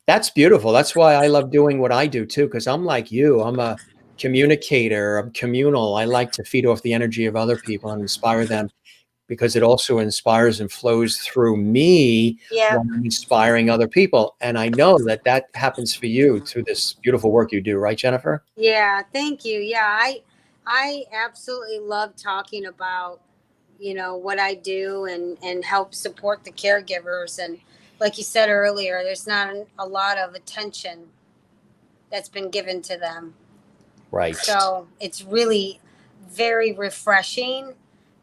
that's beautiful. That's why I love doing what I do too, because I'm like you. I'm a communicator. I'm communal. I like to feed off the energy of other people and inspire them, because it also inspires and flows through me when I'm inspiring other people. And I know that that happens for you through this beautiful work you do, right, Jennifer? Yeah, thank you. Yeah, I absolutely love talking about, what I do and help support the caregivers. And like you said earlier, there's not a lot of attention that's been given to them. Right. So it's really very refreshing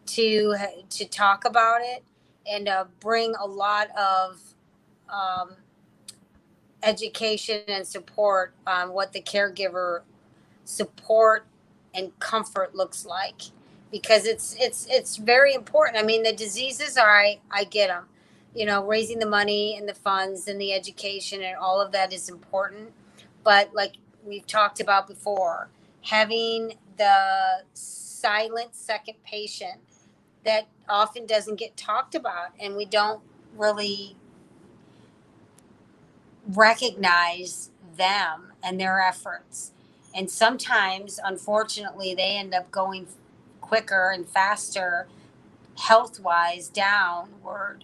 to talk about it and bring a lot of education and support on what the caregiver support and comfort looks like, because it's very important. I mean, the diseases are, I get them, raising the money and the funds and the education and all of that is important, but like we've talked about before, having the silent second patient that often doesn't get talked about, and we don't really recognize them and their efforts. And sometimes, unfortunately, they end up going quicker and faster, health wise, downward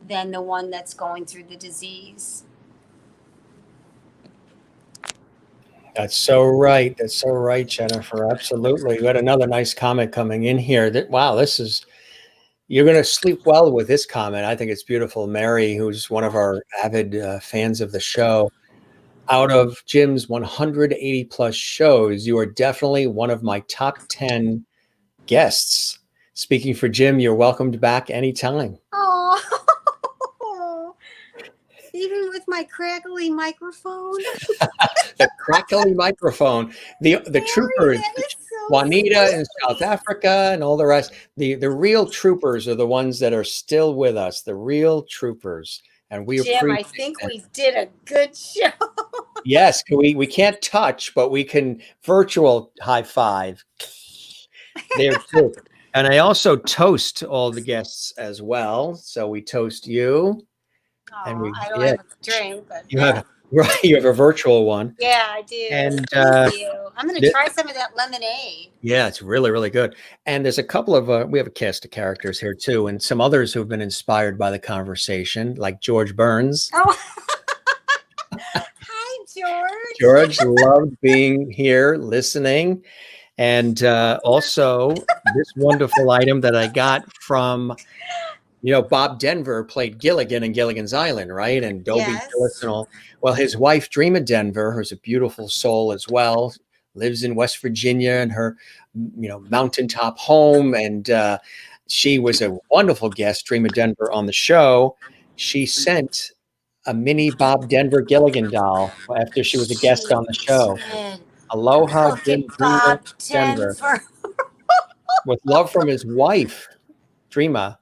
than the one that's going through the disease. That's so right. That's so right, Jennifer. Absolutely. We had another nice comment coming in here. Wow, you're going to sleep well with this comment. I think it's beautiful. Mary, who's one of our avid fans of the show, out of Jim's 180 plus shows, you are definitely one of my top 10 guests. Speaking for Jim, you're welcomed back anytime. Oh, even with my crackly microphone. The crackly microphone. The troopers, Juanita in South Africa and all the rest. The real troopers are the ones that are still with us. The real troopers. And we Jim, I think we did a good show. Yes, we can't touch, but we can virtual high five. There too. And I also toast all the guests as well. So we toast you. And I don't have a drink, but you have a virtual one. Yeah, I do. And thank you. I'm going to try some of that lemonade. Yeah, it's really, really good. And there's a couple of we have a cast of characters here too, and some others who've been inspired by the conversation, like George Burns. Oh, hi, George. George loved being here, listening, and also this wonderful item that I got from. Bob Denver played Gilligan in Gilligan's Island, right? And Dobie Gillis and all. Well, his wife, Dreama Denver, who's a beautiful soul as well, lives in West Virginia in her, mountaintop home. And she was a wonderful guest, Dreama Denver, on the show. She sent a mini Bob Denver Gilligan doll after she was a guest on the show. Aloha, Bob Denver. With love from his wife, Dreama.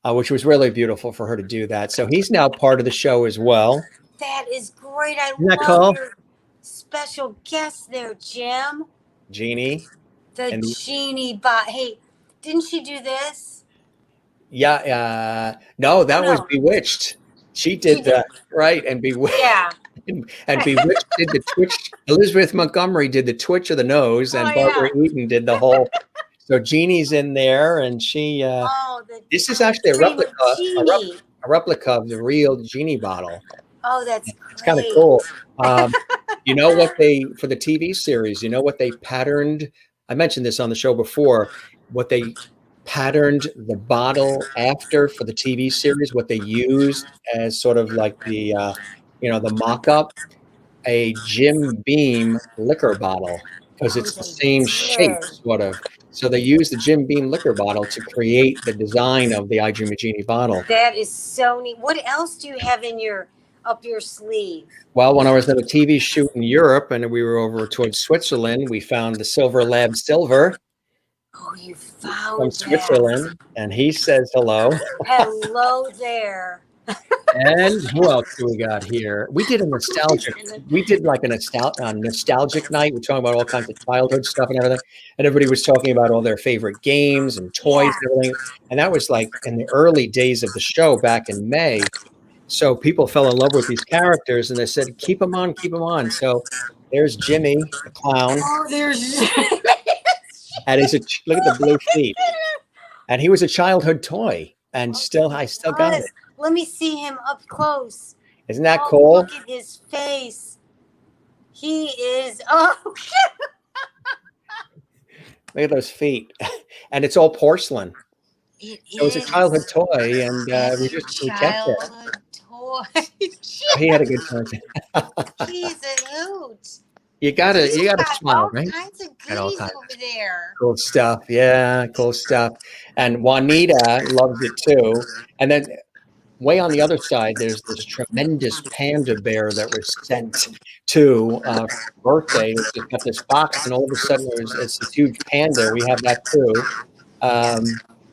Which was really beautiful for her to do that. So he's now part of the show as well. That is great. I love cool? Your special guest there, Jim. Jeannie. The Jeannie bot. Hey, didn't she do this? Yeah. No, that was Bewitched. She did that, right? And Bewitched. Yeah. And Bewitched did the twitch. Elizabeth Montgomery did the twitch of the nose, and Barbara Eaton did the whole. So Jeannie's in there, and she. This is actually a replica of the real Jeannie bottle. Oh, that's great. It's kind of cool. You know what for the TV series? You know what they patterned? I mentioned this on the show before. What they patterned the bottle after for the TV series? What they used as sort of like the the mock-up, a Jim Beam liquor bottle, because it's the same shape, sort of. So they used the Jim Beam liquor bottle to create the design of the I Dream of Jeannie bottle. That is so neat. What else do you have up your sleeve? Well, when I was at a TV shoot in Europe and we were over towards Switzerland, we found the Silver Lab Silver. Oh, you found from Switzerland, and he says hello. Hello there. And who else do we got here? We did a nostalgic. We did like a nostalgic night. We're talking about all kinds of childhood stuff and everything. And everybody was talking about all their favorite games and toys and everything. And that was like in the early days of the show back in May. So people fell in love with these characters, and they said, "Keep them on, keep them on." So there's Jimmy, the clown, Oh, there's. and look at the blue feet. And he was a childhood toy, and I still got it. Let me see him up close. Isn't that cool? Look at his face. He is. Oh, Look at those feet, and it's all porcelain. It was a childhood toy, and we kept it. Toy. He had a good time. He's a hoot. You gotta smile, all right? Kinds of goodies over there. Cool stuff. Yeah, cool stuff. And Juanita loves it too. And then way on the other side, there's this tremendous panda bear that was sent to birthday. It's just got this box, and all of a sudden it's this huge panda. We have that too.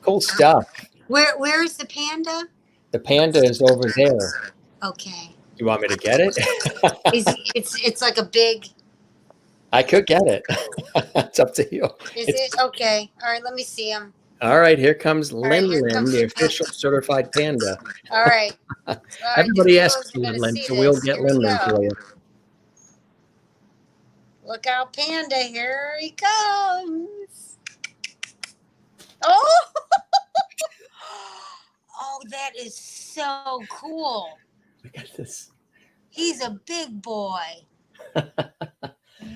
Cool stuff. Where's the panda? The panda is over there. Okay. You want me to get it? It's like a big. I could get it. It's up to you. Is it? Okay. All right. Let me see him. All right. Here comes Lin here Lin, comes the official certified panda. All right. Everybody asks for Lin Lin, so we'll get Lin Lin for you. Look out, panda. Here he comes. Oh! Oh, that is so cool. Look at this. He's a big boy.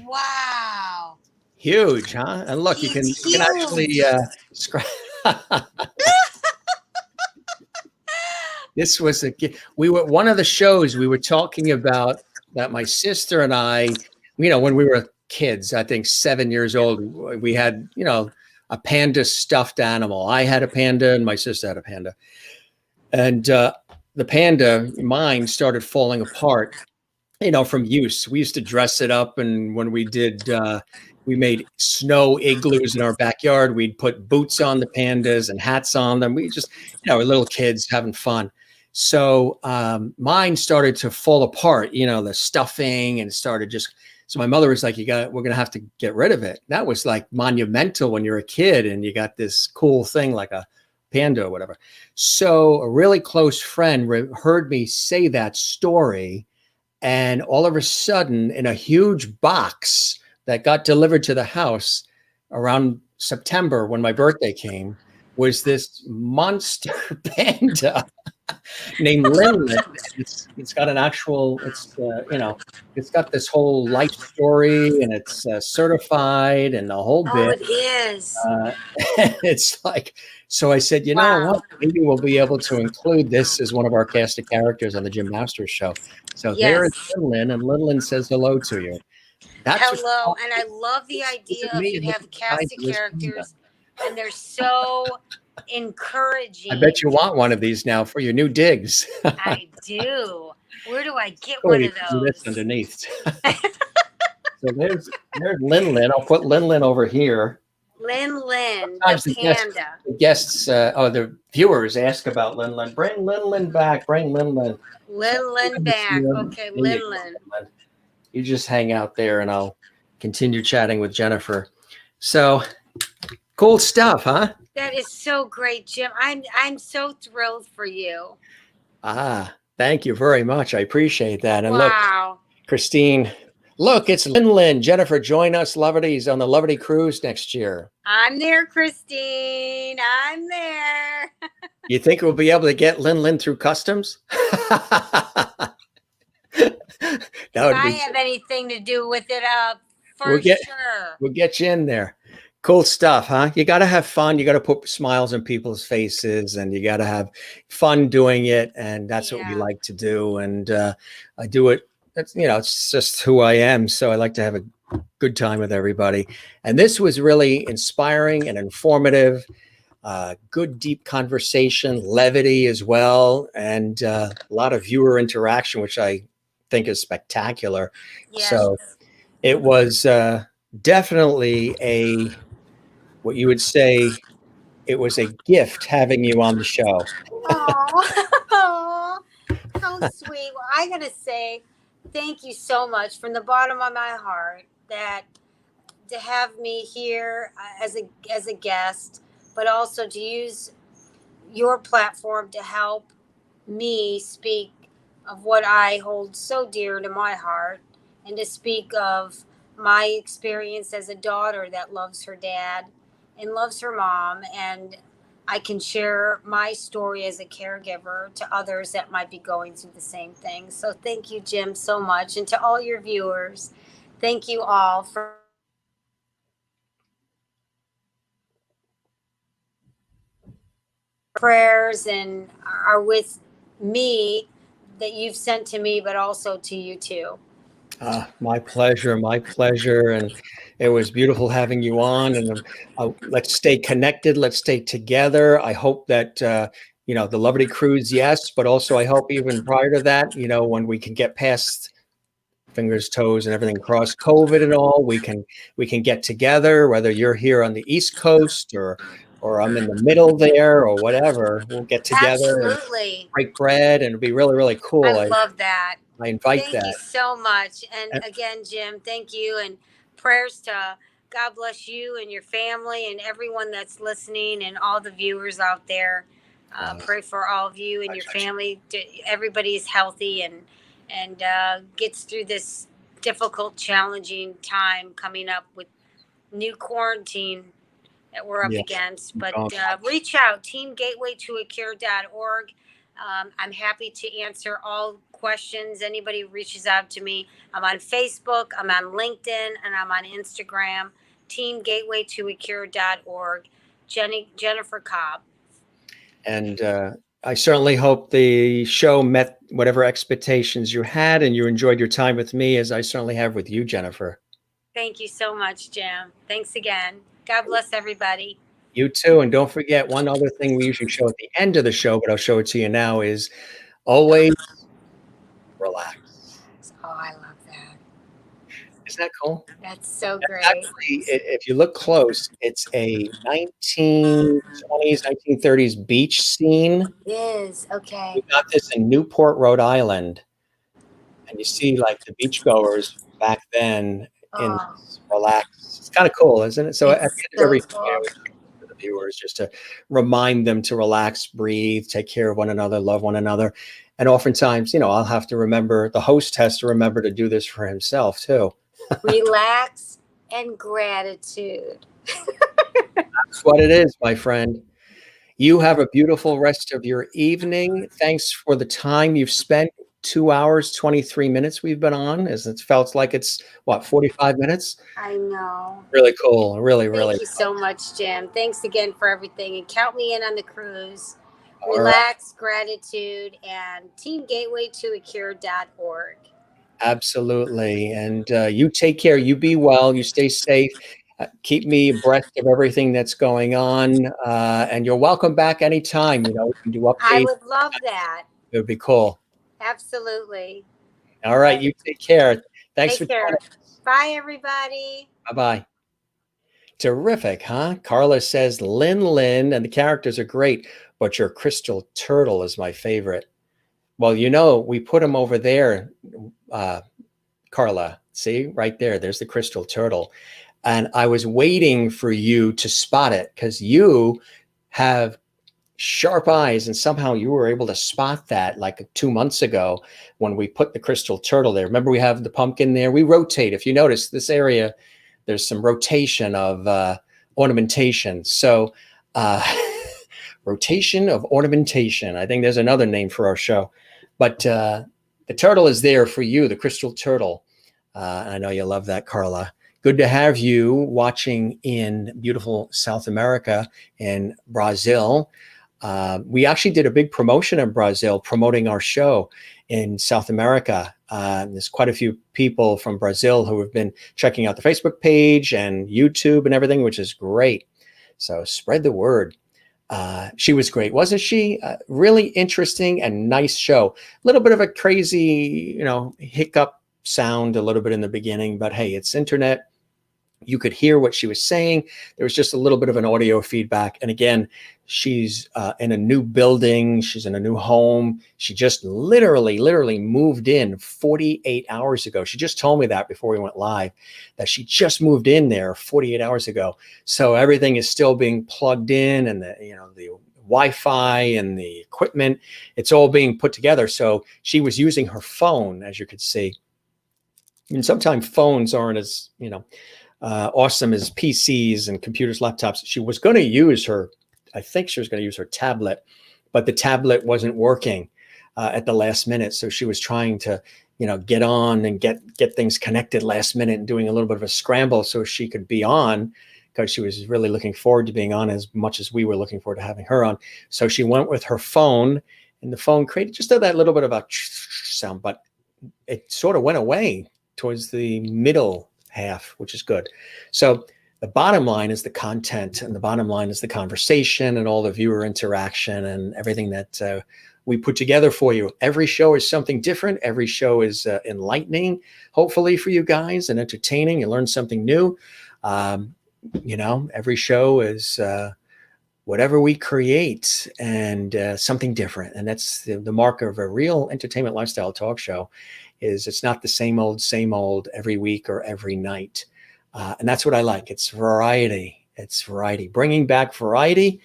Wow. Huge, huh? And look, you can actually scratch. This was one of the shows we were talking about that my sister and I, when we were kids, I think 7 years old, we had, a panda stuffed animal. I had a panda and my sister had a panda. And the panda, mine, started falling apart, from use. We used to dress it up. And when we did, we made snow igloos in our backyard. We'd put boots on the pandas and hats on them. We just, we're little kids having fun. So mine started to fall apart, the stuffing, and started so my mother was like, we're going to have to get rid of it. That was like monumental when you're a kid and you got this cool thing like a panda or whatever. So a really close friend heard me say that story. And all of a sudden, in a huge box that got delivered to the house around September when my birthday came, was this monster panda named Lin Lin. It's got an actual, it's got this whole life story, and it's certified and the whole bit. Oh, it is. It's like, so I said, what? Maybe we'll be able to include this as one of our cast of characters on the Jim Masters show. So there is Lin Lin, and Lin Lin says hello to you. Hello, and I love the idea of you have cast of characters, and they're so encouraging. I bet you want one of these now for your new digs. I do. Where do I get one of those? This underneath. So there's Lin Lin. I'll put Lin Lin over here. Lin Lin, the panda. The guests, the viewers ask about Lin Lin. Bring Lin Lin back. Bring Lin Lin. Lin Lin back. Okay, Lin Lin. You just hang out there, and I'll continue chatting with Jennifer. So cool stuff, huh? That is so great, Jim. I'm so thrilled for you. Thank you very much. I appreciate that. And wow. Look, Christine, look, it's Lin Lin. Jennifer, join us, Loverty's, on the Loverty Cruise next year. I'm there, Christine. I'm there. You think we'll be able to get Lin Lin through customs? If I have anything to do with it, sure. We'll get you in there. Cool stuff, huh? You got to have fun. You got to put smiles on people's faces, and you got to have fun doing it. And that's what we like to do. And I do it. It's just who I am. So I like to have a good time with everybody. And this was really inspiring and informative. Good, deep conversation, levity as well, and a lot of viewer interaction, which I think is spectacular. Yes. So it was definitely what you would say, it was a gift having you on the show. Aww. sweet. Well, I gotta say, thank you so much from the bottom of my heart that to have me here as a guest, but also to use your platform to help me speak of what I hold so dear to my heart, and to speak of my experience as a daughter that loves her dad and loves her mom, and I can share my story as a caregiver to others that might be going through the same thing. So thank you, Jim, so much. And to all your viewers, thank you all for prayers and are with me that you've sent to me, but also to you too. My pleasure, my pleasure. And it was beautiful having you on. And let's stay connected. Let's stay together. I hope that, the Liberty Cruise, yes, but also I hope even prior to that, when we can get past fingers, toes, and everything crossed COVID and all, we can get together, whether you're here on the East Coast or I'm in the middle there or whatever. We'll get together and Absolutely. break bread, and it'll be really, really cool. I love that. I invite Thank you that. so much. And again, Jim, thank you. And prayers to God bless you and your family and everyone that's listening and all the viewers out there. Pray for all of you and your family. Everybody's healthy and gets through this difficult, challenging time coming up with new quarantine that we're up against. But reach out, teamgatewaytoacure.org. I'm happy to answer all questions. Anybody reaches out to me. I'm on Facebook, I'm on LinkedIn, and I'm on Instagram. Teamgatewaytoacure.org. Jennifer Cobb. And I certainly hope the show met whatever expectations you had, and you enjoyed your time with me, as I certainly have with you, Jennifer. Thank you so much, Jim. Thanks again. God bless everybody. You too. And don't forget, one other thing we usually show at the end of the show, but I'll show it to you now, is always relax. Oh, I love that. Isn't that cool? That's so great. Actually, if you look close, it's a 1920s, 1930s beach scene. It is. Okay. We got this in Newport, Rhode Island. And you see like the beachgoers back then in relax. It's kind of cool, isn't it? So at the end of every show, for the viewers, just to remind them to relax, breathe, take care of one another, love one another. And oftentimes, I'll have to remember, the host has to remember to do this for himself too. Relax and gratitude. That's what it is, my friend. You have a beautiful rest of your evening. Thanks for the time you've spent. 2 hours, 23 minutes we've been on, as it felt like it's 45 minutes. I know. Really cool. Really. Thank you so much, Jim. Thanks again for everything, and count me in on the cruise. All Relax, gratitude, and teamgatewaytoacure.org. Absolutely. And you take care. You be well. You stay safe. Keep me abreast of everything that's going on. And you're welcome back anytime. We can do updates. I would love that. It would be cool. Absolutely. All right. You take care. Thanks for joining. Bye, everybody. Bye-bye. Terrific, huh? Carla says, Lynn, and the characters are great, but your crystal turtle is my favorite. Well, we put him over there, Carla. See, right there. There's the crystal turtle. And I was waiting for you to spot it because you have sharp eyes, and somehow you were able to spot that like 2 months ago when we put the crystal turtle there. Remember, we have the pumpkin there. We rotate. If you notice this area, there's some rotation of ornamentation. So rotation of ornamentation. I think there's another name for our show. But the turtle is there for you, the crystal turtle. I know you love that, Carla. Good to have you watching in beautiful South America, in Brazil. We actually did a big promotion in Brazil, promoting our show in South America. There's quite a few people from Brazil who have been checking out the Facebook page and YouTube and everything, which is great. So spread the word. She was great, wasn't she? Really interesting and nice show. A little bit of a crazy, hiccup sound a little bit in the beginning, but hey, it's internet. You could hear what she was saying. There was just a little bit of an audio feedback. And again, she's in a new building. She's in a new home. She just literally moved in 48 hours ago. She just told me that before we went live, that she just moved in there 48 hours ago. So everything is still being plugged in, and the Wi-Fi and the equipment, it's all being put together. So she was using her phone, as you could see. And sometimes phones aren't as, awesome as PCs and computers, laptops. She was going to use I think she was going to use her tablet, but the tablet wasn't working at the last minute. So she was trying to, get on and get things connected last minute, and doing a little bit of a scramble so she could be on, because she was really looking forward to being on as much as we were looking forward to having her on. So she went with her phone, and the phone created just that little bit of a sound, but it sort of went away towards the middle half, which is good. So the bottom line is the content, and the bottom line is the conversation and all the viewer interaction and everything that we put together for you. Every show is something different. Every show is enlightening, hopefully, for you guys, and entertaining. You learn something new. Every show is whatever we create, and something different. And that's the mark of a real entertainment lifestyle talk show. Is it's not the same old every week or every night. And that's what I like. It's variety. It's variety, bringing back variety.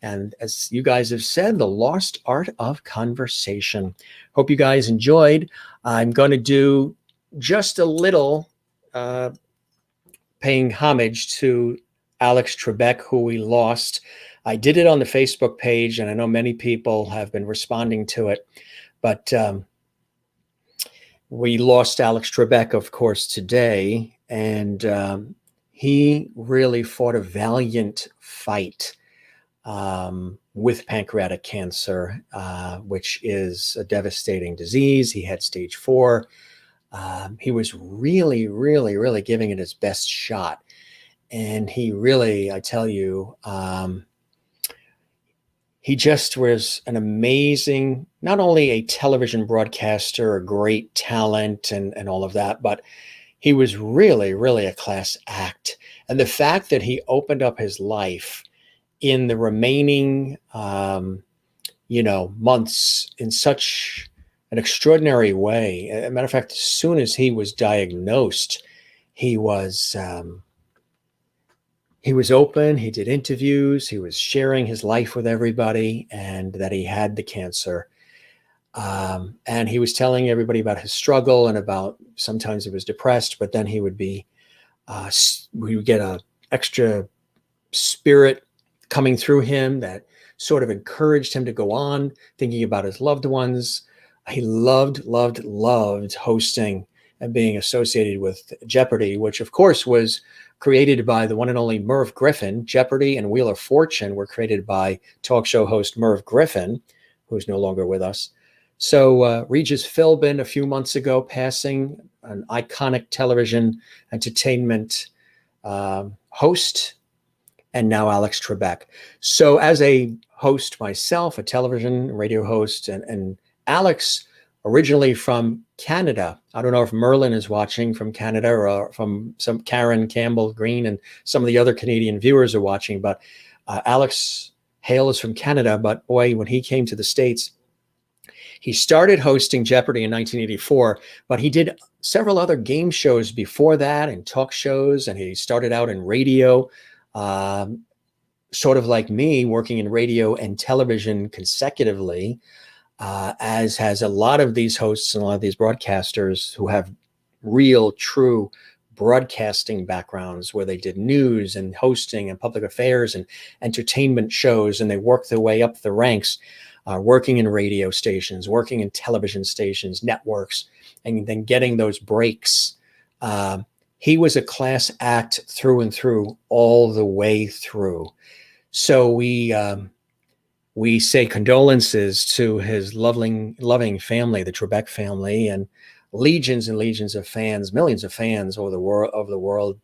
And as you guys have said, the lost art of conversation. Hope you guys enjoyed. I'm going to do just a little paying homage to Alex Trebek, who we lost. I did it on the Facebook page, and I know many people have been responding to it, but we lost Alex Trebek, of course, today, and he really fought a valiant fight with pancreatic cancer, which is a devastating disease. He had stage 4. He was really giving it his best shot. And he really, I tell you, he just was an amazing, not only a television broadcaster, a great talent and all of that, but he was really a class act. And the fact that he opened up his life in the remaining, months in such an extraordinary way. As a matter of fact, as soon as he was diagnosed, he was open. He did interviews. He was sharing his life with everybody, and that he had the cancer. And he was telling everybody about his struggle, and about sometimes he was depressed, but then he would be, we would get a extra spirit coming through him that sort of encouraged him to go on, thinking about his loved ones. He loved hosting and being associated with Jeopardy, which of course was created by the one and only Merv Griffin. Jeopardy and Wheel of Fortune were created by talk show host Merv Griffin, who's no longer with us. So Regis Philbin, a few months ago, passing, an iconic television entertainment host, and now Alex Trebek. So as a host myself, a television radio host, and Alex, originally from Canada. I don't know if Merlin is watching from Canada, or from some Karen Campbell Green and some of the other Canadian viewers are watching, but Alex Hale is from Canada. But boy, when he came to the States, he started hosting Jeopardy in 1984, but he did several other game shows before that and talk shows, and he started out in radio, sort of like me, working in radio and television consecutively, as has a lot of these hosts and a lot of these broadcasters who have real, true broadcasting backgrounds, where they did news and hosting and public affairs and entertainment shows, and they worked their way up the ranks, working in radio stations, working in television stations, networks, and then getting those breaks. He was a class act through and through, all the way through. So we say condolences to his loving family, the Trebek family, and legions and legions of fans, millions of fans over the world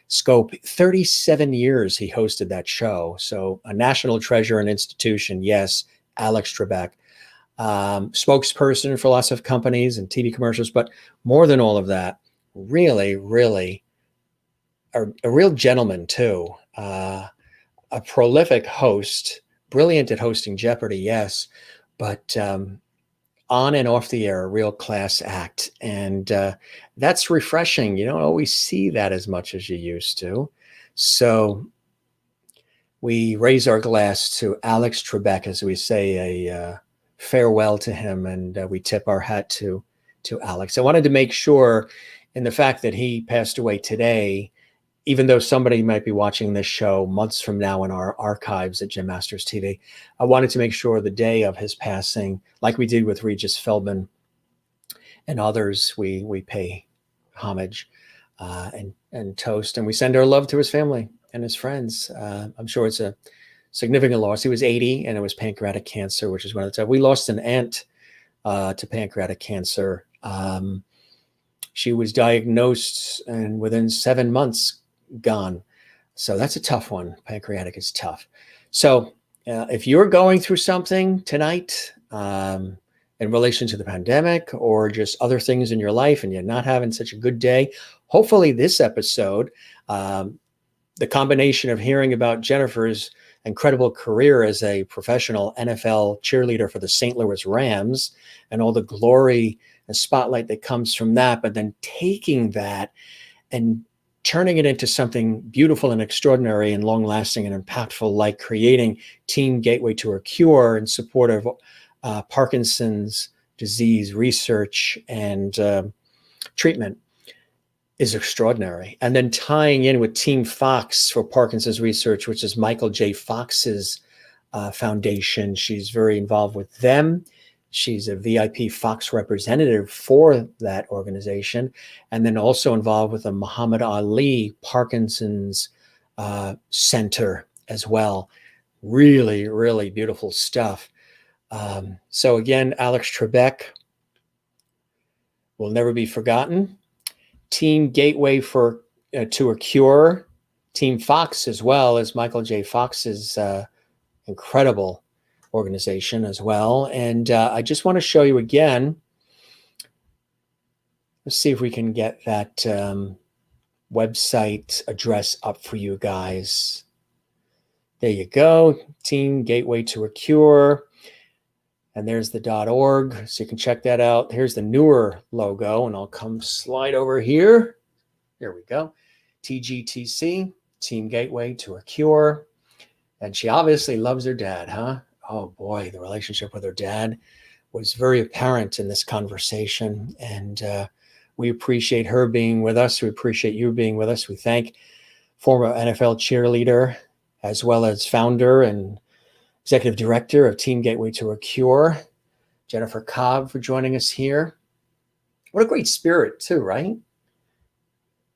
scope. 37 years he hosted that show. So a national treasure and institution. Yes, Alex Trebek, spokesperson for lots of companies and TV commercials, but more than all of that, really a real gentleman too, a prolific host, brilliant at hosting Jeopardy, yes, but on and off the air, a real class act. And that's refreshing. You don't always see that as much as you used to. So we raise our glass to Alex Trebek as we say a farewell to him, and we tip our hat to Alex. I wanted to make sure, in the fact that he passed away today, even though somebody might be watching this show months from now in our archives at Gym Masters TV, I wanted to make sure the day of his passing, like we did with Regis Feldman and others, we pay homage and toast, and we send our love to his family and his friends. I'm sure it's a significant loss. He was 80, and it was pancreatic cancer, which is one of the time. We lost an aunt to pancreatic cancer. She was diagnosed, and within 7 months, gone. So that's a tough one. Pancreatic is tough. So if you're going through something tonight in relation to the pandemic or just other things in your life and you're not having such a good day, hopefully this episode, the combination of hearing about Jennifer's incredible career as a professional NFL cheerleader for the St. Louis Rams and all the glory and spotlight that comes from that, but then taking that and turning it into something beautiful and extraordinary and long-lasting and impactful, like creating Team Gateway to a Cure in support of Parkinson's disease research and treatment, is extraordinary. And then tying in with Team Fox for Parkinson's research, which is Michael J. Fox's foundation. She's very involved with them. She's a VIP Fox representative for that organization, and then also involved with the Muhammad Ali Parkinson's Center as well. Really, really beautiful stuff. So again, Alex Trebek will never be forgotten. Team Gateway to a Cure, Team Fox as well as Michael J. Fox's incredible organization as well. And I just want to show you again. Let's see if we can get that website address up for you guys. There you go. Team Gateway to a Cure. And there's the .org. So you can check that out. Here's the newer logo, and I'll come slide over here. Here we go. TGTC, Team Gateway to a Cure. And she obviously loves her dad, huh? Oh boy, the relationship with her dad was very apparent in this conversation. And we appreciate her being with us. We appreciate you being with us. We thank former NFL cheerleader, as well as founder and executive director of Team Gateway to a Cure, Jennifer Cobb, for joining us here. What a great spirit too, right?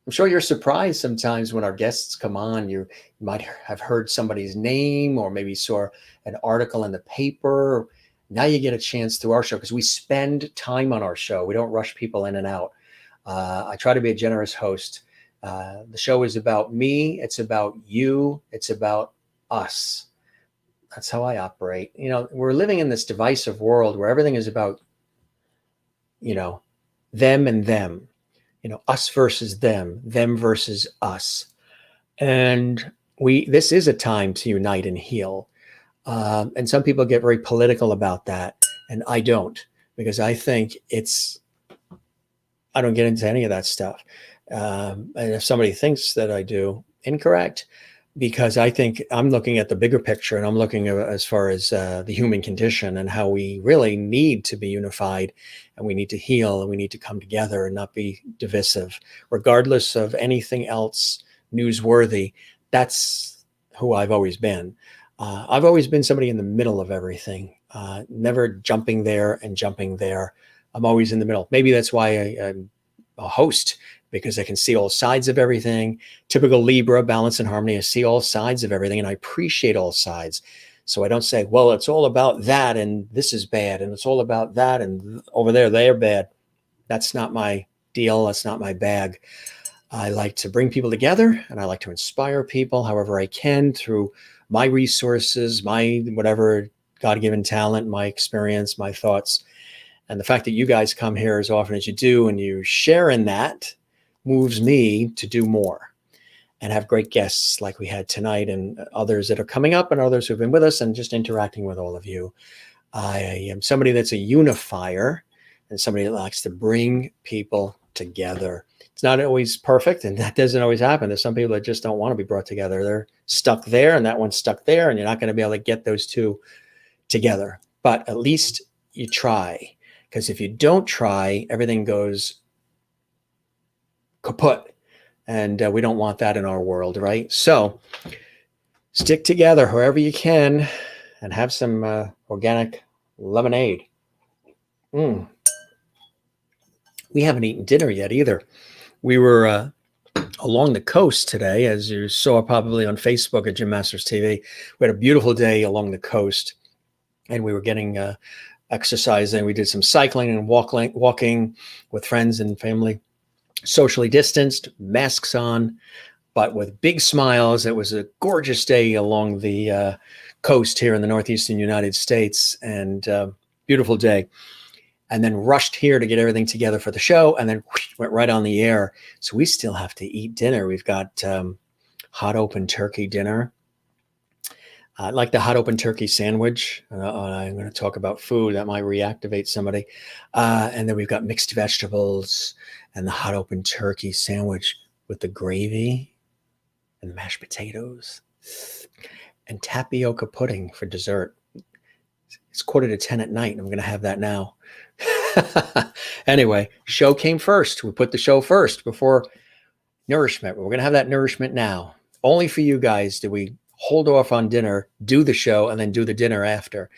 I'm sure you're surprised sometimes when our guests come on. You might have heard somebody's name or maybe saw an article in the paper. Now you get a chance through our show because we spend time on our show. We don't rush people in and out. I try to be a generous host. The show is about me. It's about you. It's about us. That's how I operate. You know, we're living in this divisive world where everything is about, them and them. Us versus them versus us. And this is a time to unite and heal. And some people get very political about that. And I don't, because I think I don't get into any of that stuff. And if somebody thinks that I do, incorrect, because I think I'm looking at the bigger picture, and I'm looking as far as the human condition and how we really need to be unified, and we need to heal, and we need to come together and not be divisive, regardless of anything else newsworthy. That's who I've always been. I've always been somebody in the middle of everything, never jumping there and jumping there. I'm always in the middle. Maybe that's why I'm a host, because I can see all sides of everything. Typical Libra, balance and harmony. I see all sides of everything, and I appreciate all sides. So I don't say, well, it's all about that and this is bad, and it's all about that and over there, they're bad. That's not my deal. That's not my bag. I like to bring people together, and I like to inspire people however I can through my resources, my whatever God-given talent, my experience, my thoughts. And the fact that you guys come here as often as you do and you share in that moves me to do more. and have great guests like we had tonight, and others that are coming up, and others who've been with us, and just interacting with all of you. I am somebody that's a unifier and somebody that likes to bring people together. It's not always perfect, and that doesn't always happen. There's some people that just don't want to be brought together. They're stuck there, and that one's stuck there, and you're not going to be able to get those two together. But at least you try, because if you don't try, everything goes kaput, and we don't want that in our world, right? So stick together wherever you can and have some organic lemonade. We haven't eaten dinner yet either. We were along the coast today, as you saw probably on Facebook at Gym Masters TV. We had a beautiful day along the coast, and we were getting exercise, and we did some cycling and walking with friends and family, socially distanced, masks on, but with big smiles. It was a gorgeous day along the coast here in the northeastern United States, and beautiful day. And then rushed here to get everything together for the show, and then went right on the air. So we still have to eat dinner. We've got hot open turkey dinner. I like the hot open turkey sandwich. I'm going to talk about food that might reactivate somebody. And then we've got mixed vegetables and the hot open turkey sandwich with the gravy and mashed potatoes and tapioca pudding for dessert. It's 9:45 at night, and I'm going to have that now. Anyway, show came first. We put the show first before nourishment. We're going to have that nourishment now. Only for you guys do we hold off on dinner, do the show, and then do the dinner after.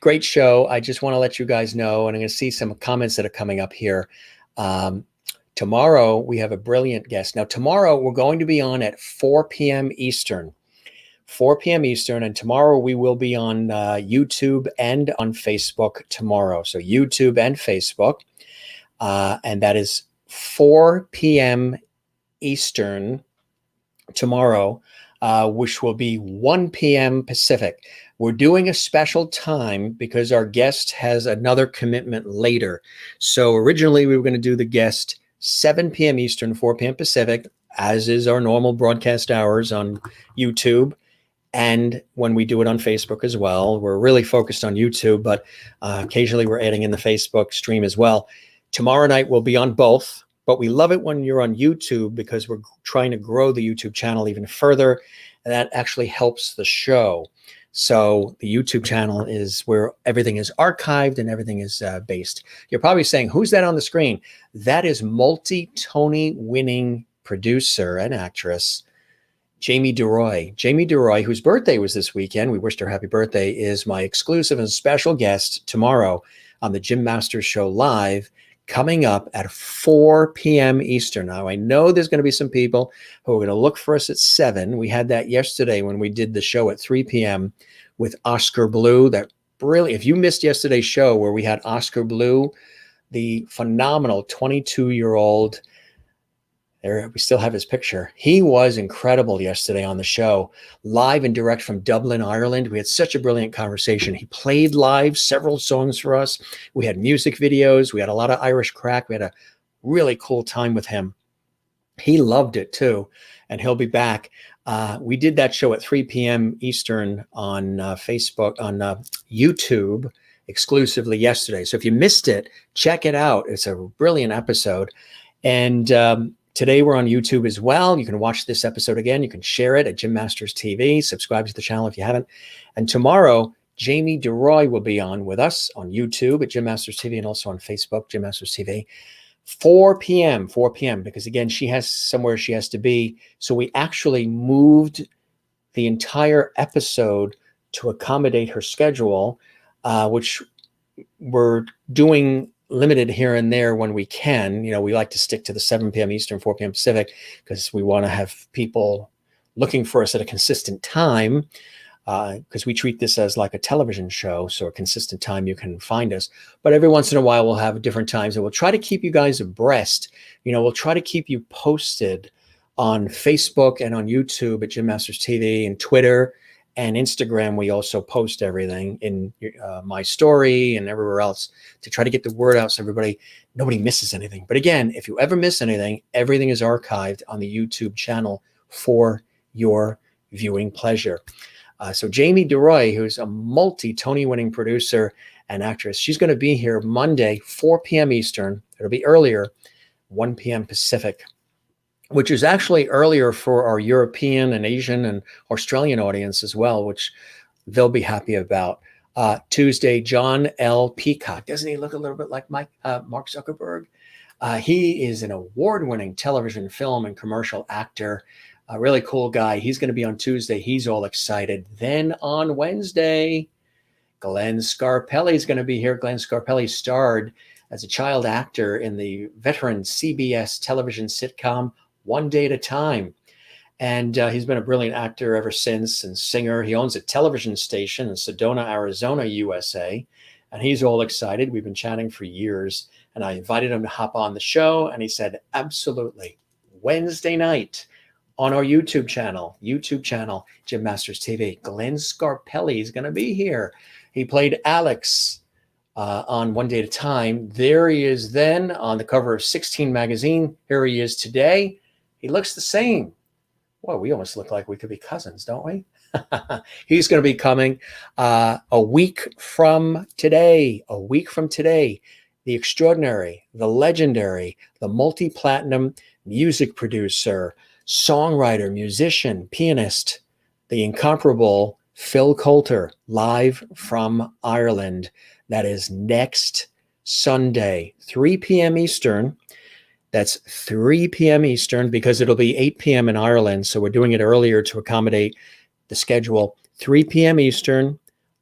Great show. I just want to let you guys know, and I'm going to see some comments that are coming up here. Tomorrow, we have a brilliant guest. Now, tomorrow, we're going to be on at 4 p.m. Eastern. 4 p.m. Eastern, and tomorrow we will be on YouTube and on Facebook tomorrow. So YouTube and Facebook, and that is 4 p.m. Eastern tomorrow, which will be 1 p.m. Pacific. We're doing a special time because our guest has another commitment later. So originally we were going to do the guest 7 p.m. Eastern, 4 p.m. Pacific, as is our normal broadcast hours on YouTube. And when we do it on Facebook as well, we're really focused on YouTube, but occasionally we're adding in the Facebook stream as well. Tomorrow night we'll be on both, but we love it when you're on YouTube because we're trying to grow the YouTube channel even further, and that actually helps the show. So the YouTube channel is where everything is archived and everything is based. You're probably saying, who's that on the screen? That is multi-Tony winning producer and actress, Jamie DeRoy. Jamie DeRoy, whose birthday was this weekend, we wished her happy birthday, is my exclusive and special guest tomorrow on the Gym Masters Show Live, coming up at 4 p.m. Eastern. Now, I know there's going to be some people who are going to look for us at 7. We had that yesterday when we did the show at 3 p.m. with Oscar Blue. That brilliant. If you missed yesterday's show where we had Oscar Blue, the phenomenal 22-year-old, there, we still have his picture. He was incredible yesterday on the show, live and direct from Dublin, Ireland. We had such a brilliant conversation. He played live several songs for us. We had music videos. We had a lot of Irish crack. We had a really cool time with him. He loved it too, and he'll be back. We did that show at 3 p.m. Eastern on Facebook, on YouTube exclusively yesterday. So if you missed it, check it out. It's a brilliant episode. And today we're on YouTube as well. You can watch this episode again. You can share it at Gym Masters TV. Subscribe to the channel if you haven't. And tomorrow, Jamie DeRoy will be on with us on YouTube at Gym Masters TV and also on Facebook, Gym Masters TV. 4 p.m., because again, she has somewhere she has to be. So we actually moved the entire episode to accommodate her schedule, which we're doing limited here and there when we can. You know, we like to stick to the 7 p.m. Eastern, 4 p.m. Pacific, because we want to have people looking for us at a consistent time, because we treat this as like a television show. So a consistent time you can find us. But every once in a while, we'll have different times, and we'll try to keep you guys abreast. You know, we'll try to keep you posted on Facebook and on YouTube at Gym Masters TV, and Twitter and Instagram. We also post everything in my story and everywhere else to try to get the word out so nobody misses anything. But again, if you ever miss anything, everything is archived on the YouTube channel for your viewing pleasure. So Jamie DeRoy, who's a multi-Tony winning producer and actress, she's going to be here Monday, 4 p.m. Eastern. It'll be earlier, 1 p.m. Pacific, which is actually earlier for our European and Asian and Australian audience as well, which they'll be happy about. Tuesday, John L. Peacock. Doesn't he look a little bit like Mark Zuckerberg? He is an award-winning television, film, and commercial actor. A really cool guy. He's going to be on Tuesday. He's all excited. Then on Wednesday, Glenn Scarpelli is going to be here. Glenn Scarpelli starred as a child actor in the veteran CBS television sitcom One Day at a Time. And he's been a brilliant actor ever since and singer. He owns a television station in Sedona, Arizona, USA. And he's all excited. We've been chatting for years. And I invited him to hop on the show. And he said, absolutely. Wednesday night on our YouTube channel, Jim Masters TV. Glenn Scarpelli is going to be here. He played Alex on One Day at a Time. There he is then on the cover of 16 magazine. Here he is today. He looks the same. Well, we almost look like we could be cousins, don't we? He's going to be coming a week from today. The extraordinary, the legendary, the multi-platinum music producer, songwriter, musician, pianist, the incomparable Phil Coulter, live from Ireland. That is next Sunday, 3 p.m. Eastern. That's 3 p.m. Eastern because it'll be 8 p.m. in Ireland. So we're doing it earlier to accommodate the schedule. 3 p.m. Eastern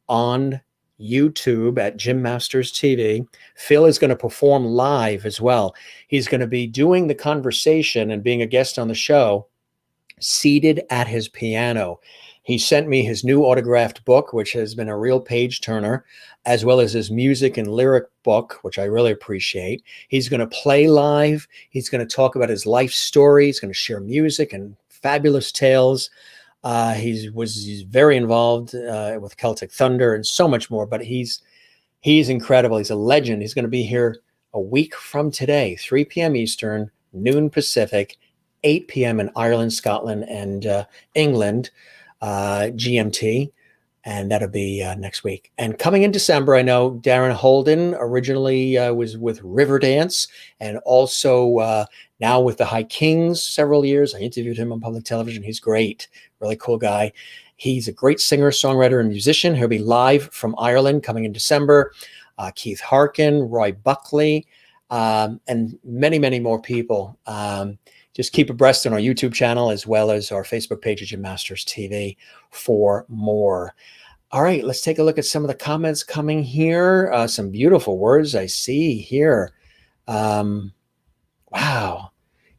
on YouTube at Jim Masters TV. Phil is going to perform live as well. He's going to be doing the conversation and being a guest on the show seated at his piano. He sent me his new autographed book, which has been a real page turner, as well as his music and lyric book, which I really appreciate. He's going to play live. He's going to talk about his life story. He's going to share music and fabulous tales. He's very involved with Celtic Thunder and so much more, but he's incredible. He's a legend. He's going to be here a week from today, 3 p.m. Eastern, noon Pacific, 8 p.m. in Ireland, Scotland, and England, GMT. And that'll be next week. And coming in December, I know Darren Holden originally was with Riverdance and also now with the High Kings several years. I interviewed him on public television. He's great, really cool guy. He's a great singer, songwriter, and musician. He'll be live from Ireland coming in December. Keith Harkin, Roy Buckley, and many, many more people. Just keep abreast on our YouTube channel as well as our Facebook page at Jim Masters TV for more. All right, let's take a look at some of the comments coming here. Some beautiful words I see here. Wow.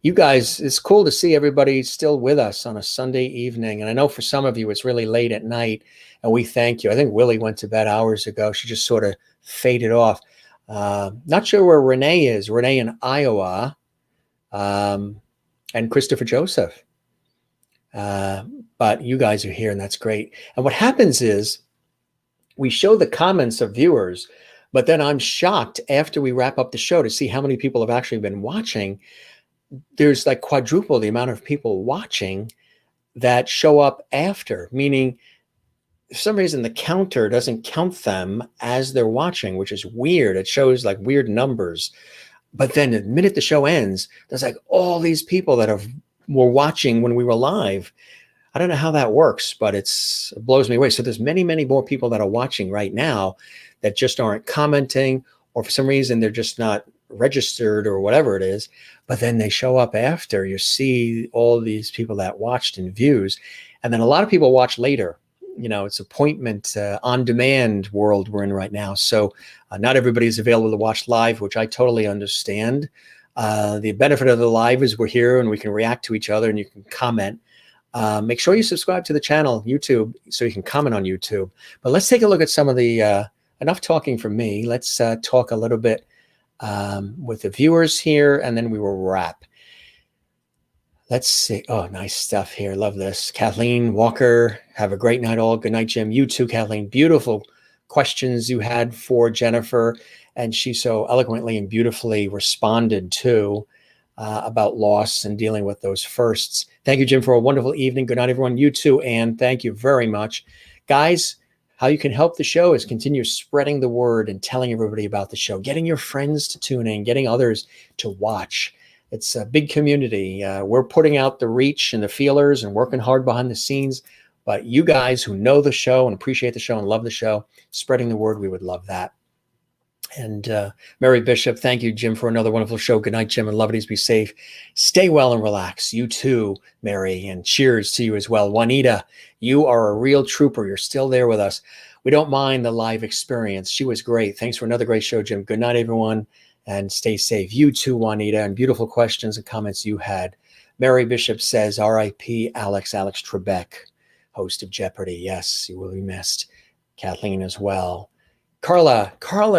You guys, it's cool to see everybody still with us on a Sunday evening. And I know for some of you, it's really late at night, and we thank you. I think Willie went to bed hours ago. She just sort of faded off. Not sure where Renee is. Renee in Iowa. And Christopher Joseph. But you guys are here, and that's great. And what happens is we show the comments of viewers, but then I'm shocked after we wrap up the show to see how many people have actually been watching. There's like quadruple the amount of people watching that show up after, meaning for some reason the counter doesn't count them as they're watching, which is weird. It shows like weird numbers. But then the minute the show ends, there's like all these people that were watching when we were live. I don't know how that works, but it blows me away. So there's many, many more people that are watching right now that just aren't commenting, or for some reason they're just not registered or whatever it is. But then they show up after. You see all these people that watched and views. And then a lot of people watch later. You know, it's appointment on demand world we're in right now. So not everybody is available to watch live, which I totally understand. The benefit of the live is we're here and we can react to each other and you can comment. Make sure you subscribe to the channel, YouTube, so you can comment on YouTube. But let's take a look at some of the, enough talking from me. Let's talk a little bit with the viewers here, and then we will wrap. Let's see. Oh, nice stuff here. Love this. Kathleen Walker, have a great night all. Good night, Jim. You too, Kathleen. Beautiful questions you had for Jennifer, and she so eloquently and beautifully responded to. about loss and dealing with those firsts. Thank you, Jim, for a wonderful evening. Good night, everyone. You too, Ann. Thank you very much. Guys, how you can help the show is continue spreading the word and telling everybody about the show, getting your friends to tune in, getting others to watch. It's a big community. We're putting out the reach and the feelers and working hard behind the scenes. But you guys who know the show and appreciate the show and love the show, spreading the word, we would love that. And Mary Bishop, thank you, Jim, for another wonderful show. Good night, Jim, and lovelies. Be safe. Stay well and relax. You too, Mary, and cheers to you as well. Juanita, you are a real trooper. You're still there with us. We don't mind the live experience. She was great. Thanks for another great show, Jim. Good night, everyone, and stay safe. You too, Juanita, and beautiful questions and comments you had. Mary Bishop says, R.I.P. Alex Trebek, host of Jeopardy. Yes, you will be missed. Kathleen as well. Carla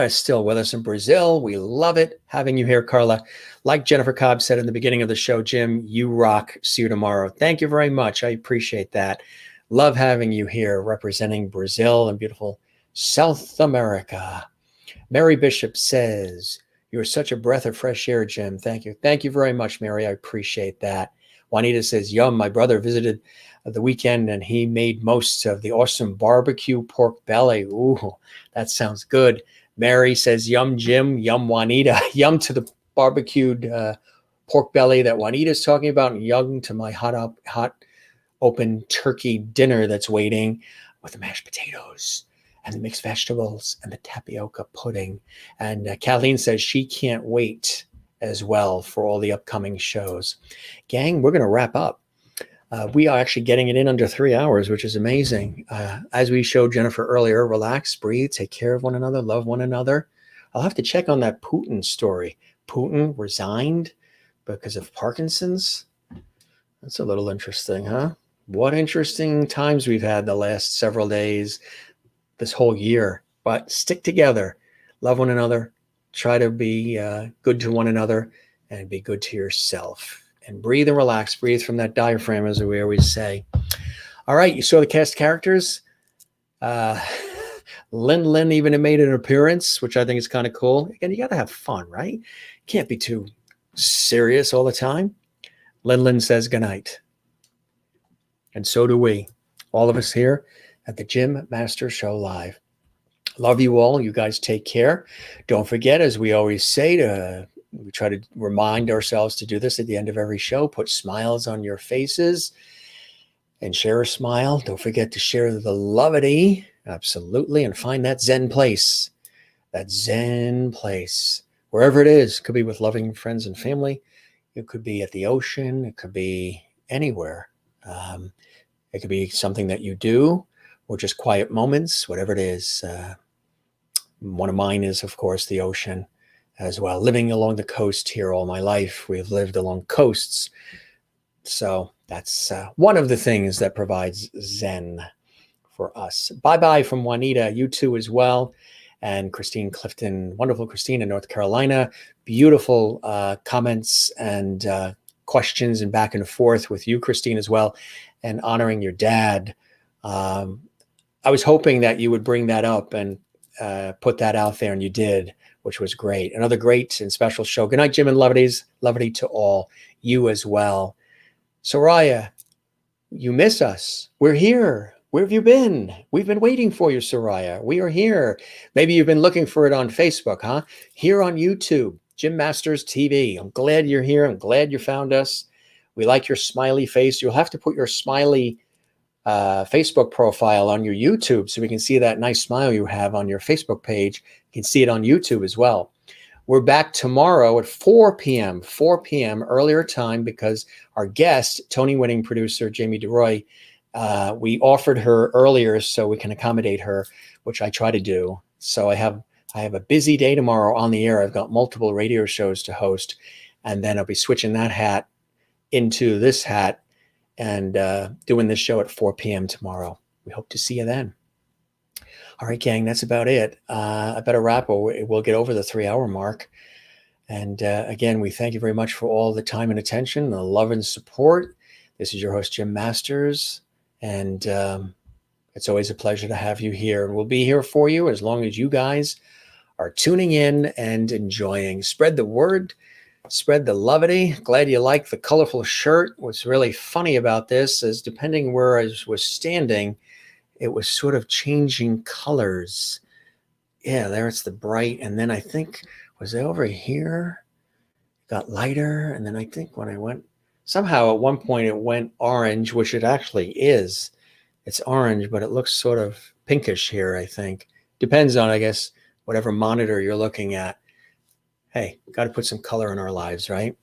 is still with us in Brazil. We love it having you here, Carla. Like Jennifer Cobb said in the beginning of the show, Jim, you rock. See you tomorrow. Thank you very much. I appreciate that. Love having you here representing Brazil and beautiful South America. Mary Bishop says, you're such a breath of fresh air, Jim. Thank you. Thank you very much, Mary. I appreciate that. Juanita says, yum, my brother visited the weekend and he made most of the awesome barbecue pork belly. Ooh, that sounds good. Mary says, yum, Jim, yum, Juanita. Yum to the barbecued pork belly that Juanita's talking about, and yum to my hot open turkey dinner that's waiting with the mashed potatoes and the mixed vegetables and the tapioca pudding. And Kathleen says she can't wait as well for all the upcoming shows. Gang, we're going to wrap up. We are actually getting it in under 3 hours, which is amazing. As we showed Jennifer earlier, relax, breathe, take care of one another, love one another. I'll have to check on that Putin story. Putin resigned because of Parkinson's. That's a little interesting, huh? What interesting times we've had the last several days, this whole year. But stick together, love one another, try to be good to one another, and be good to yourself. And breathe and relax. Breathe from that diaphragm, as we always say. All right, you saw the cast characters. Lin even made an appearance, which I think is kind of cool. Again, you got to have fun, right? Can't be too serious all the time. Lin says goodnight. And so do we. All of us here at the Jim Master Show Live. Love you all. You guys take care. Don't forget, as we always say, we try to remind ourselves to do this at the end of every show. Put smiles on your faces and share a smile. Don't forget to share the lovity. Absolutely. And find that Zen place. That Zen place. Wherever it is. Could be with loving friends and family. It could be at the ocean. It could be anywhere. It could be something that you do or just quiet moments, whatever it is. One of mine is, of course, the ocean as well. Living along the coast here all my life. We've lived along coasts. So that's one of the things that provides Zen for us. Bye-bye from Juanita. You too as well. And Christine Clifton, wonderful Christine in North Carolina. Beautiful comments and questions and back and forth with you, Christine, as well. And honoring your dad. I was hoping that you would bring that up and put that out there, and you did, which was great. Another great and special show. Good night, Jim and Lovities. Lovity to all. You as well. Soraya, you miss us. We're here. Where have you been? We've been waiting for you, Soraya. We are here. Maybe you've been looking for it on Facebook, huh? Here on YouTube, Jim Masters TV. I'm glad you're here. I'm glad you found us. We like your smiley face. You'll have to put your smiley Facebook profile on your YouTube so we can see that nice smile you have on your Facebook page. You can see it on YouTube as well. We're back tomorrow at 4 p.m. Earlier time, because our guest, Tony-winning producer Jamie DeRoy, we offered her earlier so we can accommodate her, which I try to do. So I have a busy day tomorrow on the air. I've got multiple radio shows to host, and then I'll be switching that hat into this hat and doing this show at 4 p.m. tomorrow. We hope to see you then. All right, gang, that's about it. I better wrap, or we'll get over the 3-hour mark. And again, we thank you very much for all the time and attention, the love and support. This is your host, Jim Masters. And it's always a pleasure to have you here. And we'll be here for you as long as you guys are tuning in and enjoying. Spread the word. Spread the lovity. Glad you like the colorful shirt. What's really funny about this is depending where I was standing, it was sort of changing colors. Yeah, there it's the bright. And then I think, was it over here? Got lighter. And then I think when I went, somehow at one point it went orange, which it actually is. It's orange, but it looks sort of pinkish here, I think. Depends on, I guess, whatever monitor you're looking at. Hey, got to put some color in our lives, right?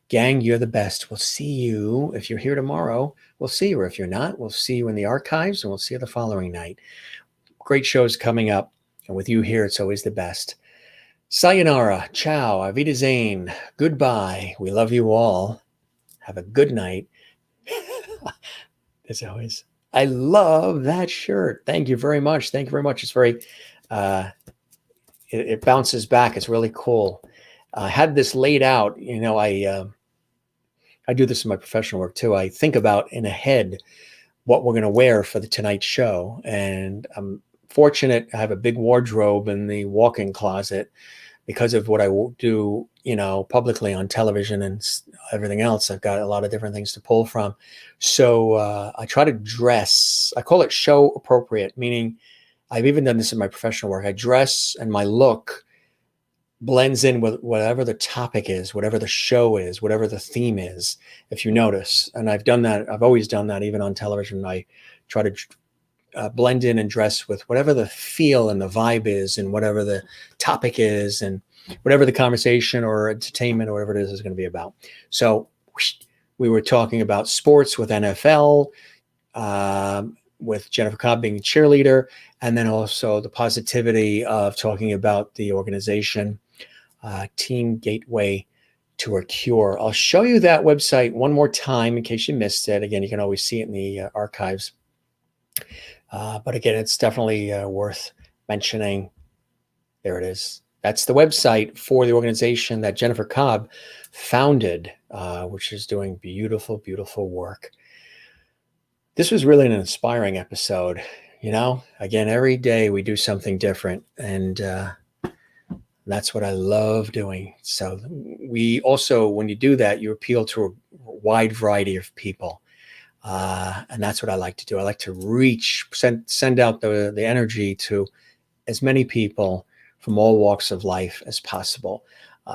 Gang, you're the best. We'll see you. If you're here tomorrow, we'll see you. Or if you're not, we'll see you in the archives, and we'll see you the following night. Great shows coming up. And with you here, it's always the best. Sayonara. Ciao. Auf Wiedersehen. Goodbye. We love you all. Have a good night. As always, I love that shirt. Thank you very much. Thank you very much. It's very... It bounces back. It's really cool. I had this laid out. You know, I do this in my professional work too. I think about in ahead what we're going to wear for the Tonight Show. And I'm fortunate. I have a big wardrobe in the walk-in closet because of what I do, you know, publicly on television and everything else. I've got a lot of different things to pull from. So I try to dress. I call it show appropriate, meaning I've even done this in my professional work. I dress and my look blends in with whatever the topic is, whatever the show is, whatever the theme is, if you notice. And I've done that. I've always done that, even on television. I try to blend in and dress with whatever the feel and the vibe is and whatever the topic is and whatever the conversation or entertainment or whatever it is going to be about. So we were talking about sports with NFL, with Jennifer Cobb being a cheerleader, and then also the positivity of talking about the organization, Team Gateway to a Cure. I'll show you that website one more time in case you missed it. Again, you can always see it in the archives. But again, it's definitely worth mentioning. There it is. That's the website for the organization that Jennifer Cobb founded, which is doing beautiful, beautiful work. This was really an inspiring episode. You know, again, every day we do something different, and that's what I love doing. So we also, when you do that, you appeal to a wide variety of people. And that's what I like to do. I like to reach, send out the energy to as many people from all walks of life as possible.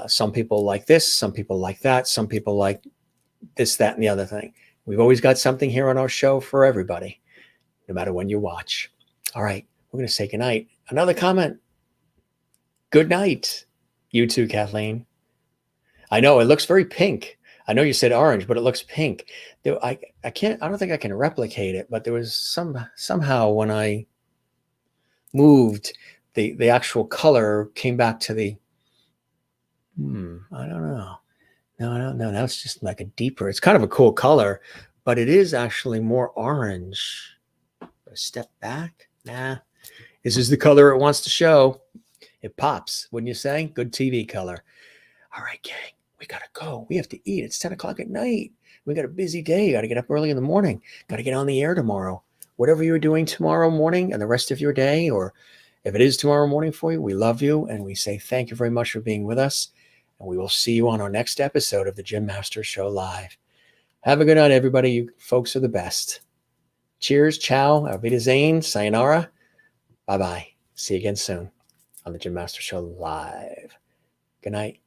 Some people like this, some people like that, some people like this, that, and the other thing. We've always got something here on our show for everybody, no matter when you watch. All right, we're going to say goodnight. Another comment. Good night. You too, Kathleen. I know it looks very pink. I know you said orange, but it looks pink. I don't think I can replicate it, but there was somehow when I moved, the actual color came back to the, I don't know. No, I don't know. Now it's just like a deeper, it's kind of a cool color, but it is actually more orange. A step back. Nah, this is the color it wants to show. It pops, wouldn't you say? Good TV color. All right, gang, we got to go. We have to eat. It's 10 o'clock at night. We got a busy day. Got to get up early in the morning. Got to get on the air tomorrow. Whatever you're doing tomorrow morning and the rest of your day, or if it is tomorrow morning for you, we love you. And we say thank you very much for being with us. And we will see you on our next episode of the Jim Masters Show Live. Have a good night, everybody. You folks are the best. Cheers, ciao, auf Wiedersehen, sayonara. Bye-bye. See you again soon on the Jim Masters Show Live. Good night.